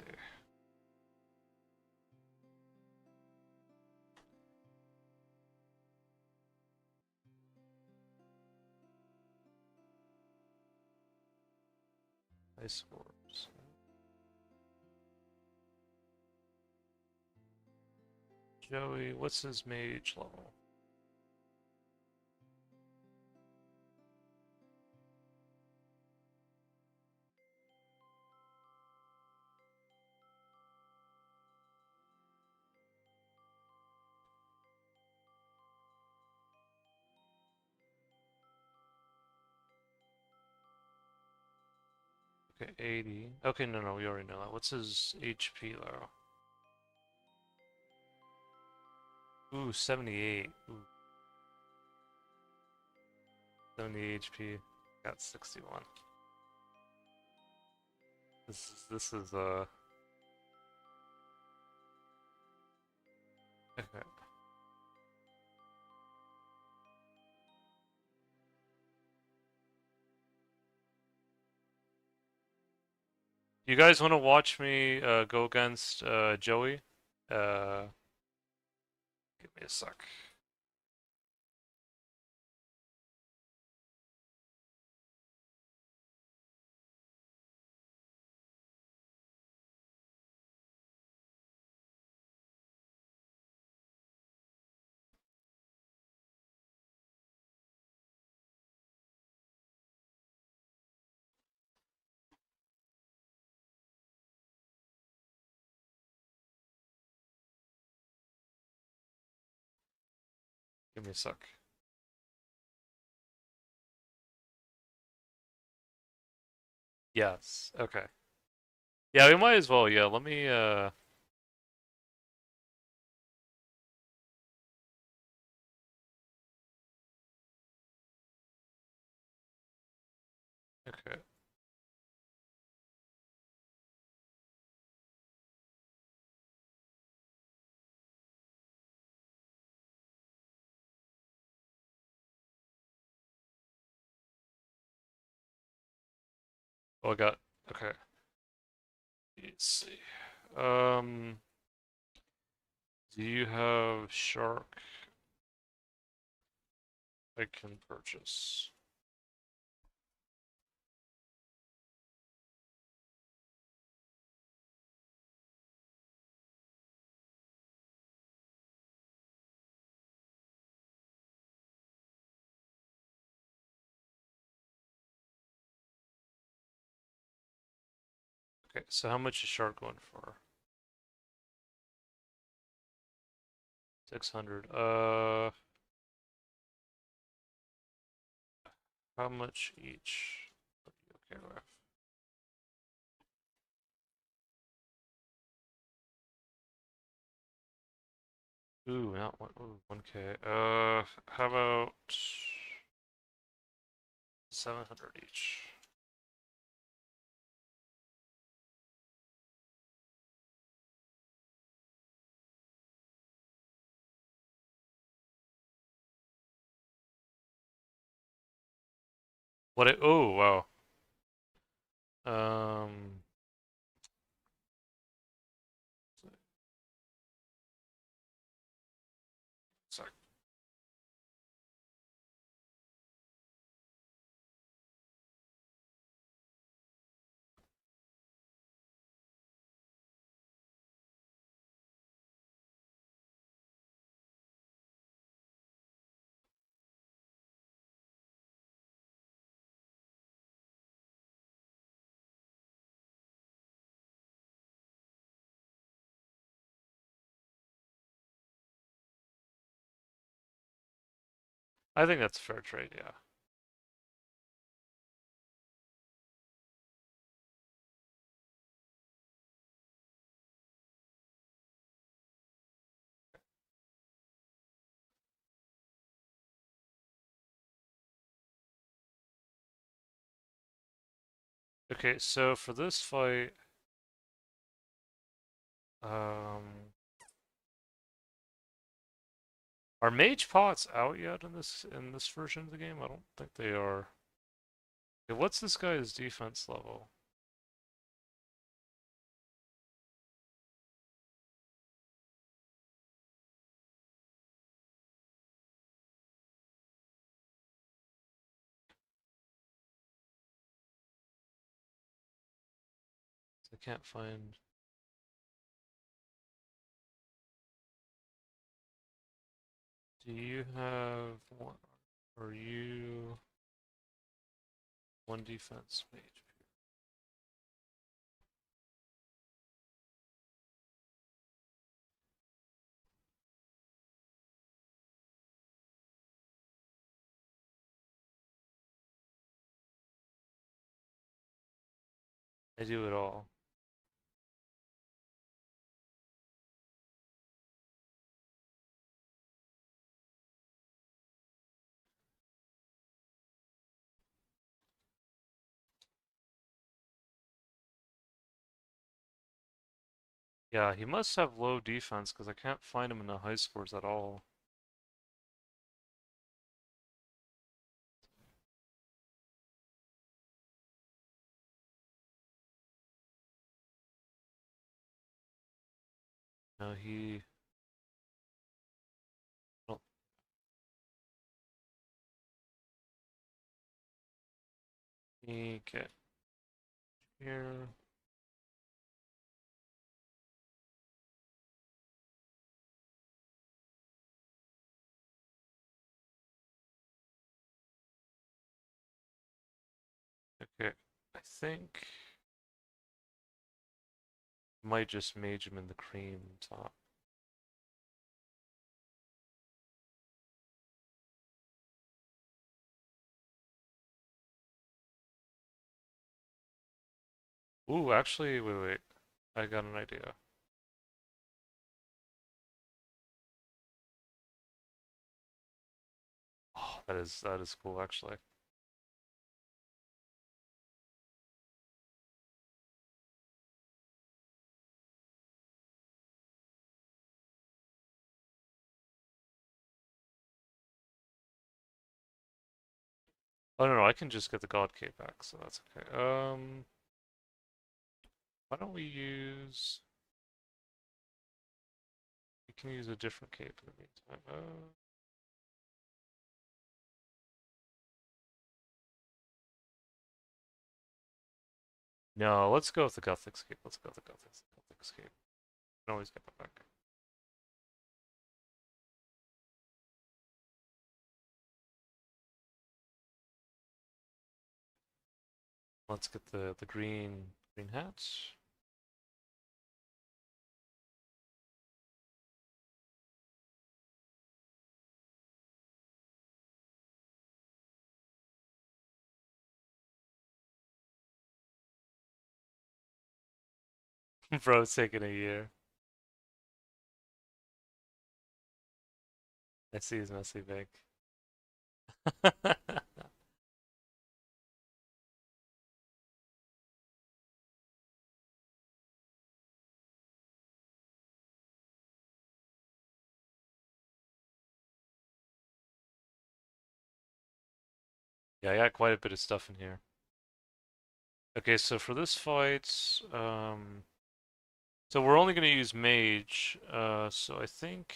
Ice Wars. Joey, what's his mage level? Okay, 80. Okay, no, we already know that. What's his HP though? Ooh, 78. Ooh, 70 HP. Got 61. This is okay. You guys want to watch me go against Joey? Uh, Give me a sec. Give me a sec. Yes. Okay. Yeah, we might as well. Yeah, let me okay. Oh, I got okay. Let's see. Um, do you have shark I can purchase? Okay, so how much is shark going for? 600. How much each? Okay, with? Ooh, not one. Ooh, 1K. How about 700 each? What? Oh, wow. Um, sorry. I think that's fair trade. Yeah. Okay, so for this fight, um, Are mage pots out yet in this version of the game? I don't think they are. Okay, what's this guy's defense level? I can't find. Do you have one? Are you one defense mage? I do it all. Yeah, he must have low defense because I can't find him in the high scores at all. No, he. Well, okay. Here. Okay. I think might just mage him in the cream top. Ooh, actually, wait. I got an idea. Oh, that is cool actually. Oh no, I can just get the God Cape back, so that's okay. Why don't we use? We can use a different cape in the meantime. No, let's go with the Gothic Scape. Let's go with the Gothic Scape. Can always get that back. Let's get the green hats. Bro, it's taking a year. I see his messy bag. Yeah, I got quite a bit of stuff in here. Okay, so for this fight, so we're only gonna use mage. So I think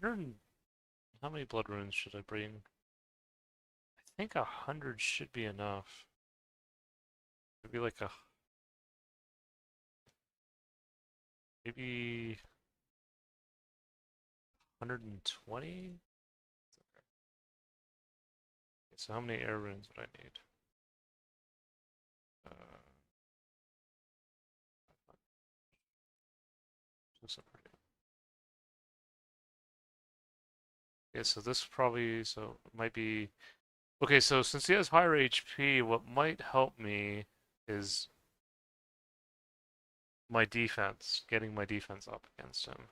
100. How many blood runes should I bring? I think 100 should be enough. Maybe like a maybe 120. Okay, so how many air runes would I need? Uh, okay, so this probably so it might be okay. So since he has higher HP, what might help me is my defense, getting my defense up against him.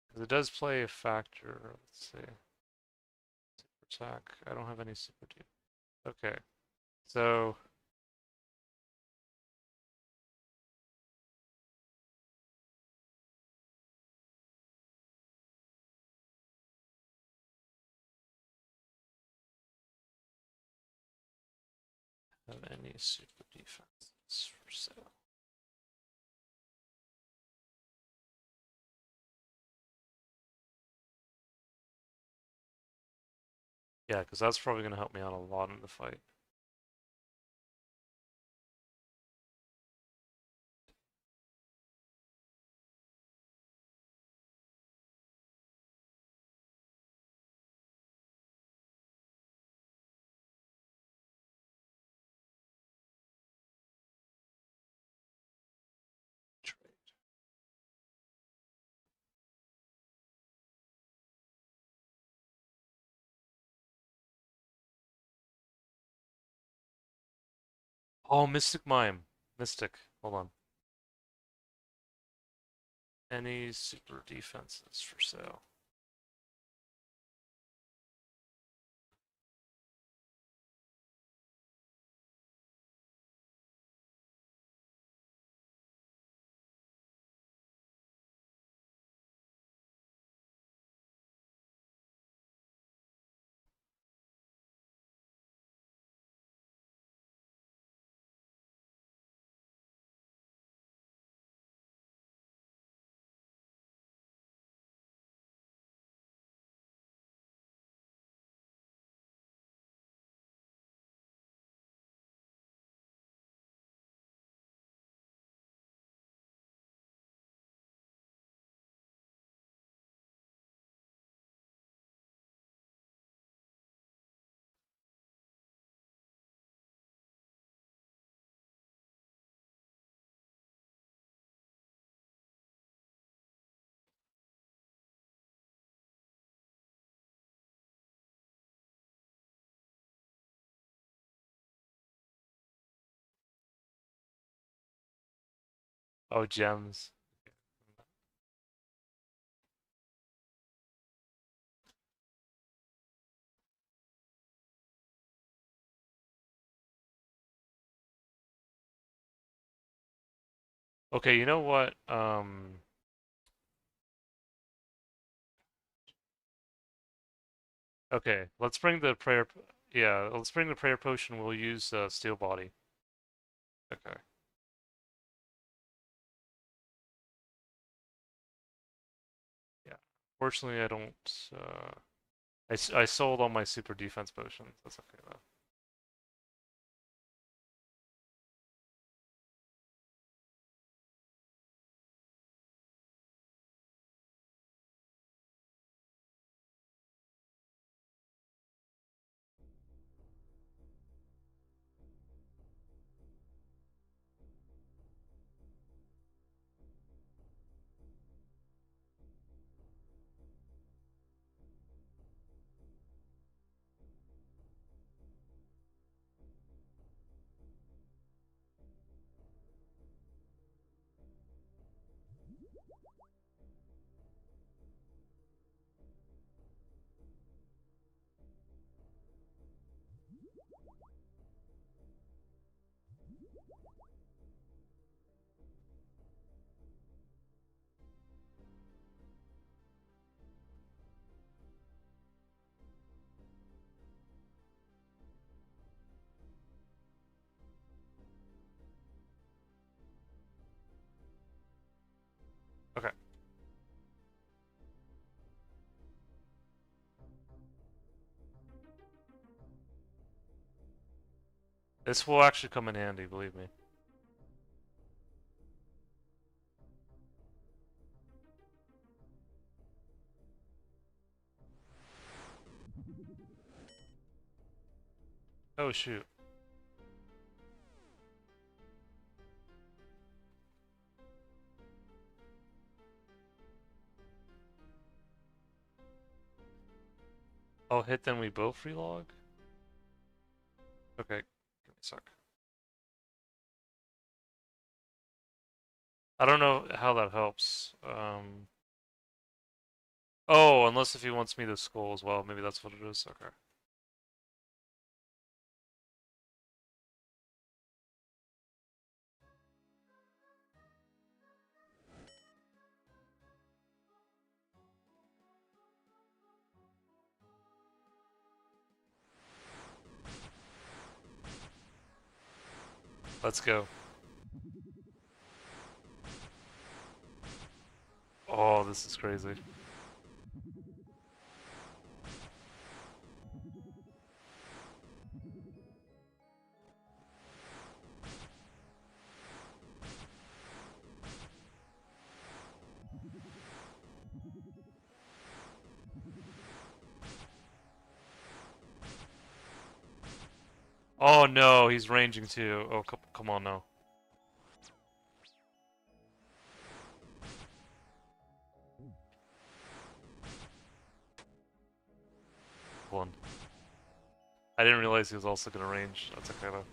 Because it does play a factor. Let's see. Super attack. I don't have any super defense. Okay. So, Have any super defenses for sale? Yeah, because that's probably going to help me out a lot in the fight. Trade. Oh, Mystic Mime. Mystic. Hold on. Any super defenses for sale? Oh, gems. Okay, you know what? Okay, let's bring the prayer. Yeah, let's bring the prayer potion. We'll use steel body. Okay. Yeah. Fortunately, I don't. I sold all my super defense potions. That's okay though. Okay. This will actually come in handy, believe me. Oh shoot. I'll hit then we both relog? Okay. Give me a sec. I don't know how that helps. Oh, unless if he wants me to skull as well. Maybe that's what it is. Okay. Let's go. Oh, this is crazy. Oh no, he's ranging too. Oh, come on now. One. I didn't realize he was also gonna range. That's okay though.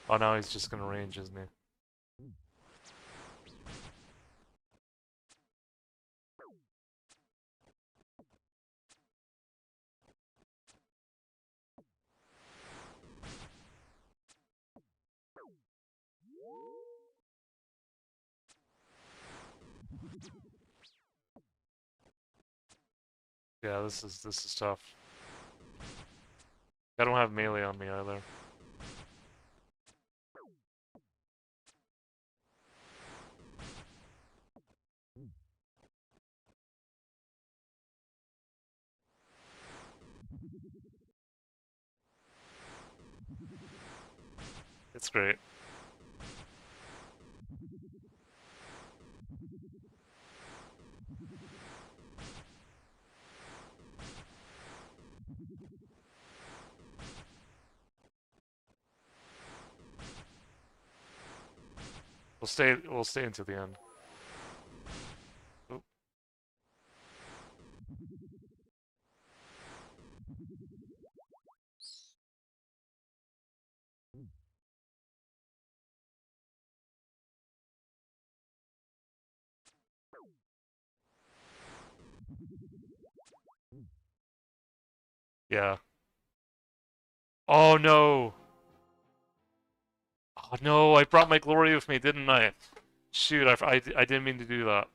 Oh, now he's just gonna range, isn't he? Yeah, this is tough. I don't have melee on me either. It's great. We'll stay until the end. Oop. Yeah. Oh no! Oh no, I brought my glory with me, didn't I? Shoot, I didn't mean to do that.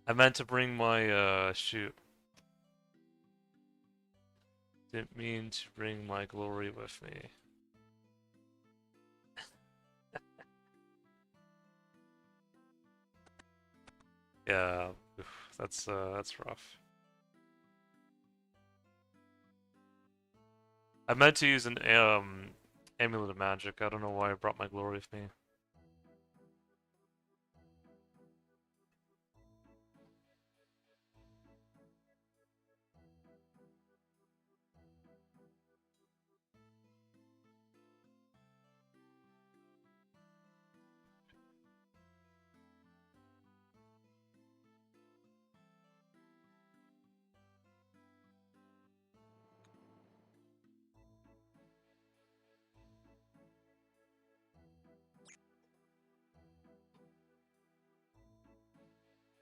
I meant to bring my, shoot. Didn't mean to bring my glory with me. Yeah, oof, that's rough. I meant to use an, amulet of magic. I don't know why I brought my glory with me.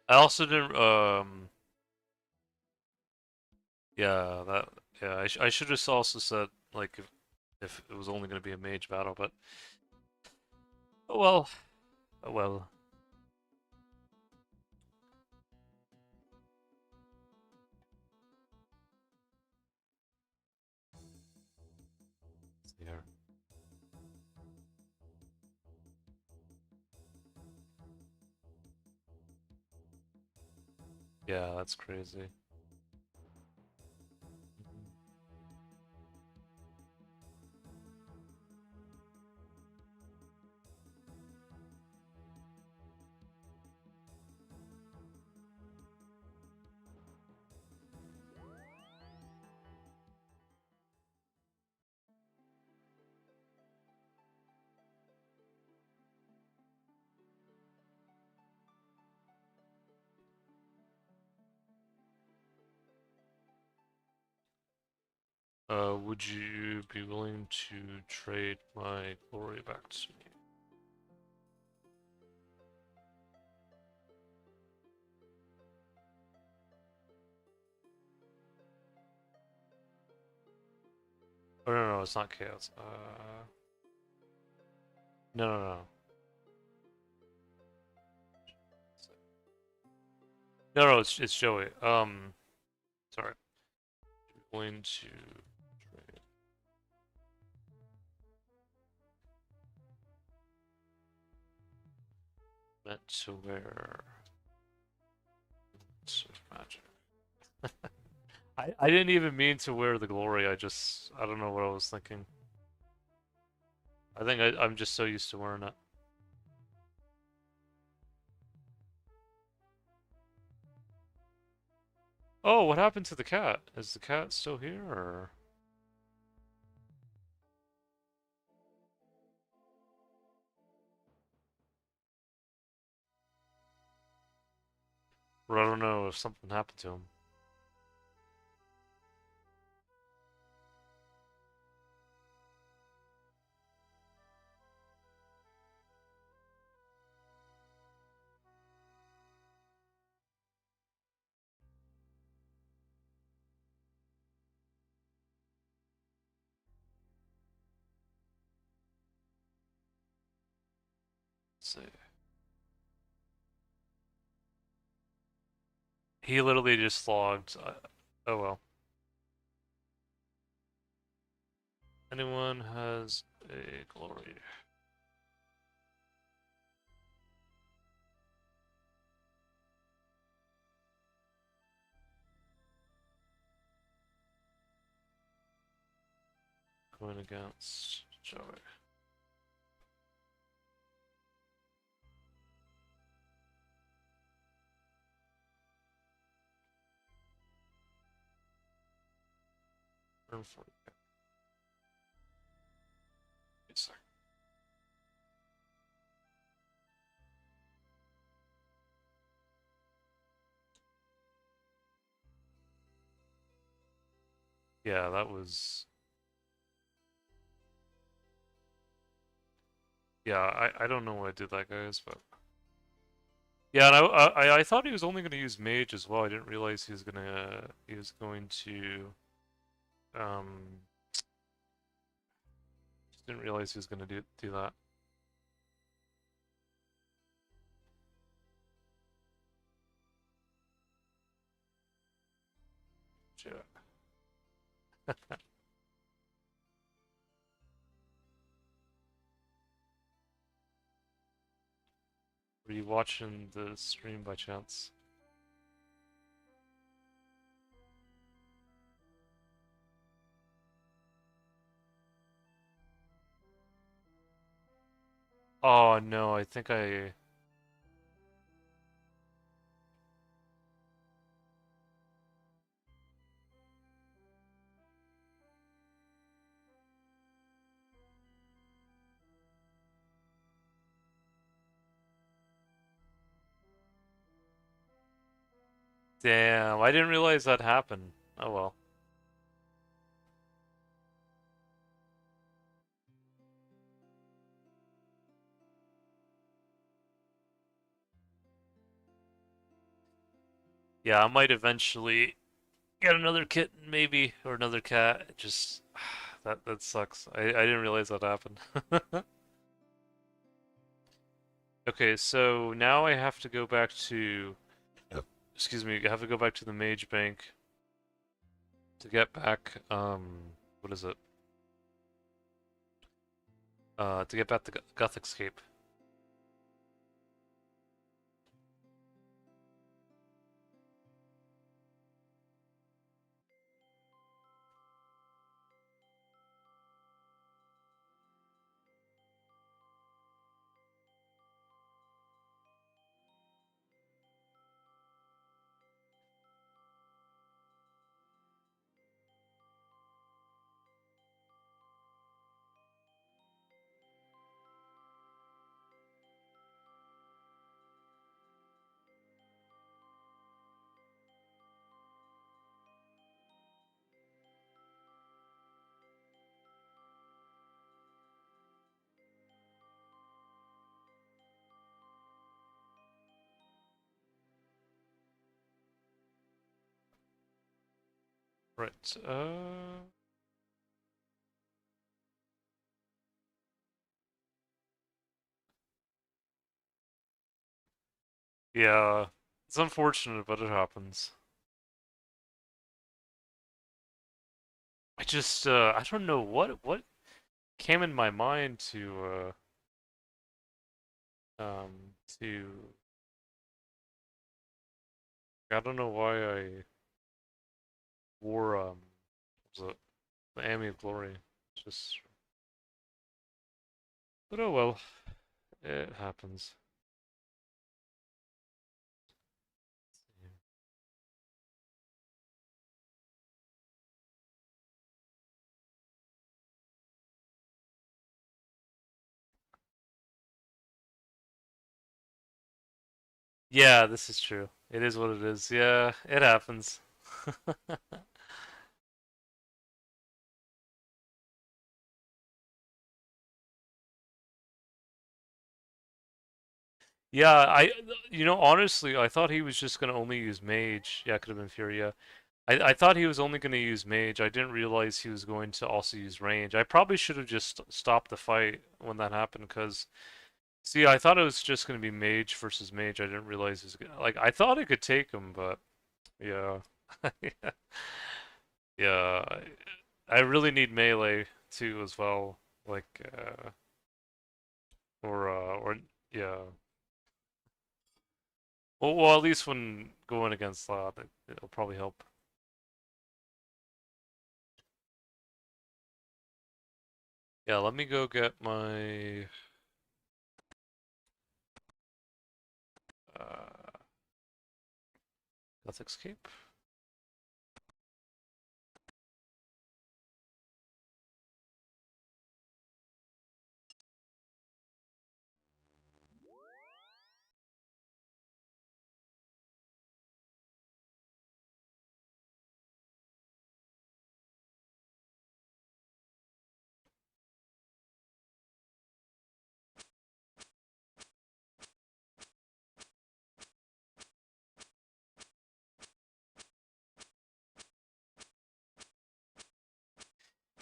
I also didn't, yeah, that, yeah, I should have also said, like, if it was only going to be a mage battle, but oh well. Oh well. There. Yeah, that's crazy. Would you be willing to trade my glory back to me? Oh no, no, it's not chaos. No, no, no. No, no, it's Joey. Sorry. Willing to trade. Meant to wear. Magic. I didn't even mean to wear the glory. I don't know what I was thinking. I think I'm just so used to wearing it. Oh, what happened to the cat? Is the cat still here, or? Or I don't know if something happened to him. Let's see. He literally just logged. Oh well. Anyone has a glory? Going against Joey. Turn 40. Yes, yeah, that was. Yeah, I don't know why I did that, guys, but. Yeah, and I thought he was only going to use mage as well. I didn't realize he was going to um just didn't realize he was going to do that. Shit. Were you watching the stream by chance? Oh no, I think I. Damn, I didn't realize that happened. Oh well. Yeah, I might eventually get another kitten, maybe, or another cat. Just that sucks. I didn't realize that happened. Okay, so now I have to go back to, excuse me, I have to go back to the Mage Bank to get back, what is it? To get back the Gothic'scape. Right, yeah, it's unfortunate, but it happens. I don't know what came in my mind to, I don't know why I wore, what was it, the Ami of Glory. It's just, but oh well, it happens. Yeah, this is true. It is what it is. Yeah, it happens. Yeah, honestly, I thought he was just gonna only use mage. Yeah, it could have been Fury. Yeah. I thought he was only gonna use mage. I didn't realize he was going to also use range. I probably should have just stopped the fight when that happened, because see, I thought it was just gonna be mage versus mage. I didn't realize he was gonna, like, I thought I could take him, but yeah. Yeah, I really need melee too as well. Like, or yeah. Well, at least when going against that, it'll probably help. Yeah, let me go get my uh, Escape.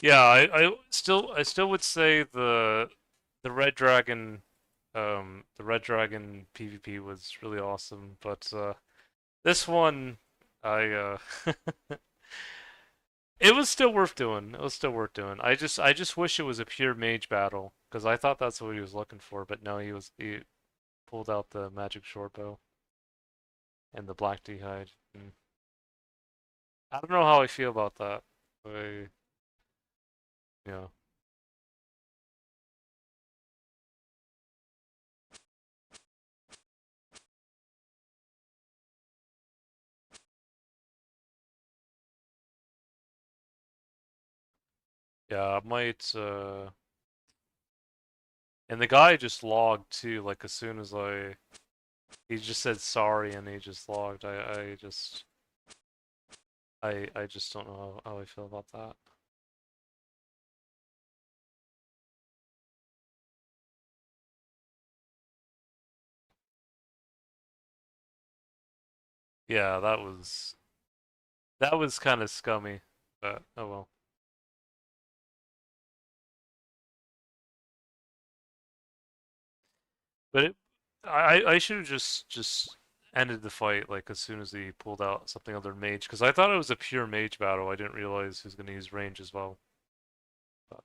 Yeah, I still would say the Red Dragon the Red Dragon PvP was really awesome, but this one I it was still worth doing. It was still worth doing. I just wish it was a pure mage battle, because I thought that's what he was looking for, but no, he pulled out the magic short bow and the black d'hide. I don't know how I feel about that. I, yeah. Yeah, I might and the guy just logged too, like as soon as he just said sorry and he just logged. I just don't know how I feel about that. Yeah, that was kind of scummy, but oh well. But I should have just ended the fight like as soon as he pulled out something other than mage because I thought it was a pure mage battle. I didn't realize he was going to use range as well. But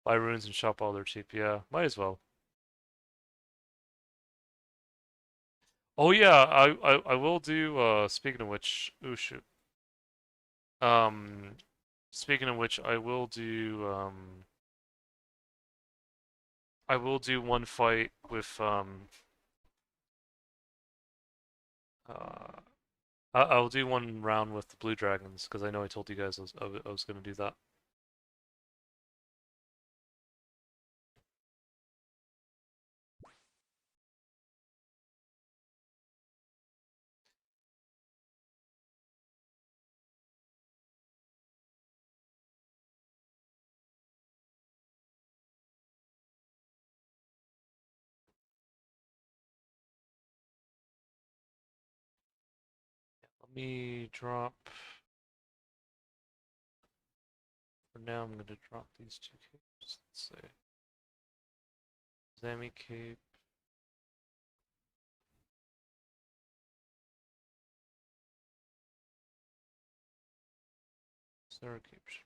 buy runes and shop while they're cheap. Yeah, might as well. Oh yeah, I will do. Speaking of which, oh shoot. Um, speaking of which, I will do. I will do one fight with uh I'll do one round with the blue dragons because I know I told you guys I was gonna do that. Let me drop. For now, I'm gonna drop these two capes. Let's say Zami cape. Sarah cape should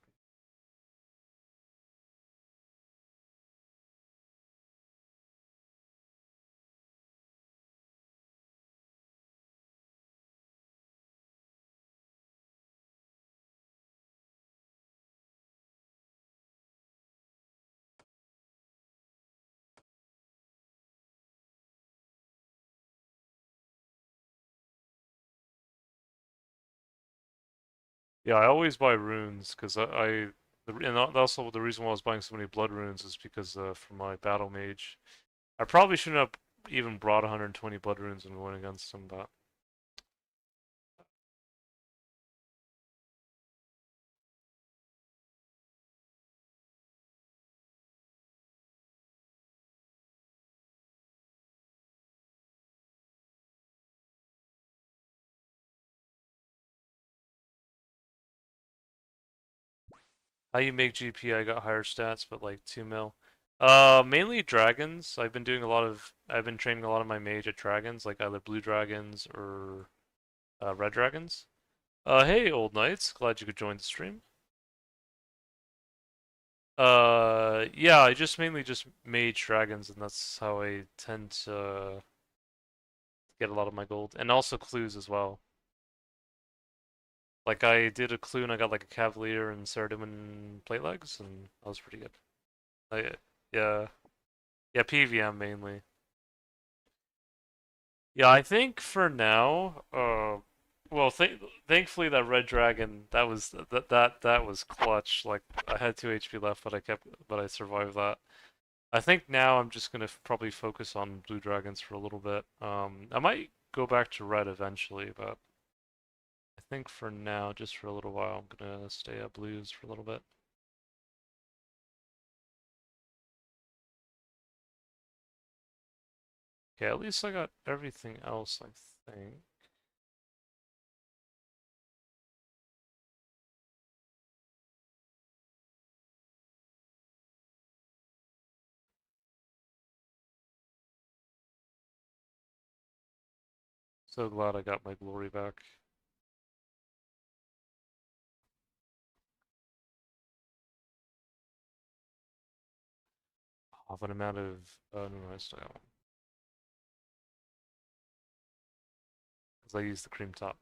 be. Yeah, I always buy runes because and also the reason why I was buying so many blood runes is because for my battle mage, I probably shouldn't have even brought 120 blood runes and going against him, but how you make GP? I got higher stats, but like 2 mil. Mainly dragons. I've been training a lot of my mage at dragons, like either blue dragons or red dragons. Hey, old knights. Glad you could join the stream. Yeah, I just mainly just mage dragons, and that's how I tend to get a lot of my gold, and also clues as well. Like I did a clue and I got like a cavalier and Saradomin plate legs, and that was pretty good. I, yeah, yeah, PVM mainly. Yeah, I think for now, well, thankfully that red dragon that was clutch. Like I had 2 HP left, but I survived that. I think now I'm just gonna probably focus on blue dragons for a little bit. I might go back to red eventually, but I think for now, just for a little while, I'm gonna stay at blues for a little bit. Okay, at least I got everything else, I think. So glad I got my glory back. Off an amount of, no, I still got one. Because I used the cream top.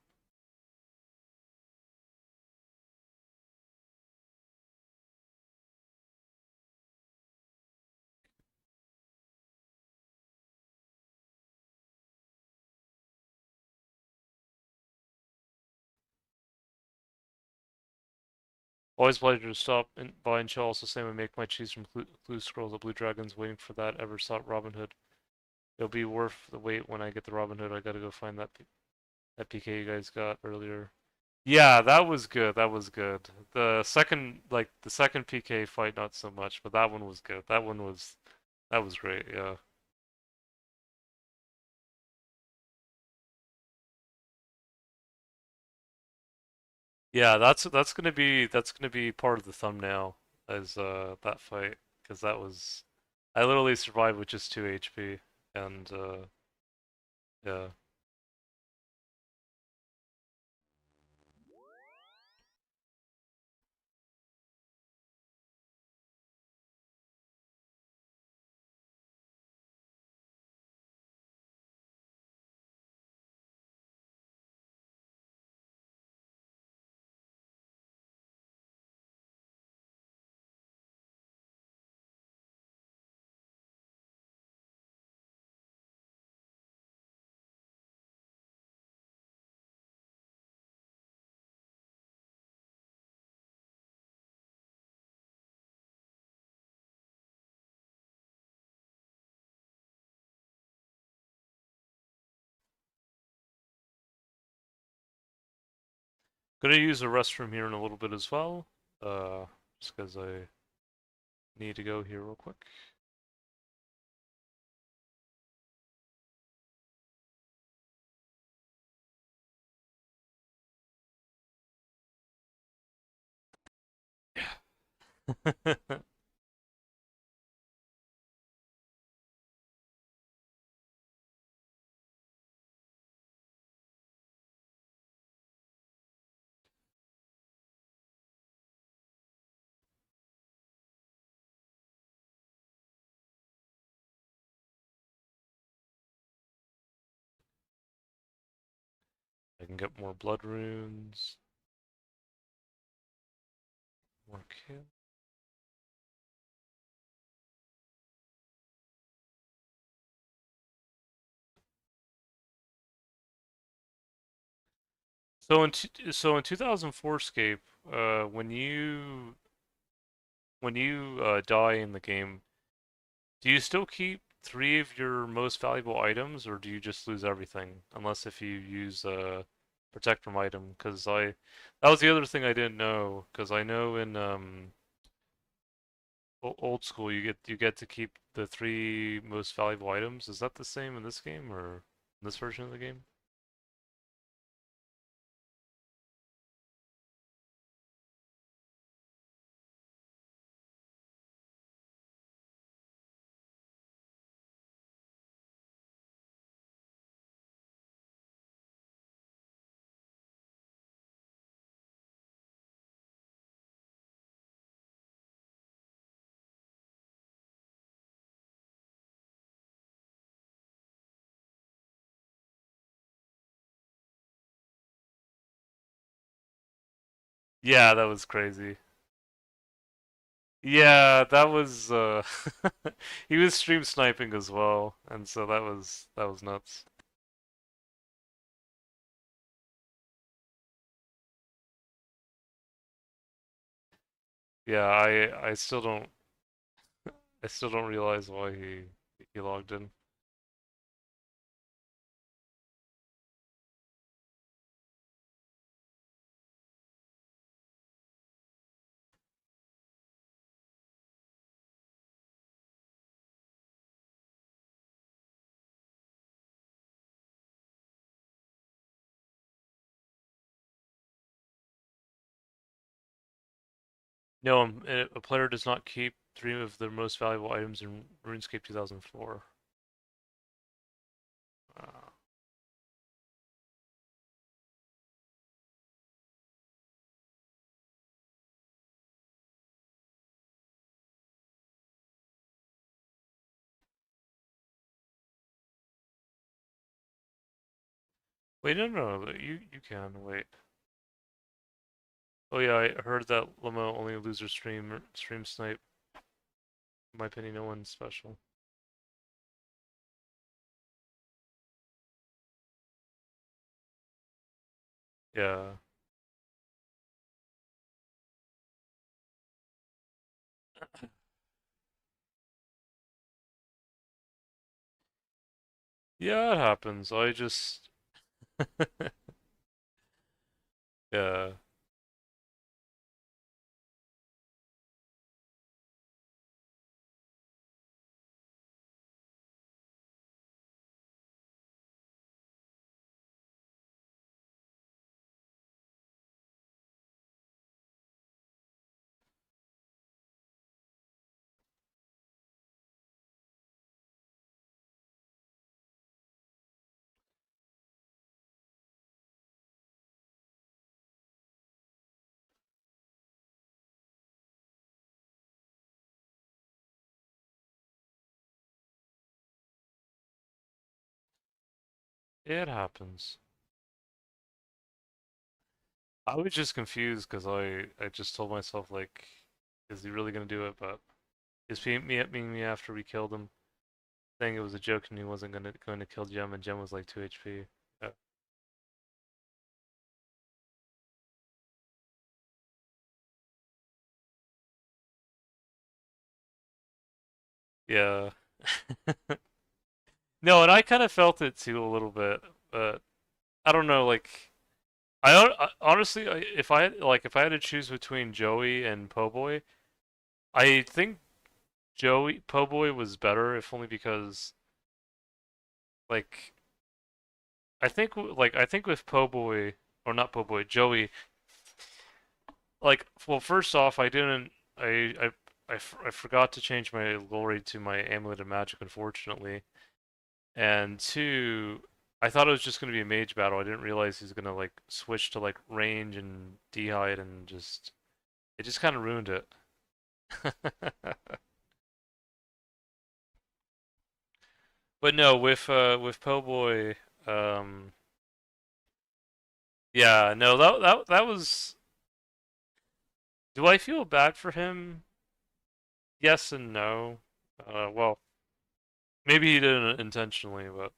Always a pleasure to stop and by and chill. Also, same way make my cheese from clue scrolls of blue dragons. Waiting for that ever sought Robin Hood. It'll be worth the wait when I get the Robin Hood. I gotta go find that PK you guys got earlier. Yeah, that was good. That was good. The second PK fight, not so much, but that one was good. That was great. Yeah. Yeah, that's gonna be part of the thumbnail as that fight because that was I literally survived with just 2 HP, and yeah. Gonna use the restroom here in a little bit as well. Just because I need to go here real quick. Yeah. I can get more blood runes. More kill. So in 2004Scape, when you die in the game, do you still keep 3 of your most valuable items, or do you just lose everything? Unless if you use a protect from item, because that was the other thing I didn't know, because I know in old school you get to keep the 3 most valuable items. Is that the same in this game or in this version of the game? Yeah, that was crazy. Yeah, that was he was stream sniping as well, and so that was nuts. Yeah, I still don't realize why he logged in. No, a player does not keep 3 of their most valuable items in RuneScape 2004. Uh, Wait, no, you can wait. Oh yeah, I heard that Limo only loser stream snipe. In my opinion, no one's special. Yeah. Yeah, it happens. I just yeah. It happens. I was just confused because I just told myself like, is he really gonna do it? But he's being me after we killed him, saying it was a joke and he wasn't going to kill Gem, and Gem was like 2 HP. Yeah. Yeah. No, and I kind of felt it too a little bit, but I don't know. Like, honestly, if I had to choose between Joey and Po' I think Po' was better, if only because like I think with or not Joey, like, well, first off, I didn't I forgot to change my glory to my amulet of magic, unfortunately. And two, I thought it was just gonna be a mage battle. I didn't realize he's gonna like switch to like range and d'hide and just it just kind of ruined it. But no, with Po' yeah, no, that was. Do I feel bad for him? Yes and no. Well, maybe he didn't intentionally, but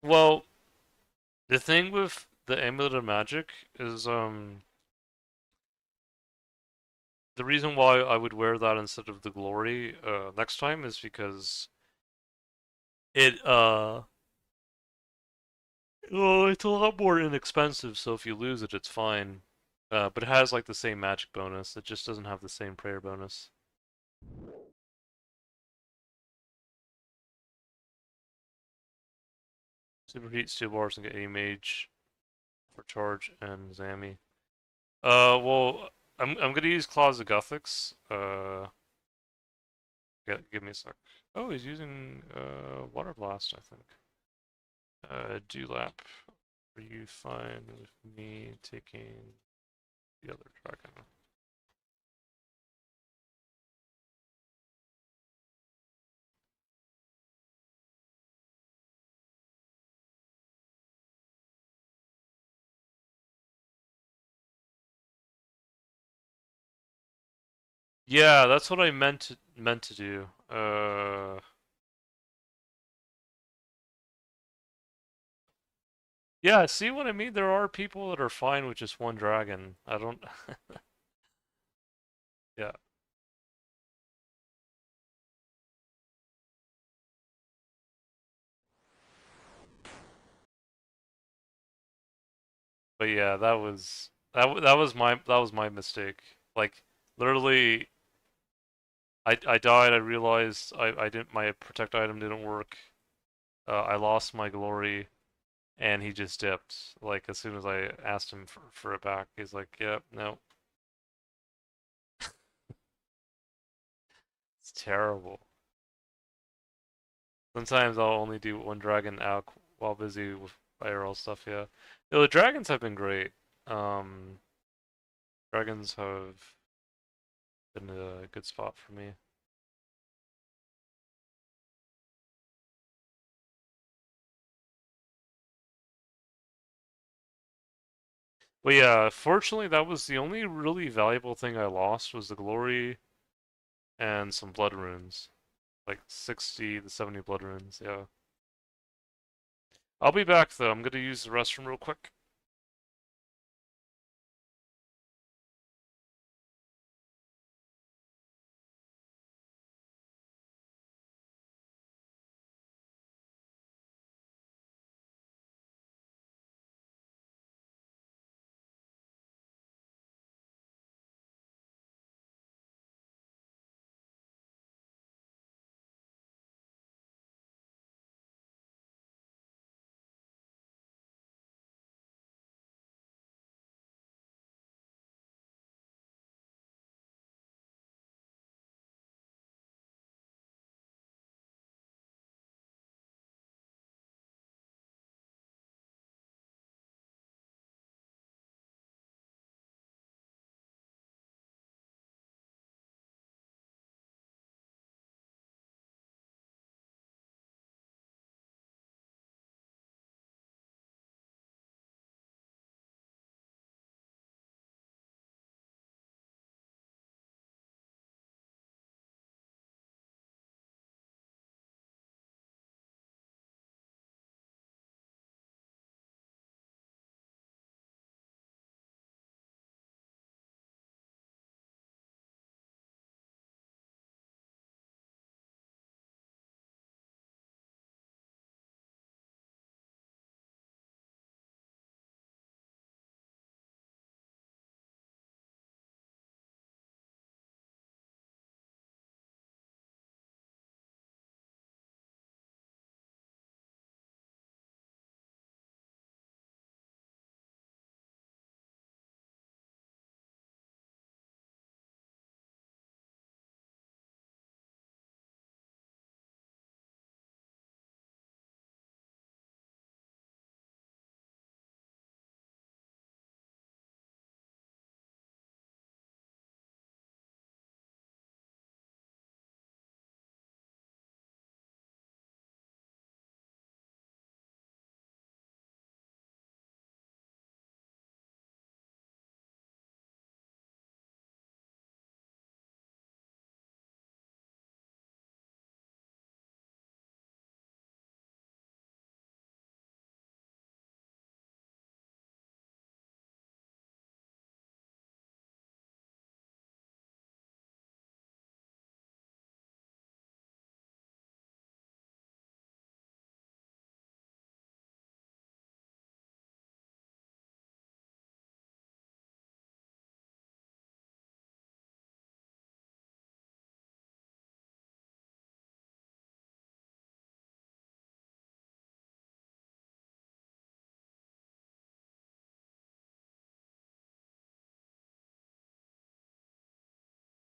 well, the thing with the amulet of magic is the reason why I would wear that instead of the glory next time is because it well, it's a lot more inexpensive, so if you lose it, it's fine. But it has like the same magic bonus. It just doesn't have the same prayer bonus. Superheat, steel bars, and get a mage for charge and Zami. Well, I'm gonna use Claws of Guthix. Give me a sec. Oh, he's using Water Blast, I think. Dewlap. Are you fine with me taking the other dragon? Yeah, that's what I meant to do. Yeah, see what I mean? There are people that are fine with just one dragon. I don't. Yeah, but yeah, that was my mistake. Like, literally, I died. I realized I didn't my protect item didn't work. I lost my glory, and he just dipped. Like, as soon as I asked him for it back, he's like, "Yep, yeah, no, it's terrible." Sometimes I'll only do one dragon out while busy with IRL stuff. Yeah, no, the dragons have been great. Um, Dragons have been a good spot for me. But yeah, fortunately, that was the only really valuable thing I lost was the glory and some blood runes, like 60 to 70 blood runes. Yeah, I'll be back though. I'm gonna use the restroom real quick.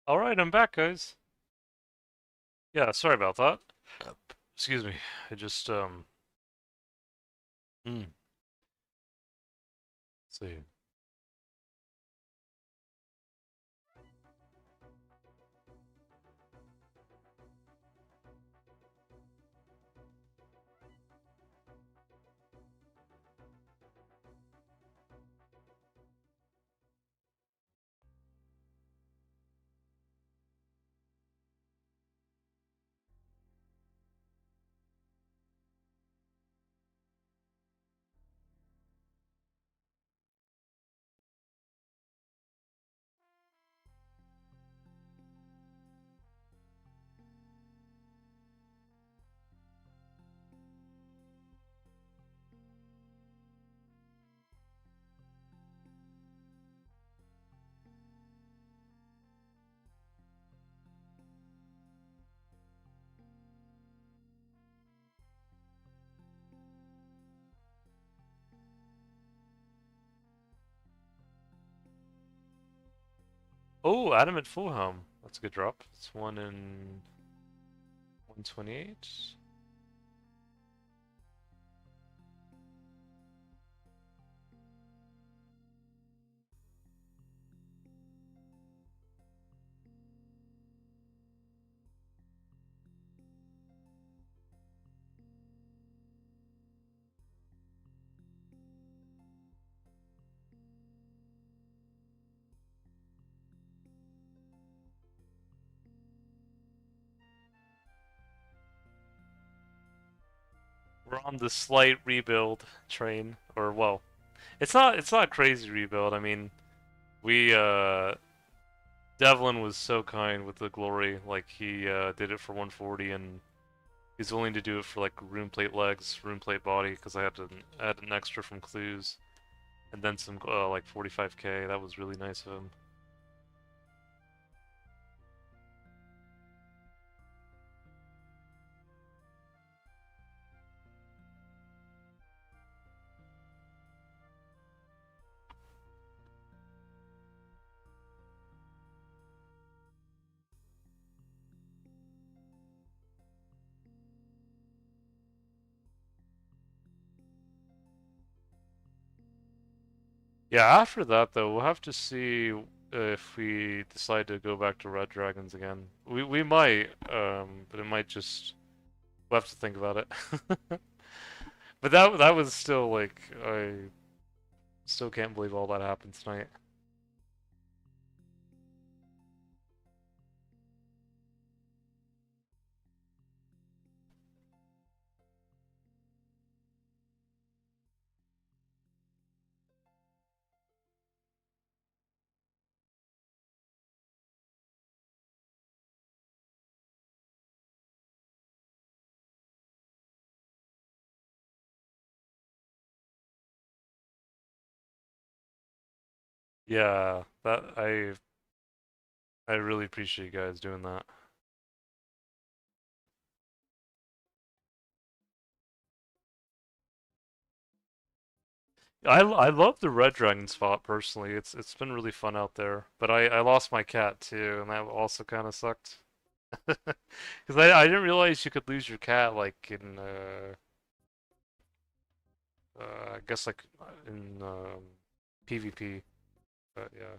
Alright, I'm back, guys. Yeah, sorry about that. Excuse me. I just, let's see. Oh, Adamant Fulham. That's a good drop. It's one in 128. We're on the slight rebuild train, or well, it's not a crazy rebuild. I mean, we Devlin was so kind with the glory, like he did it for 140 and he's willing to do it for like rune plate legs, rune plate body because I had to add an extra from clues and then some like 45k. That was really nice of him. Yeah, after that though, we'll have to see if we decide to go back to Red Dragons again. We might, but it might just we'll have to think about it. But that was still like I still can't believe all that happened tonight. Yeah, that I really appreciate you guys doing that. I love the Red Dragon spot personally. It's been really fun out there. But I lost my cat too, and that also kind of sucked. Because I didn't realize you could lose your cat like in I guess like in PvP. But yeah.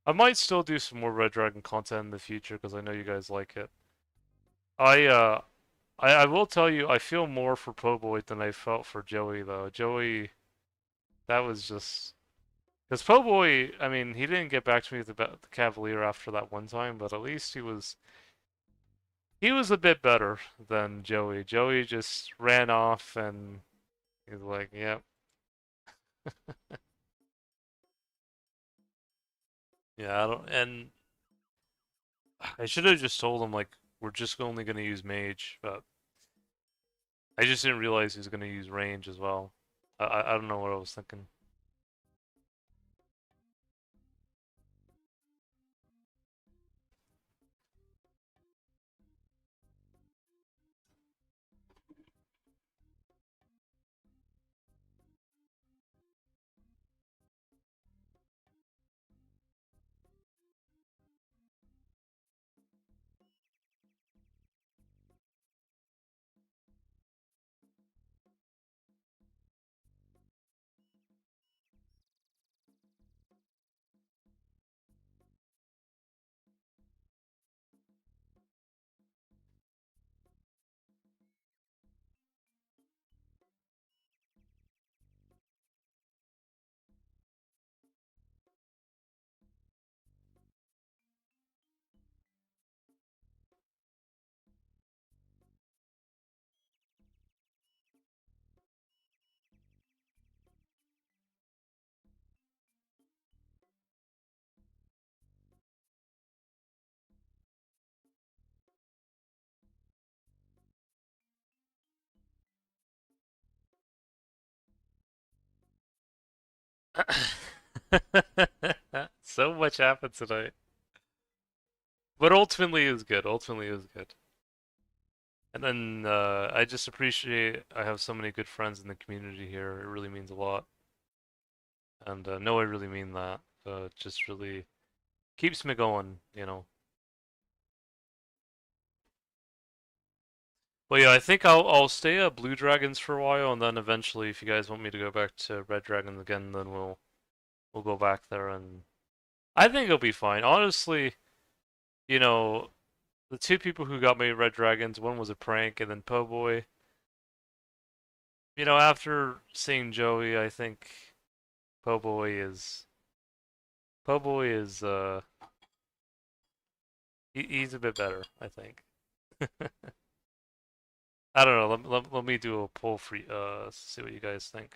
I might still do some more Red Dragon content in the future because I know you guys like it. I uh I will tell you I feel more for Po Boy than I felt for Joey though. Joey, that was just because Po Boy, I mean, he didn't get back to me with the Cavalier after that one time, but at least he was a bit better than Joey. Joey just ran off and he's like, "Yep, yeah, I don't." And I should have just told him like we're just only gonna use Mage, but I just didn't realize he was gonna use range as well. I don't know what I was thinking. So much happened tonight. But ultimately it was good. Ultimately it was good. And then I just appreciate I have so many good friends in the community here. It really means a lot. And no, I really mean that. It just really keeps me going. But yeah, I think I'll stay at Blue Dragons for a while, and then eventually, if you guys want me to go back to Red Dragons again, then we'll go back there, and I think it'll be fine. Honestly, you know, the two people who got me Red Dragons, one was a prank, and then Po Boy. After seeing Joey, I think Po Boy is Po Boy is he's a bit better, I think. I don't know. Let me do a poll for see what you guys think.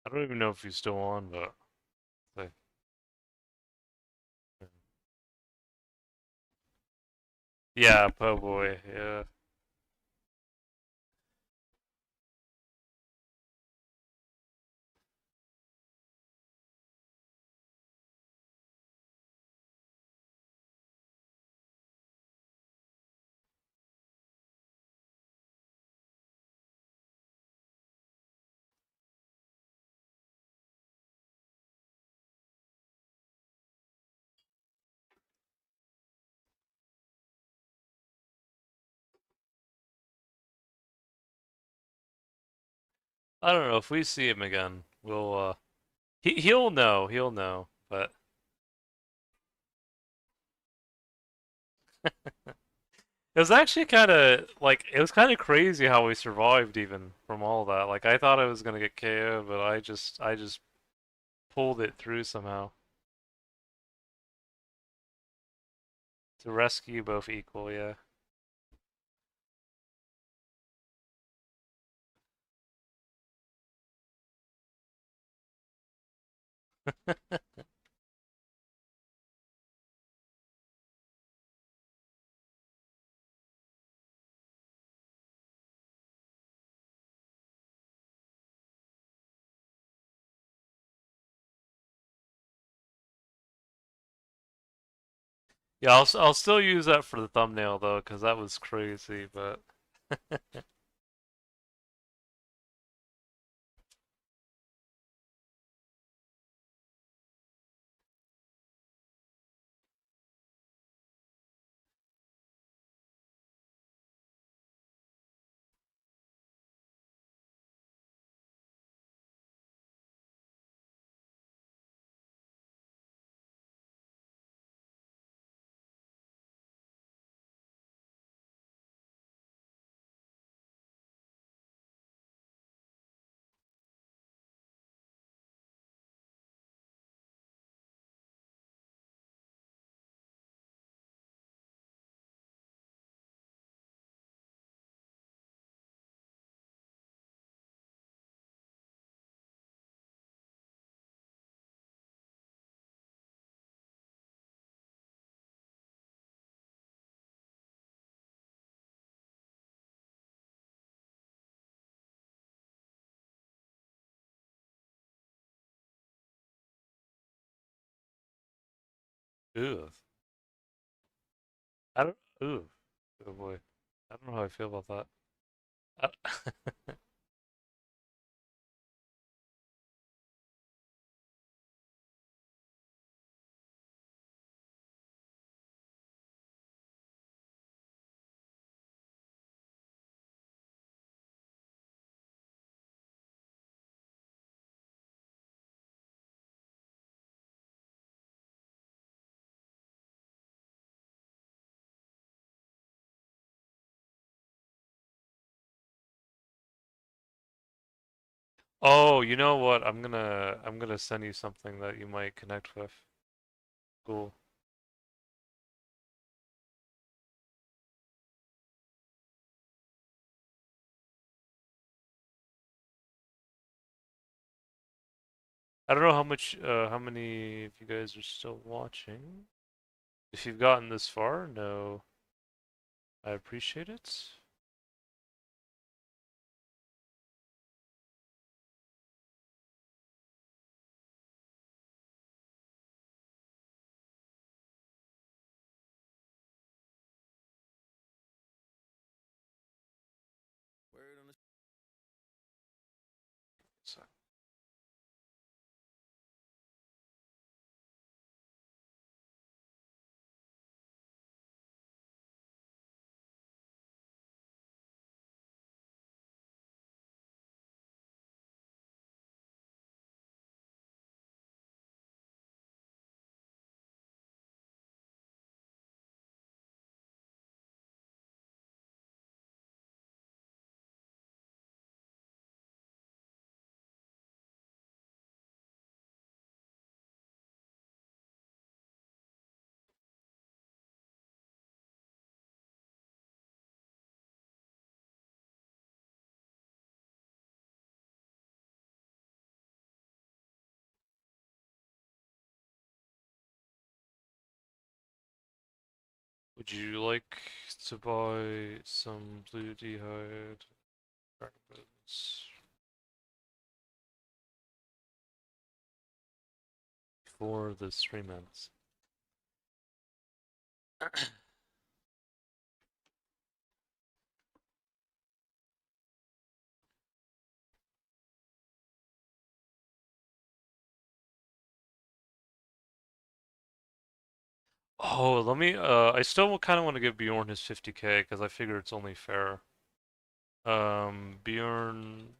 I don't even know if he's still on, but like, yeah, Po Boy, yeah. I don't know if we see him again. He'll know, but it was actually kind of like it was kind of crazy how we survived even from all that. Like I thought I was gonna get KO'd, but I just pulled it through somehow to rescue both equal. Yeah. Yeah, I'll still use that for the thumbnail though, because that was crazy. But ooh, I don't. Ooh, oh boy, I don't know how I feel about that. Oh, you know what? I'm gonna send you something that you might connect with. Cool. I don't know how many of you guys are still watching. If you've gotten this far, no, I appreciate it. So, would you like to buy some blue d'hide fragments for the stream ends? Oh, let me. I still kind of want to give Bjorn his 50K because I figure it's only fair. Bjorn,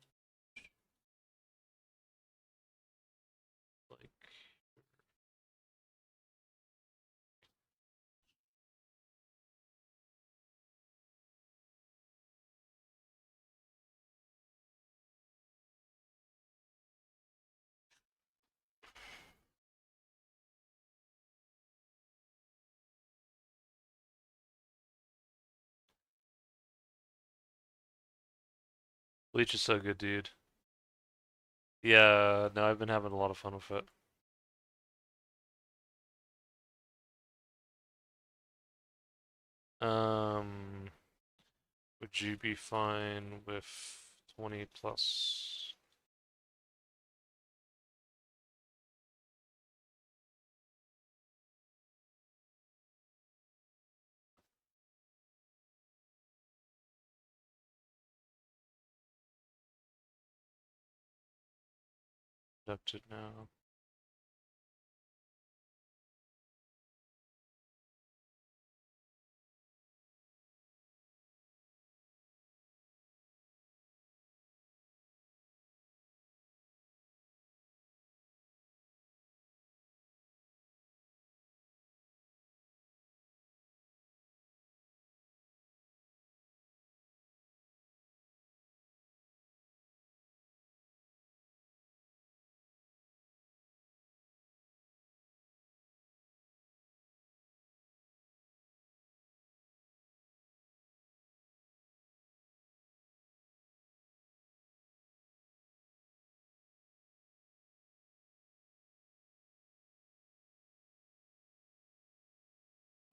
like, Bleach is so good, dude. Yeah, no, I've been having a lot of fun with it. Um, would you be fine with 20 plus? Accept it now.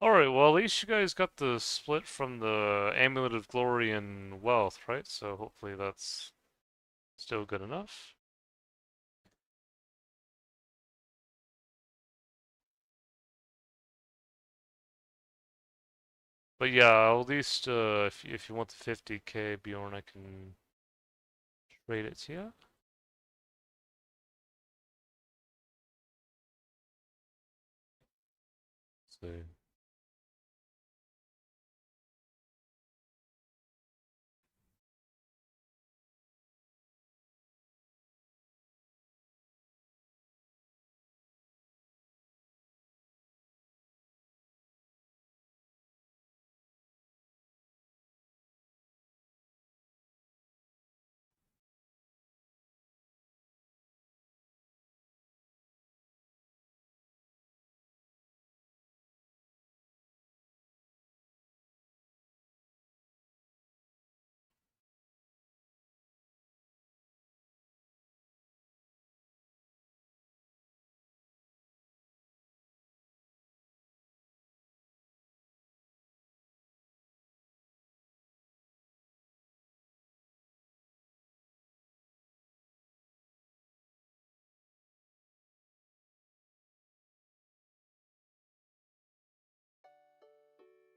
Alright, well at least you guys got the split from the Amulet of Glory and Wealth, right? So hopefully that's still good enough. But yeah, at least if you want the 50k Bjorn, I can trade it to you. So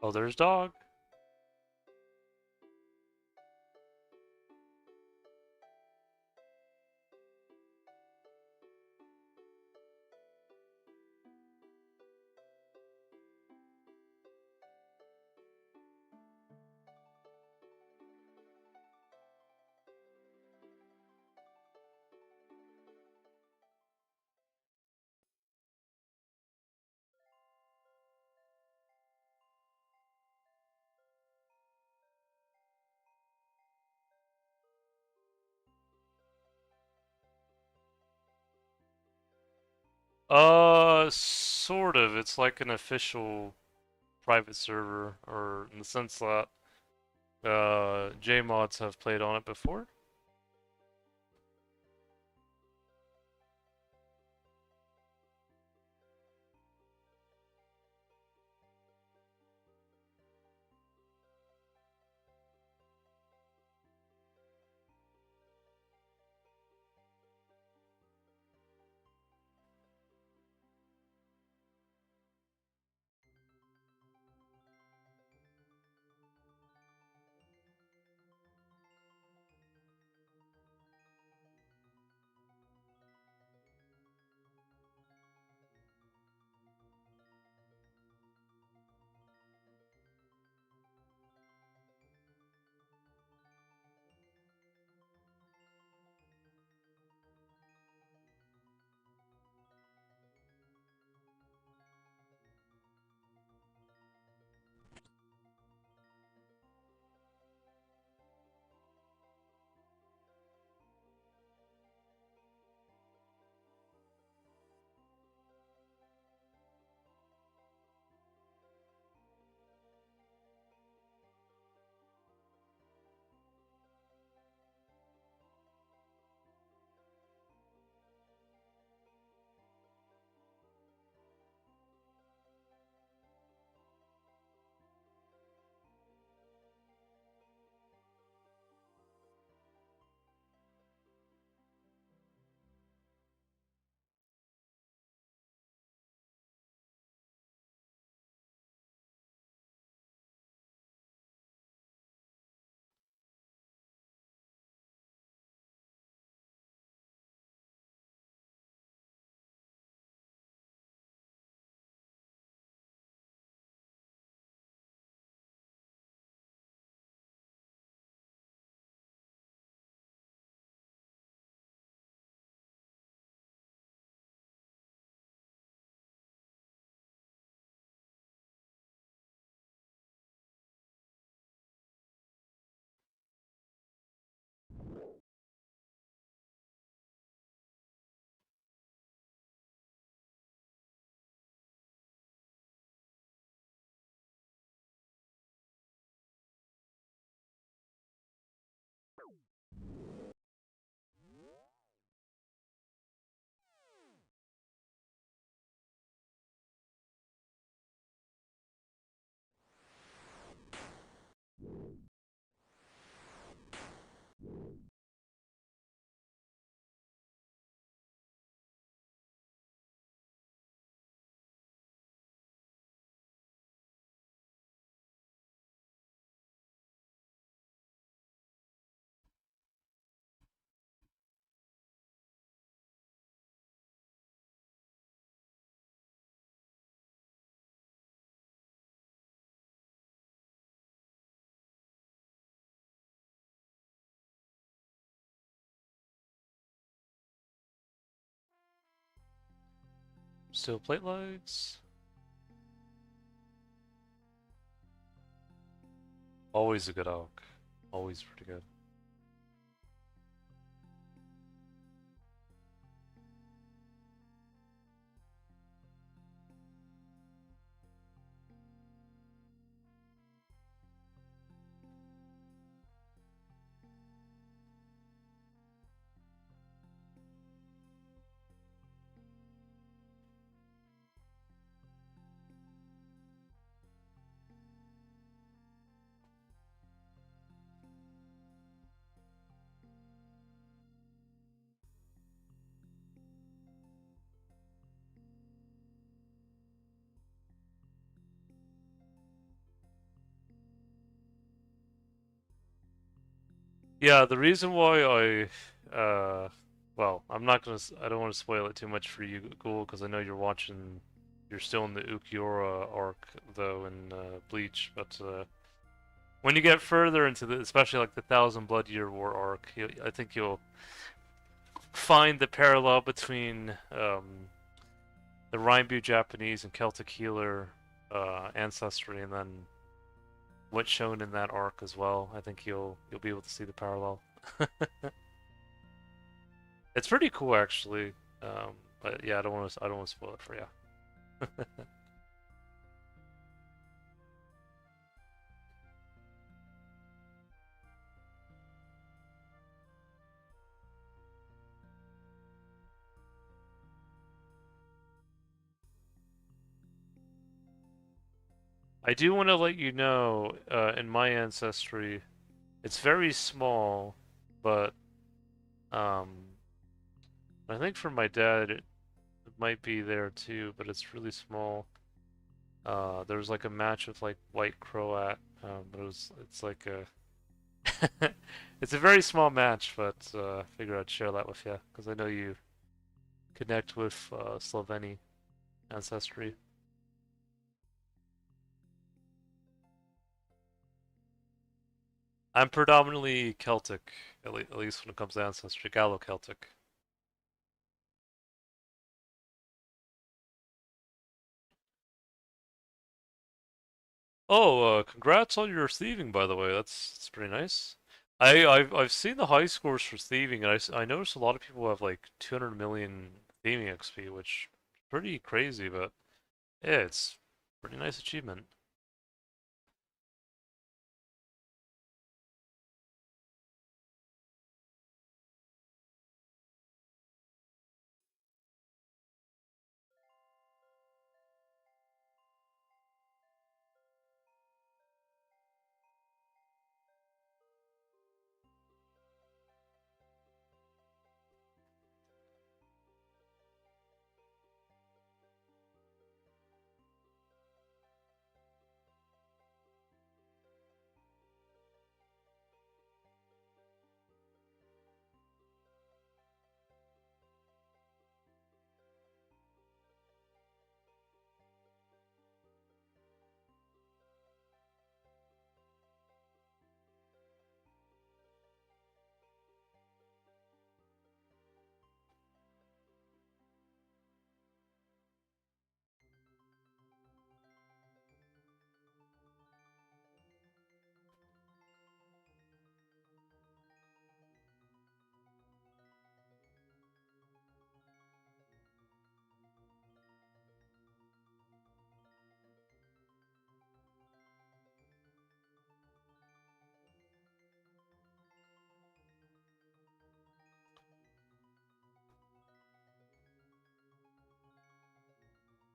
oh, there's dog. Sort of. It's like an official private server, or in the sense that JMods have played on it before. Steel plate legs. Always a good elk. Always pretty good. Yeah, the reason why well, I don't want to spoil it too much for you, Ghoul, because I know you're still in the Ukiura arc, though, in Bleach, but when you get further into especially like the Thousand Blood Year War arc, I think you'll find the parallel between the Rainbow Japanese and Celtic healer ancestry, and then what's shown in that arc as well. I think you'll be able to see the parallel. It's pretty cool actually. But yeah, I don't want to spoil it for you. I do want to let you know, in my ancestry, it's very small, but um, I think for my dad it might be there too, but it's really small. There was like a match with like White Croat, but it's like a it's a very small match, but I figured I'd share that with you because I know you connect with Sloveni ancestry. I'm predominantly Celtic, at least when it comes to ancestry, Gallo-Celtic. Oh, congrats on your thieving, by the way. That's pretty nice. I've seen the high scores for thieving, and I noticed a lot of people have like 200 million thieving XP, which is pretty crazy, but yeah, it's pretty nice achievement.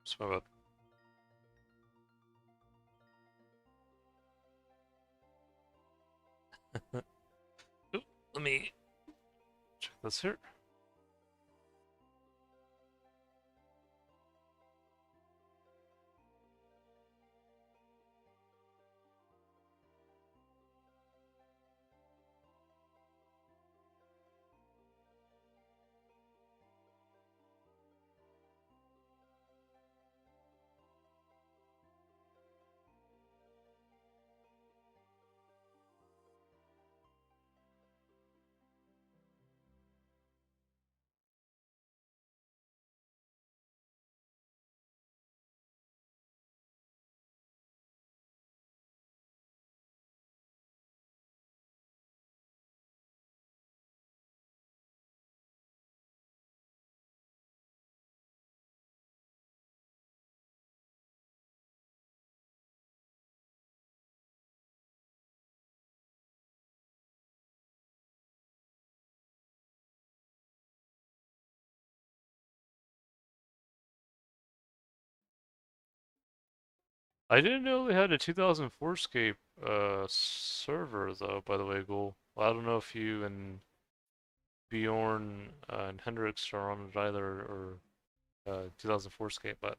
So, oop, let me check this here. I didn't know they had a 2004Scape server though, by the way, Ghoul. Well, I don't know if you and Bjorn and Hendrix are on it either, or 2004Scape, but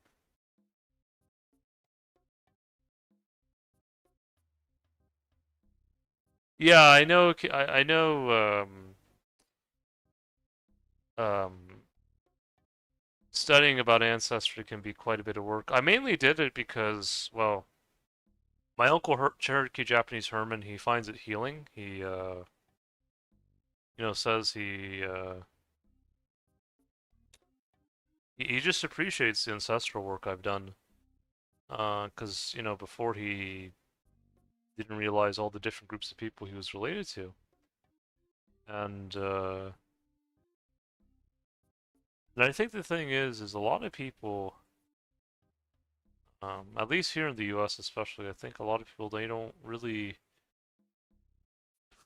yeah, I know. I know. Um, Studying about ancestry can be quite a bit of work. I mainly did it because, well, my uncle Cherokee Japanese Herman, he finds it healing. He, says he just appreciates the ancestral work I've done. 'Cause before he didn't realize all the different groups of people he was related to, and and I think the thing is a lot of people, at least here in the U.S. especially, I think a lot of people they don't really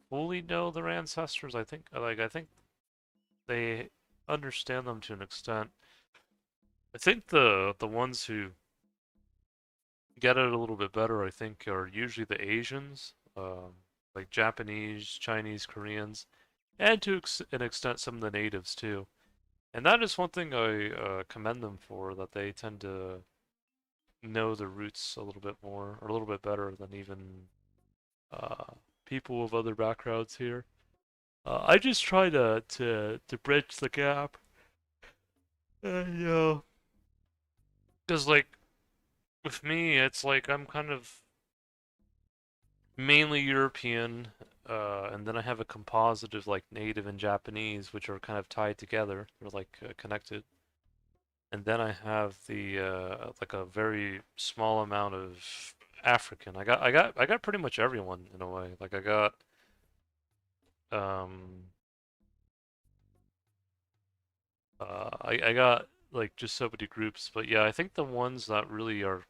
fully know their ancestors. I think they understand them to an extent. I think the ones who get it a little bit better, I think, are usually the Asians, like Japanese, Chinese, Koreans, and to an extent some of the natives too. And that is one thing I commend them for, that they tend to know the roots a little bit more, or a little bit better than even uh, people of other backgrounds here. I just try to bridge the gap. Yeah. Because like with me, it's like I'm kind of mainly European, and then I have a composite of like native and Japanese, which are kind of tied together. They're like connected. And then I have the like a very small amount of African. I got pretty much everyone in a way. Like um I got like just so many groups, but yeah, I think the ones that really are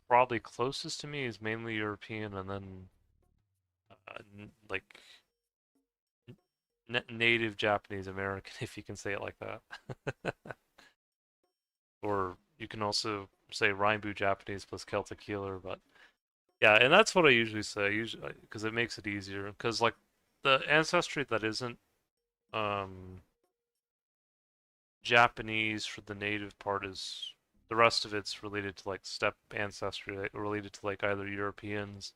probably closest to me is mainly European, and then like native Japanese American, if you can say it like that. Or you can also say Rainbow Japanese plus Celtic healer, but yeah, and that's what I usually say, usually because it makes it easier. Because like the ancestry that isn't um, Japanese for the native part is the rest of it's related to like steppe ancestry, related to like either Europeans.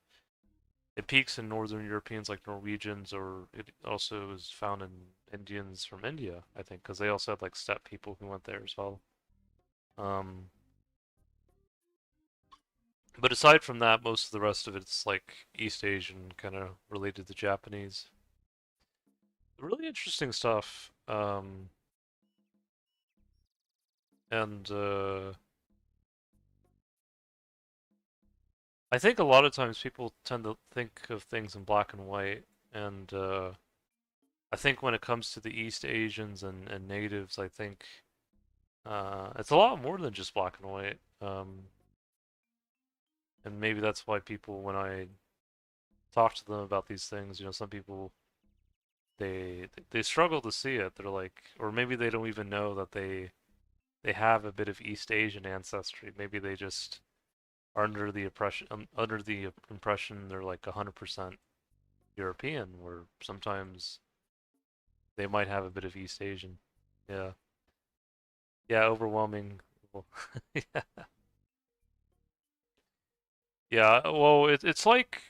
It peaks in northern Europeans like Norwegians, or it also is found in Indians from India, I think, because they also had like steppe people who went there as well. Um, but aside from that, most of the rest of it's like East Asian, kind of related to Japanese. Really interesting stuff. And I think a lot of times people tend to think of things in black and white, and I think when it comes to the East Asians and natives, I think it's a lot more than just black and white. And maybe that's why people, when I talk to them about these things, some people they struggle to see it. They're like, or maybe they don't even know that they have a bit of East Asian ancestry. Maybe they just are under the impression they're like 100% European, where sometimes they might have a bit of East Asian. Yeah, yeah, overwhelming. Well, yeah, yeah. Well, it's like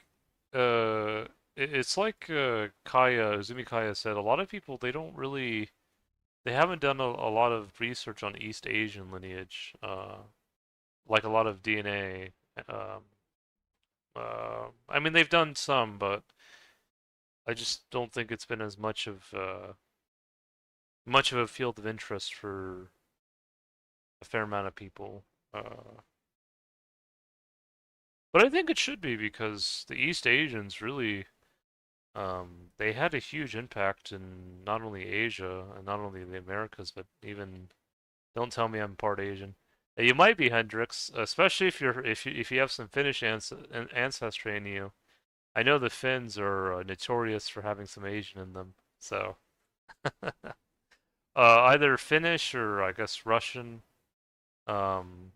it's like Kaya Uzumi Kaya said. A lot of people they haven't done a lot of research on East Asian lineage, like a lot of DNA. Um, I mean, they've done some, but I just don't think it's been as much of a field of interest for a fair amount of people. But I think it should be, because the East Asians really they had a huge impact in not only Asia and not only the Americas, but even, don't tell me I'm part Asian. You might be, Hendrix, especially if you have some Finnish ancestry in you. I know the Finns are notorious for having some Asian in them. So either Finnish or I guess Russian. Um,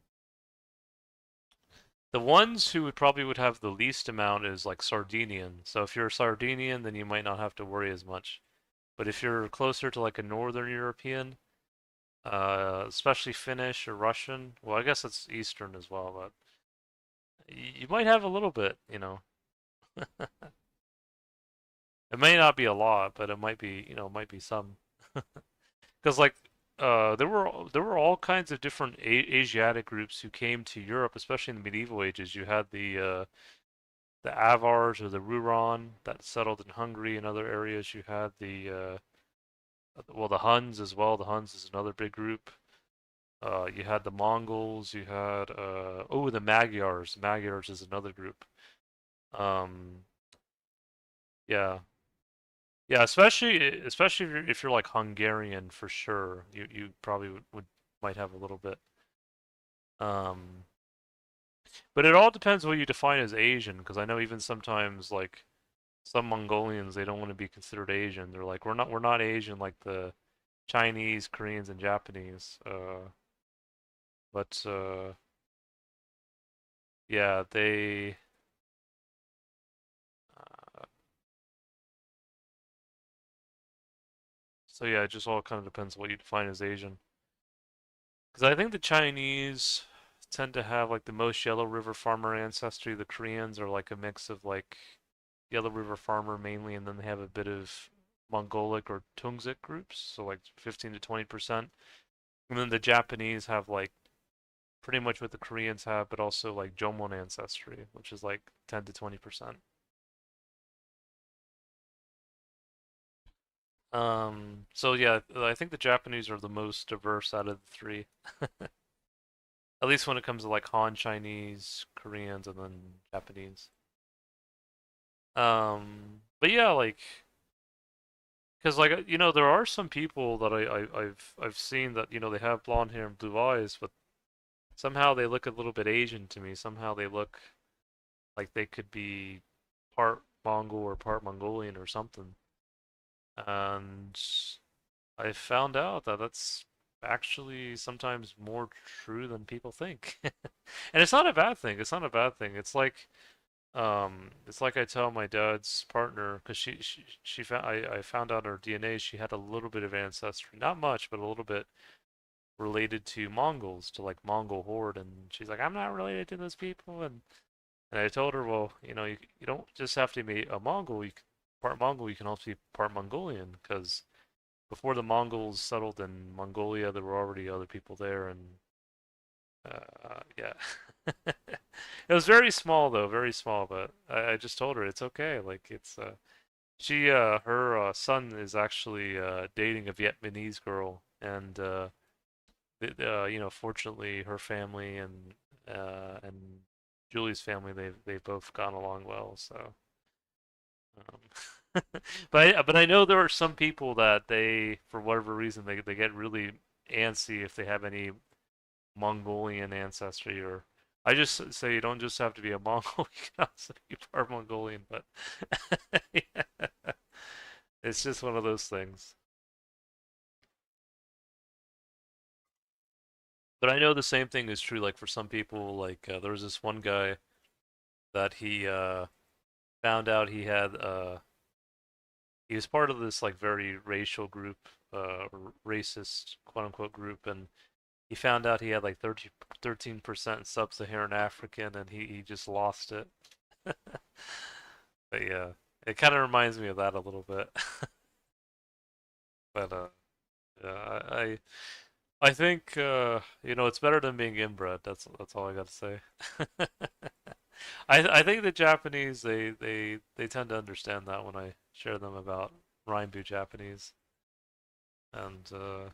The ones who would probably would have the least amount is like Sardinian. So if you're a Sardinian, then you might not have to worry as much. But if you're closer to like a Northern European, especially Finnish or Russian, well, I guess it's Eastern as well, but you might have a little bit, you know. It may not be a lot, but it might be, it might be some. Because like there were all kinds of different Asiatic groups who came to Europe, especially in the medieval ages. You had the Avars or the Ruron that settled in Hungary and other areas. You had the Huns as well. The Huns is another big group. You had the Mongols. You had the Magyars. Magyars is another group. Um, yeah, yeah. Especially if you're like Hungarian for sure. You probably would might have a little bit. Um, but it all depends what you define as Asian, because I know even sometimes like some Mongolians they don't want to be considered Asian. They're like we're not Asian like the Chinese, Koreans, and Japanese. But yeah, they. Uh, so yeah, it just all kind of depends what you define as Asian. Because I think the Chinese tend to have like the most Yellow River farmer ancestry. The Koreans are like a mix of like Yellow River farmer mainly, and then they have a bit of Mongolic or Tungzic groups, so like 15 to 20%. And then the Japanese have like pretty much what the Koreans have, but also like Jomon ancestry, which is like 10 to 20%. So yeah, I think the Japanese are the most diverse out of the three. At least when it comes to like Han Chinese, Koreans, and then Japanese. But yeah, like, because like there are some people that I've seen that they have blonde hair and blue eyes, but somehow they look a little bit Asian to me. Somehow they look like they could be part Mongol or part Mongolian or something. And I found out that that's actually sometimes more true than people think. And it's not a bad thing. It's not a bad thing. It's like I tell my dad's partner because she found I found out her DNA. She had a little bit of ancestry, not much, but a little bit related to Mongols, to like Mongol horde. And she's like, I'm not related to those people. And I told her, well, you don't just have to be a Mongol. Part Mongol. You can also be part Mongolian because before the Mongols settled in Mongolia, there were already other people there, and yeah. It was very small though, very small. But I just told her it's okay. Like her son is actually dating a Vietnamese girl, and fortunately, her family and Julie's family they've both gone along well. So, but I know there are some people that they, for whatever reason, they get really antsy if they have any Mongolian ancestry. Or I just say you don't just have to be a Mongol, you can also be part Mongolian, but yeah, it's just one of those things. But I know the same thing is true like for some people. Like there was this one guy that he found out he was part of this like very racial group, racist quote unquote group, and he found out he had like 13% sub-Saharan African, and he just lost it. But yeah, it kind of reminds me of that a little bit. But yeah, I think it's better than being inbred. That's all I got to say. I think the Japanese they tend to understand that when I share them about Rainbow Japanese, and the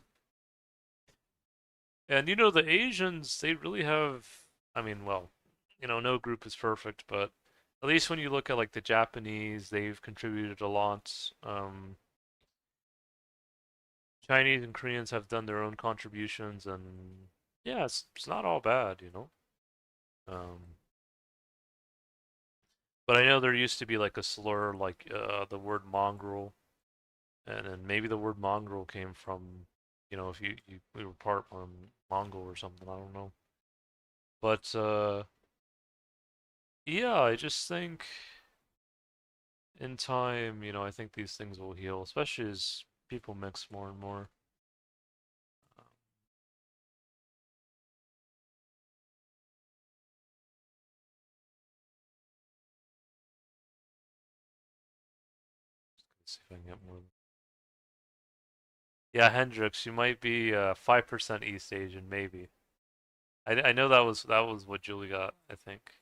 Asians they really have. I mean, well, no group is perfect, but at least when you look at like the Japanese, they've contributed a lot. Chinese and Koreans have done their own contributions, and yeah, it's not all bad. Um, but I know there used to be like a slur, like the word mongrel, and then maybe the word mongrel came from, if you we were part Mongol or something. I don't know, but Yeah, I just think in time, I think these things will heal, especially as people mix more and more. Um, let's see if I can get more. Yeah, Hendrix, you might be 5% East Asian, maybe. I know that was what Julie got, I think.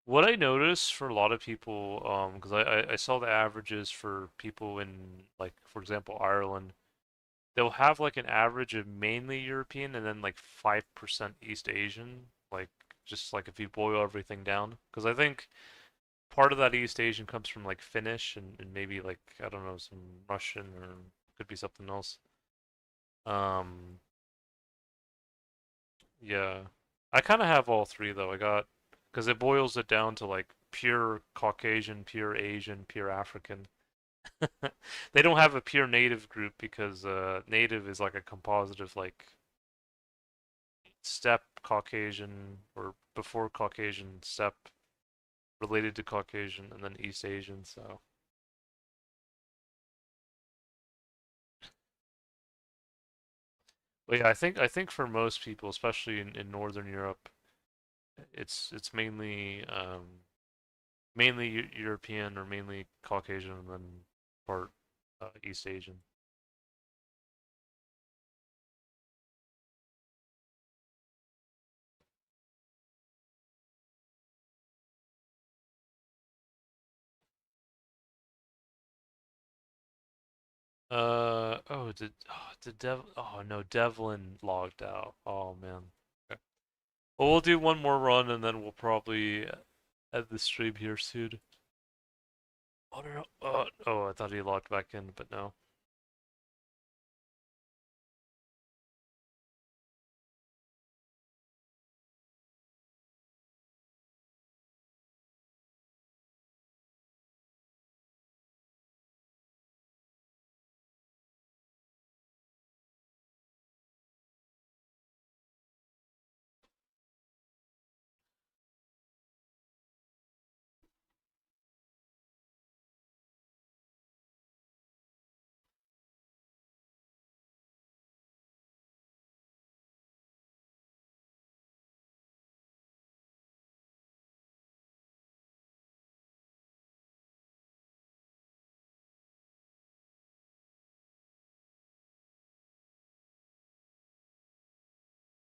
What I noticed for a lot of people, because I saw the averages for people in, like, for example, Ireland, they'll have like an average of mainly European and then like 5% East Asian, like just like if you boil everything down. Because I think part of that East Asian comes from like Finnish and maybe like, I don't know, some Russian or could be something else. Um, yeah. I kind of have all three though. I got, because it boils it down to like pure Caucasian, pure Asian, pure African. They don't have a pure native group because native is like a composite of like steppe Caucasian or before Caucasian steppe related to Caucasian and then East Asian. So, but yeah, I think for most people, especially in Northern Europe, it's mainly European or mainly Caucasian and then part East Asian. Did oh no, Devlin logged out. Oh man. Okay. Well, we'll do one more run and then we'll probably end the stream here soon. Oh no, no. I thought he logged back in, but no.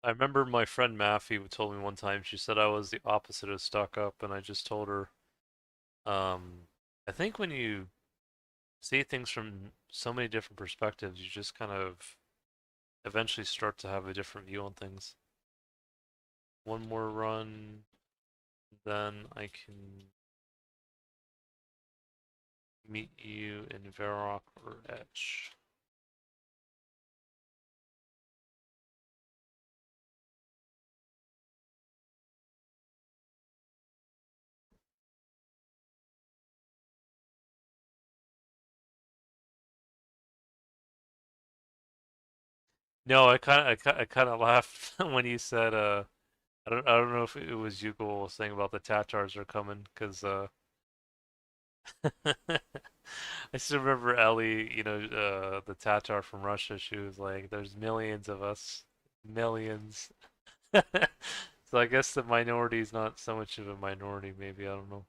I remember my friend Maffy told me one time, she said I was the opposite of stuck up, and I just told her, um, I think when you see things from so many different perspectives, you just kind of eventually start to have a different view on things. One more run, then I can meet you in Varrock or Etch. No, I kind of laughed when you said I don't know if it was Yugo saying about the Tatars are coming because I still remember Ellie, the Tatar from Russia. She was like, "There's millions of us, millions." So I guess the minority is not so much of a minority. Maybe I don't know.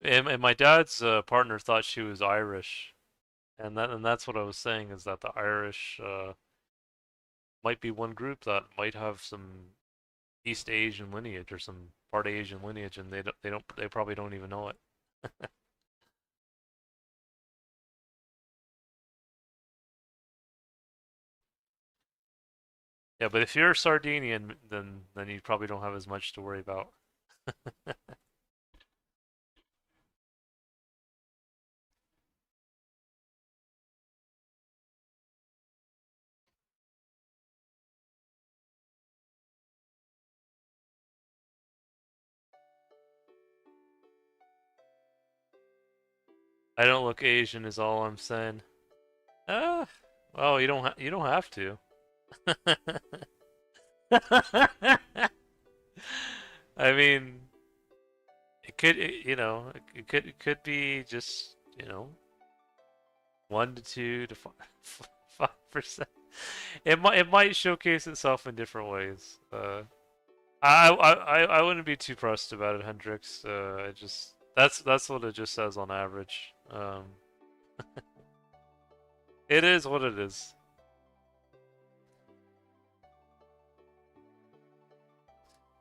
And my dad's partner thought she was Irish, and that's what I was saying is that the Irish might be one group that might have some East Asian lineage or some part Asian lineage, and they probably don't even know it. Yeah, but if you're Sardinian, then you probably don't have as much to worry about. I don't look Asian is all I'm saying. Uh, well, you don't have to. I mean, it could be just, 1 to 2 to 5%. It might showcase itself in different ways. I wouldn't be too pressed about it, Hendrix. I just that's what it just says on average. It is what it is.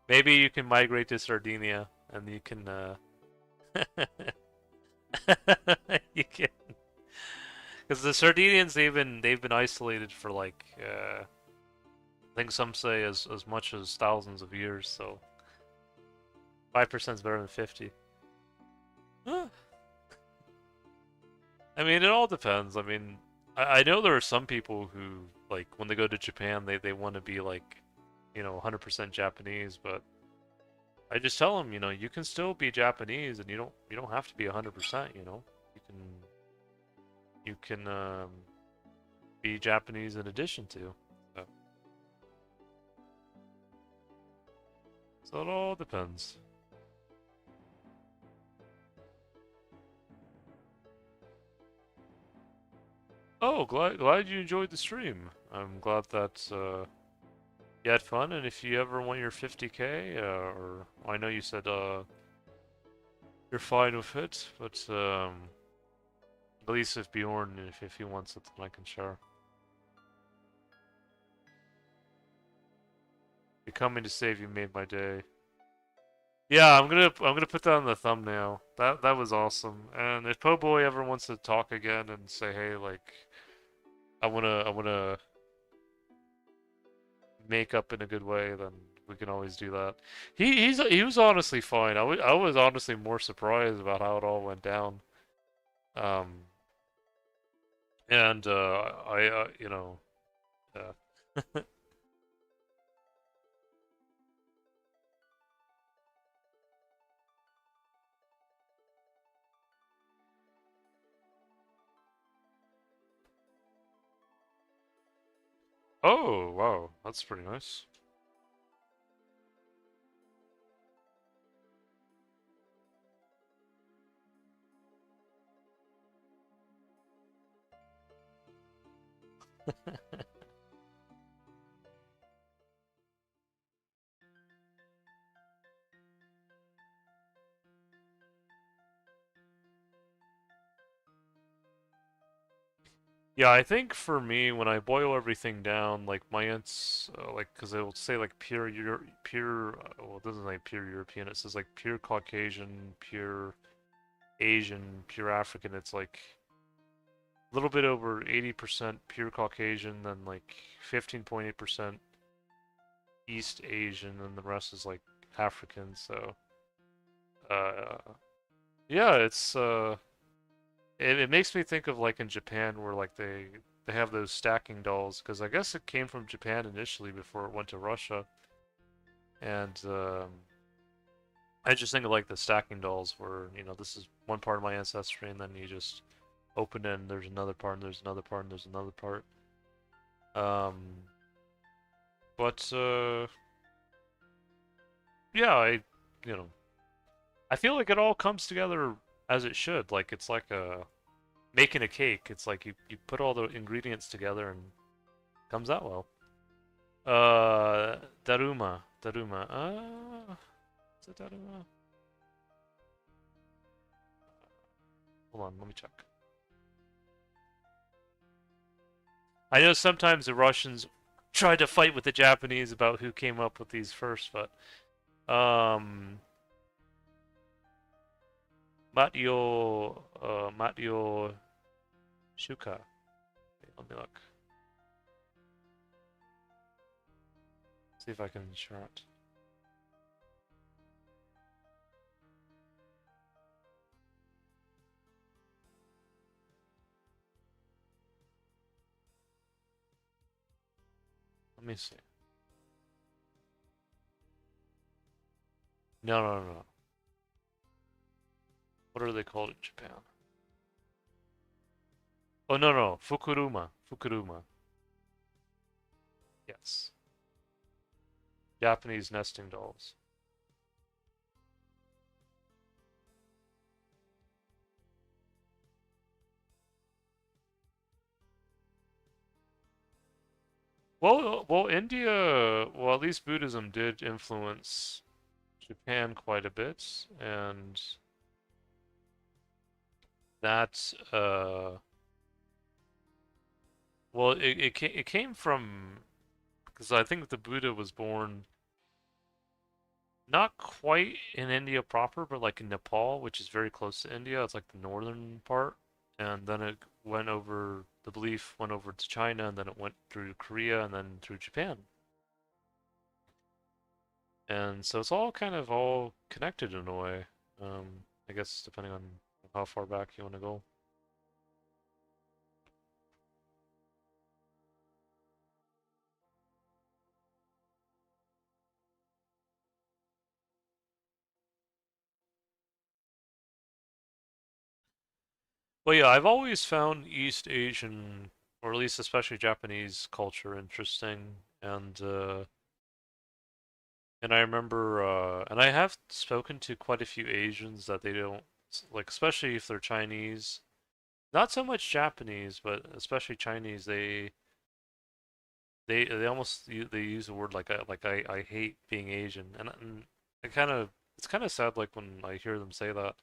Maybe you can migrate to Sardinia and you can you can because the Sardinians they've been isolated for like I think some say as much as thousands of years. So 5% is better than 50. Huh. I mean, it all depends. I mean, I know there are some people who like when they go to Japan they want to be like 100% Japanese, but I just tell them, you can still be Japanese, and you don't have to be 100%. You can be Japanese in addition to. So, so it all depends. Oh, glad you enjoyed the stream. I'm glad that you had fun, and if you ever want your 50K, or I know you said you're fine with it, but at least if Bjorn, if he wants something, I can share. You're coming to save you made my day. Yeah, I'm gonna put that on the thumbnail. That was awesome. And if Po Boy ever wants to talk again and say, hey, like, I wanna make up in a good way, then we can always do that. He was honestly fine. I was honestly more surprised about how it all went down. Um, and yeah. Oh, wow, that's pretty nice. Yeah, I think for me, when I boil everything down, like my aunt's, like, because it will say like well, it doesn't say pure European, it says like pure Caucasian, pure Asian, pure African. It's like a little bit over 80% pure Caucasian, then like 15.8% East Asian, and the rest is like African. So, uh, yeah, it makes me think of like in Japan where like they have those stacking dolls because I guess it came from Japan initially before it went to Russia, and I just think of like the stacking dolls where this is one part of my ancestry, and then you just open it and there's another part and there's another part and there's another part. Um, but yeah, you know I feel like it all comes together as it should. Like it's like making a cake. It's like you put all the ingredients together and it comes out well. Daruma. Is it Daruma? Hold on, let me check. I know sometimes the Russians tried to fight with the Japanese about who came up with these first, but um, Matyo Shuka. Okay, let me look. See if I can share it. Let me see. No. What are they called in Japan? Oh no no, Fukuruma. Fukuruma. Yes. Japanese nesting dolls. Well, India, well, at least Buddhism did influence Japan quite a bit, and that, well, it came from, because I think the Buddha was born not quite in India proper, but like in Nepal, which is very close to India. It's like the northern part, and then it went over, the belief went over to China, and then it went through Korea, and then through Japan. And so it's all kind of all connected in a way. I guess depending on how far back you want to go. Well, yeah, I've always found East Asian, or at least especially Japanese culture interesting, and I remember, and I have spoken to quite a few Asians that they don't like, especially if they're Chinese. Not so much Japanese, but especially Chinese. They almost they use a word like I hate being Asian, and it kind of it's kind of sad like when I hear them say that.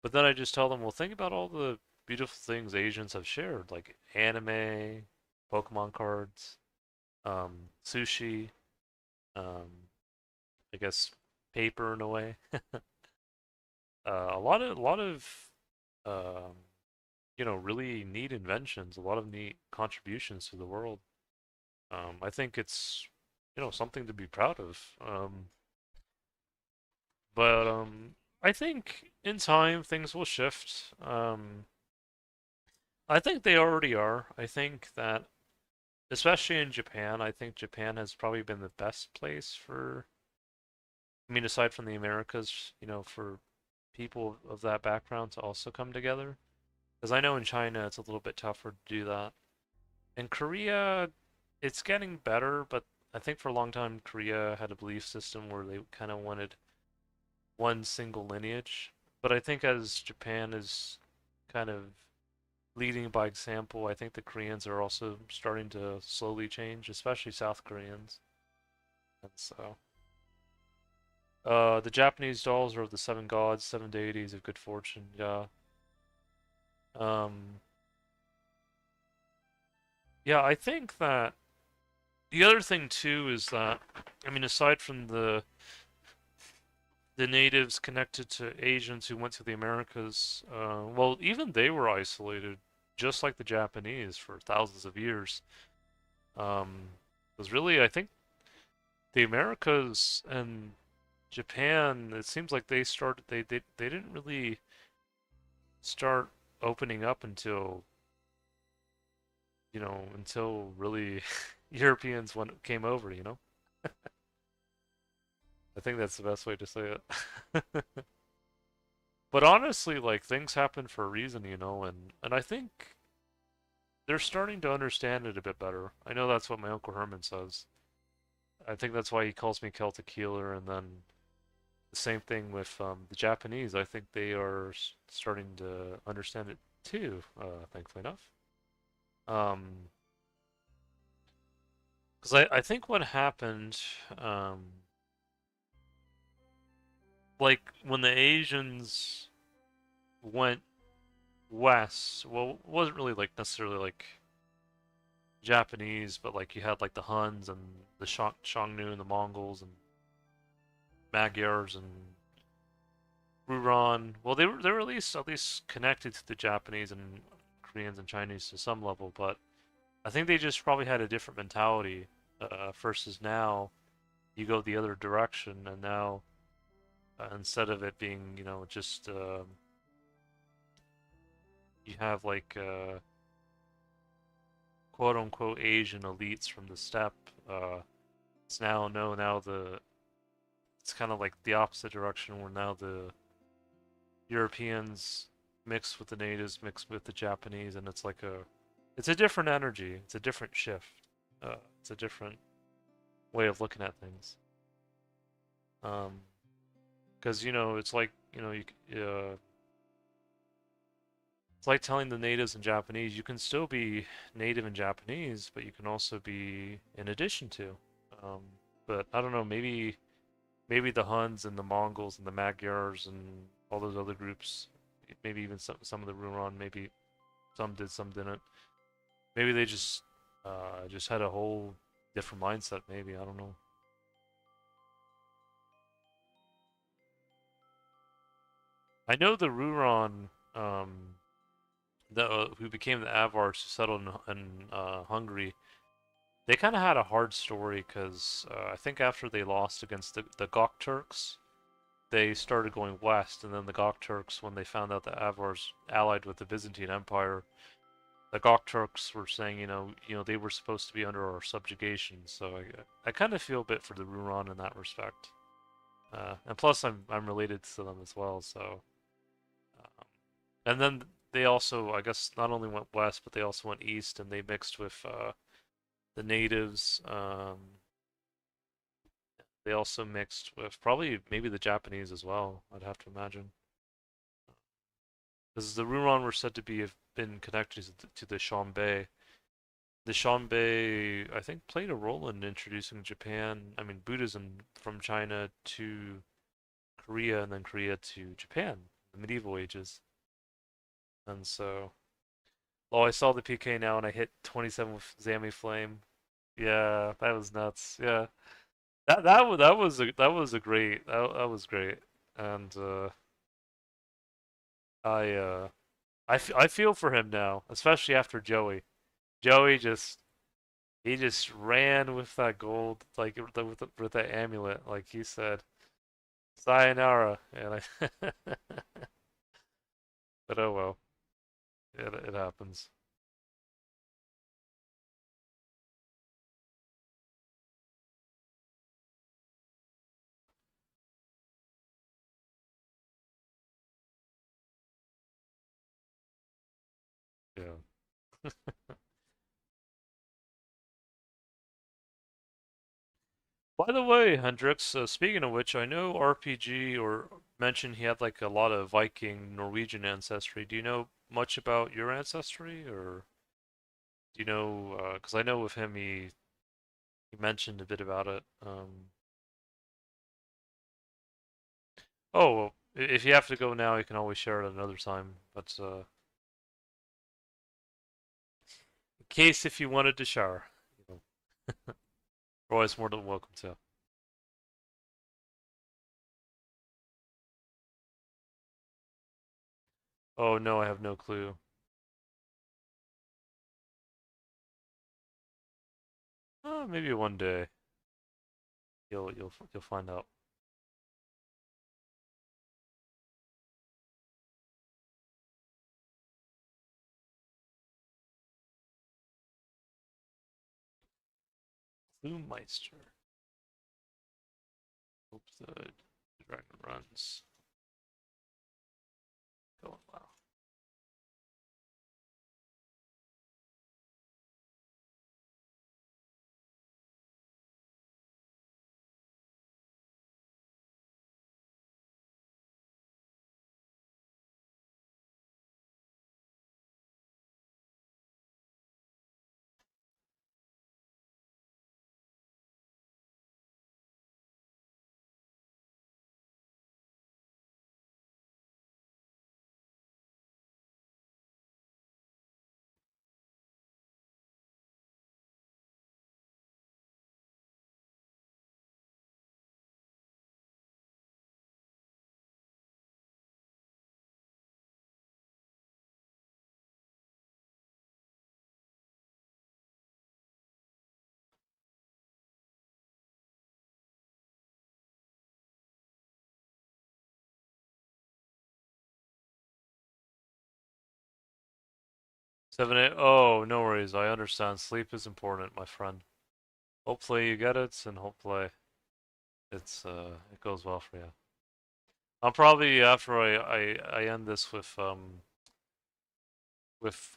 But then I just tell them, well, think about all the beautiful things Asians have shared, like anime, Pokemon cards, sushi, um, I guess paper in a way. A lot of um, really neat inventions, a lot of neat contributions to the world. I think it's something to be proud of. But I think in time things will shift. I think they already are. I think that especially in Japan, I think Japan has probably been the best place for, I mean, aside from the Americas, for people of that background to also come together. Because I know in China it's a little bit tougher to do that. In Korea, it's getting better, but I think for a long time Korea had a belief system where they kind of wanted one single lineage. But I think as Japan is kind of leading by example, I think the Koreans are also starting to slowly change, especially South Koreans. And so, the Japanese dolls are of the seven gods, seven deities of good fortune. Yeah. Um, yeah, I think that the other thing too is that, I mean, aside from the natives connected to Asians who went to the Americas, well, even they were isolated, just like the Japanese, for thousands of years. Because really, I think the Americas and Japan, it seems like they didn't really start opening up until until really Europeans came over. I think that's the best way to say it. But honestly, like things happen for a reason, and I think they're starting to understand it a bit better. I know that's what my Uncle Herman says. I think that's why he calls me Celtic healer, and then the same thing with the Japanese. I think they are starting to understand it too, thankfully enough. Um, because I think what happened, um, like when the Asians went west, well, it wasn't really like necessarily like Japanese, but like you had like the Huns and the Xiongnu and the Mongols and Magyars and Ruran. Well, they were at least connected to the Japanese and Koreans and Chinese to some level, but I think they just probably had a different mentality versus now you go the other direction, and now instead of it being just you have like quote unquote Asian elites from the steppe. It's now no now the it's kind of like the opposite direction where now the Europeans mixed with the natives, mixed with the Japanese, and it's a different energy. It's a different shift. It's a different way of looking at things. Um, because it's like it's like telling the natives and Japanese you can still be native and Japanese, but you can also be in addition to. Um, but I don't know, maybe the Huns and the Mongols and the Magyars and all those other groups, maybe even some of the Ruron, maybe some did, some didn't. Maybe they just had a whole different mindset. Maybe I don't know. I know the Ruron, who became the Avars who settled in Hungary. They kind of had a hard story because I think after they lost against the Gok Turks, they started going west, and then the Gok Turks, when they found out the Avars allied with the Byzantine Empire, the Gok Turks were saying, they were supposed to be under our subjugation. So I kind of feel a bit for the Ruron in that respect. And plus, I'm related to them as well. So, um, and then they also, I guess, not only went west, but they also went east, and they mixed with the natives. They also mixed with probably maybe the Japanese as well. I'd have to imagine, because the Ruron were said to be have been connected to the Xianbei. The Xianbei, I think, played a role in introducing Japan. I mean, Buddhism from China to Korea, and then Korea to Japan, the medieval ages. And so, oh, I saw the PK now, and I hit 27 with Zami Flame. Yeah, that was nuts. Yeah, that was a great that was great, and I I feel for him now, especially after Joey. Joey just he just ran with that gold, like with that amulet, like he said, "Sayonara," and I. But oh well, it happens. Yeah. By the way, Hendrix, speaking of which, I know RPG or mentioned he had like a lot of Viking Norwegian ancestry. Do you know much about your ancestry, or do you know? Because I know with him, he mentioned a bit about it. Oh, well, if you have to go now, you can always share it another time. But in case if you wanted to share, you know, you're always more than welcome to. Oh no, I have no clue. Maybe one day you'll find out. Meister. Hope the dragon runs going well. 7 8. Oh, no worries. I understand. Sleep is important, my friend. Hopefully you get it, and hopefully it goes well for you. I'll probably after I end this with with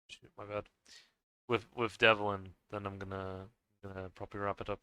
shoot, my bad. With Devlin, then I'm gonna probably wrap it up.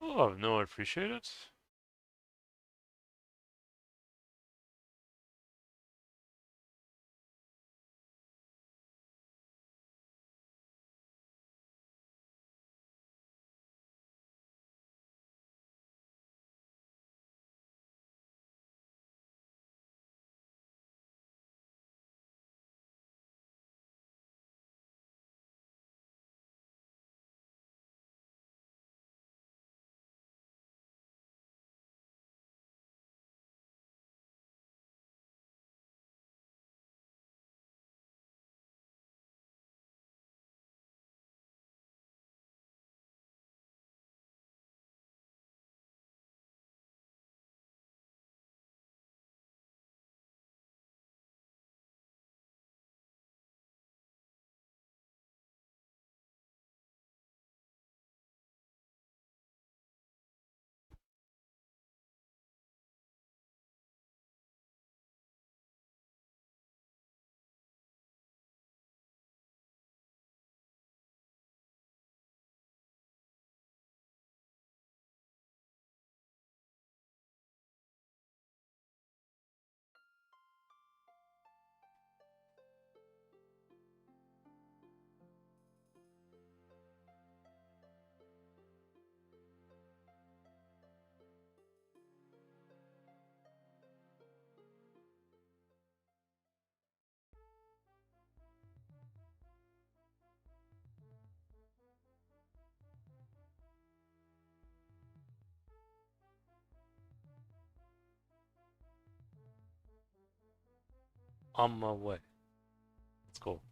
Oh no, I appreciate it. On my way. Let's go.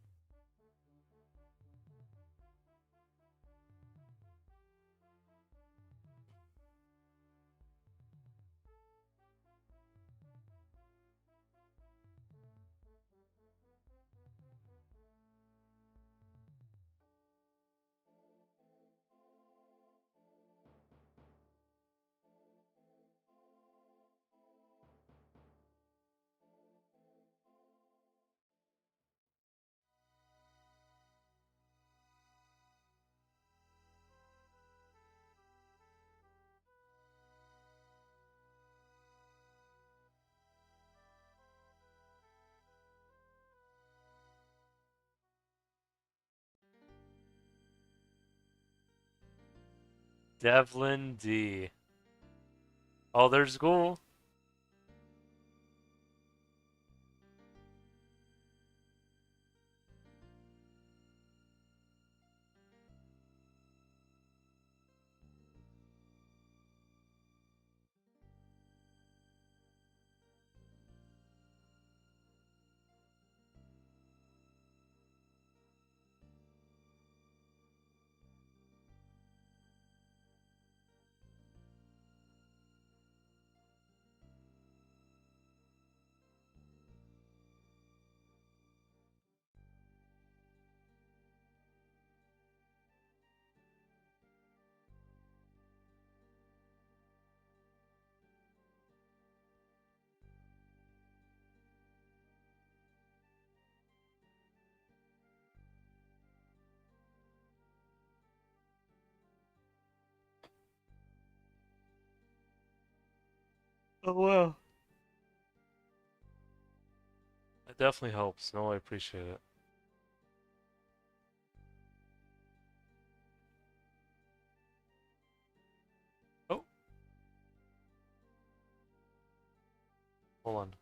Devlin D. Oh, there's goal. Oh wow. It definitely helps. No, I appreciate it. Oh, hold on.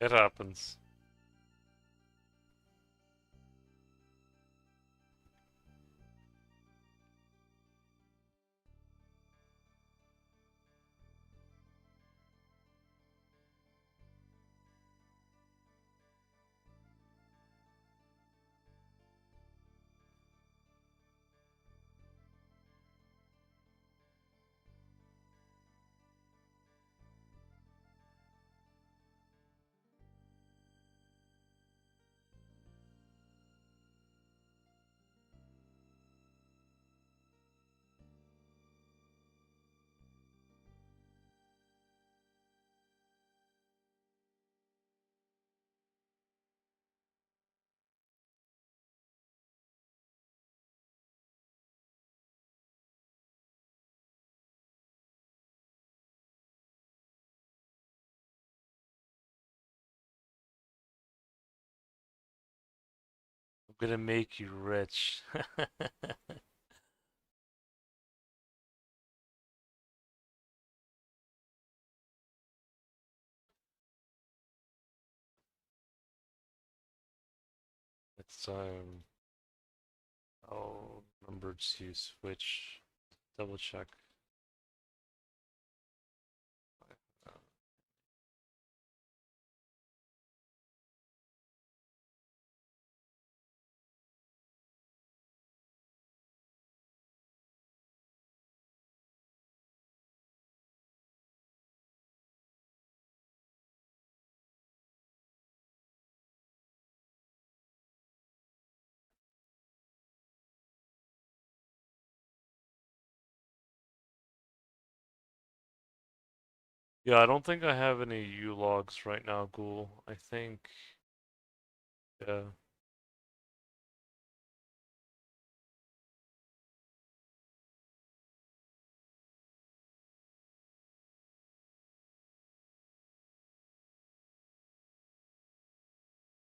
It happens. I'm gonna make you rich. It's time. I'll remember to switch. Double check. Yeah, I don't think I have any U logs right now, Ghoul. I think, yeah.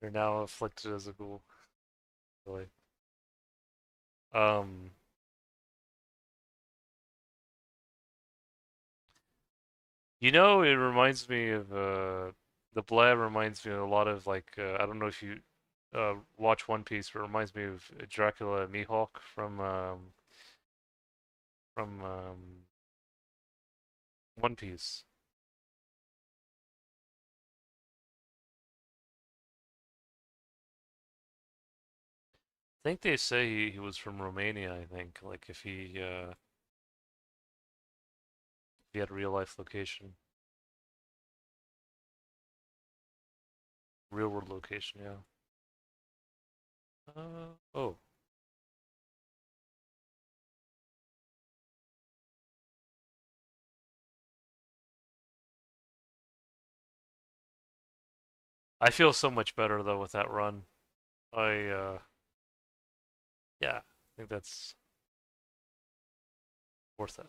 You're now afflicted as a ghoul. Really. Um, it reminds me of the blab reminds me of a lot of like I don't know if you watch One Piece, but it reminds me of Dracula Mihawk from One Piece. I think they say he was from Romania, I think, like if he had a real life location. Real world location, yeah. Oh. I feel so much better though with that run. Yeah, I think that's worth it.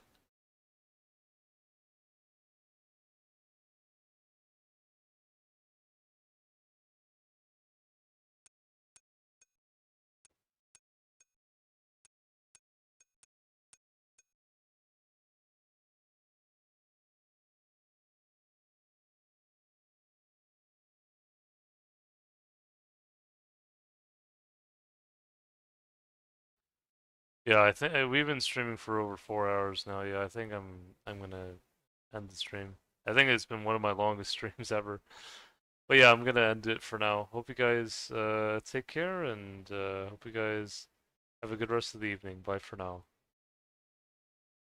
Yeah, I think we've been streaming for over 4 hours now. Yeah, I think I'm gonna end the stream. I think it's been one of my longest streams ever. But yeah, I'm gonna end it for now. Hope you guys take care and hope you guys have a good rest of the evening. Bye for now.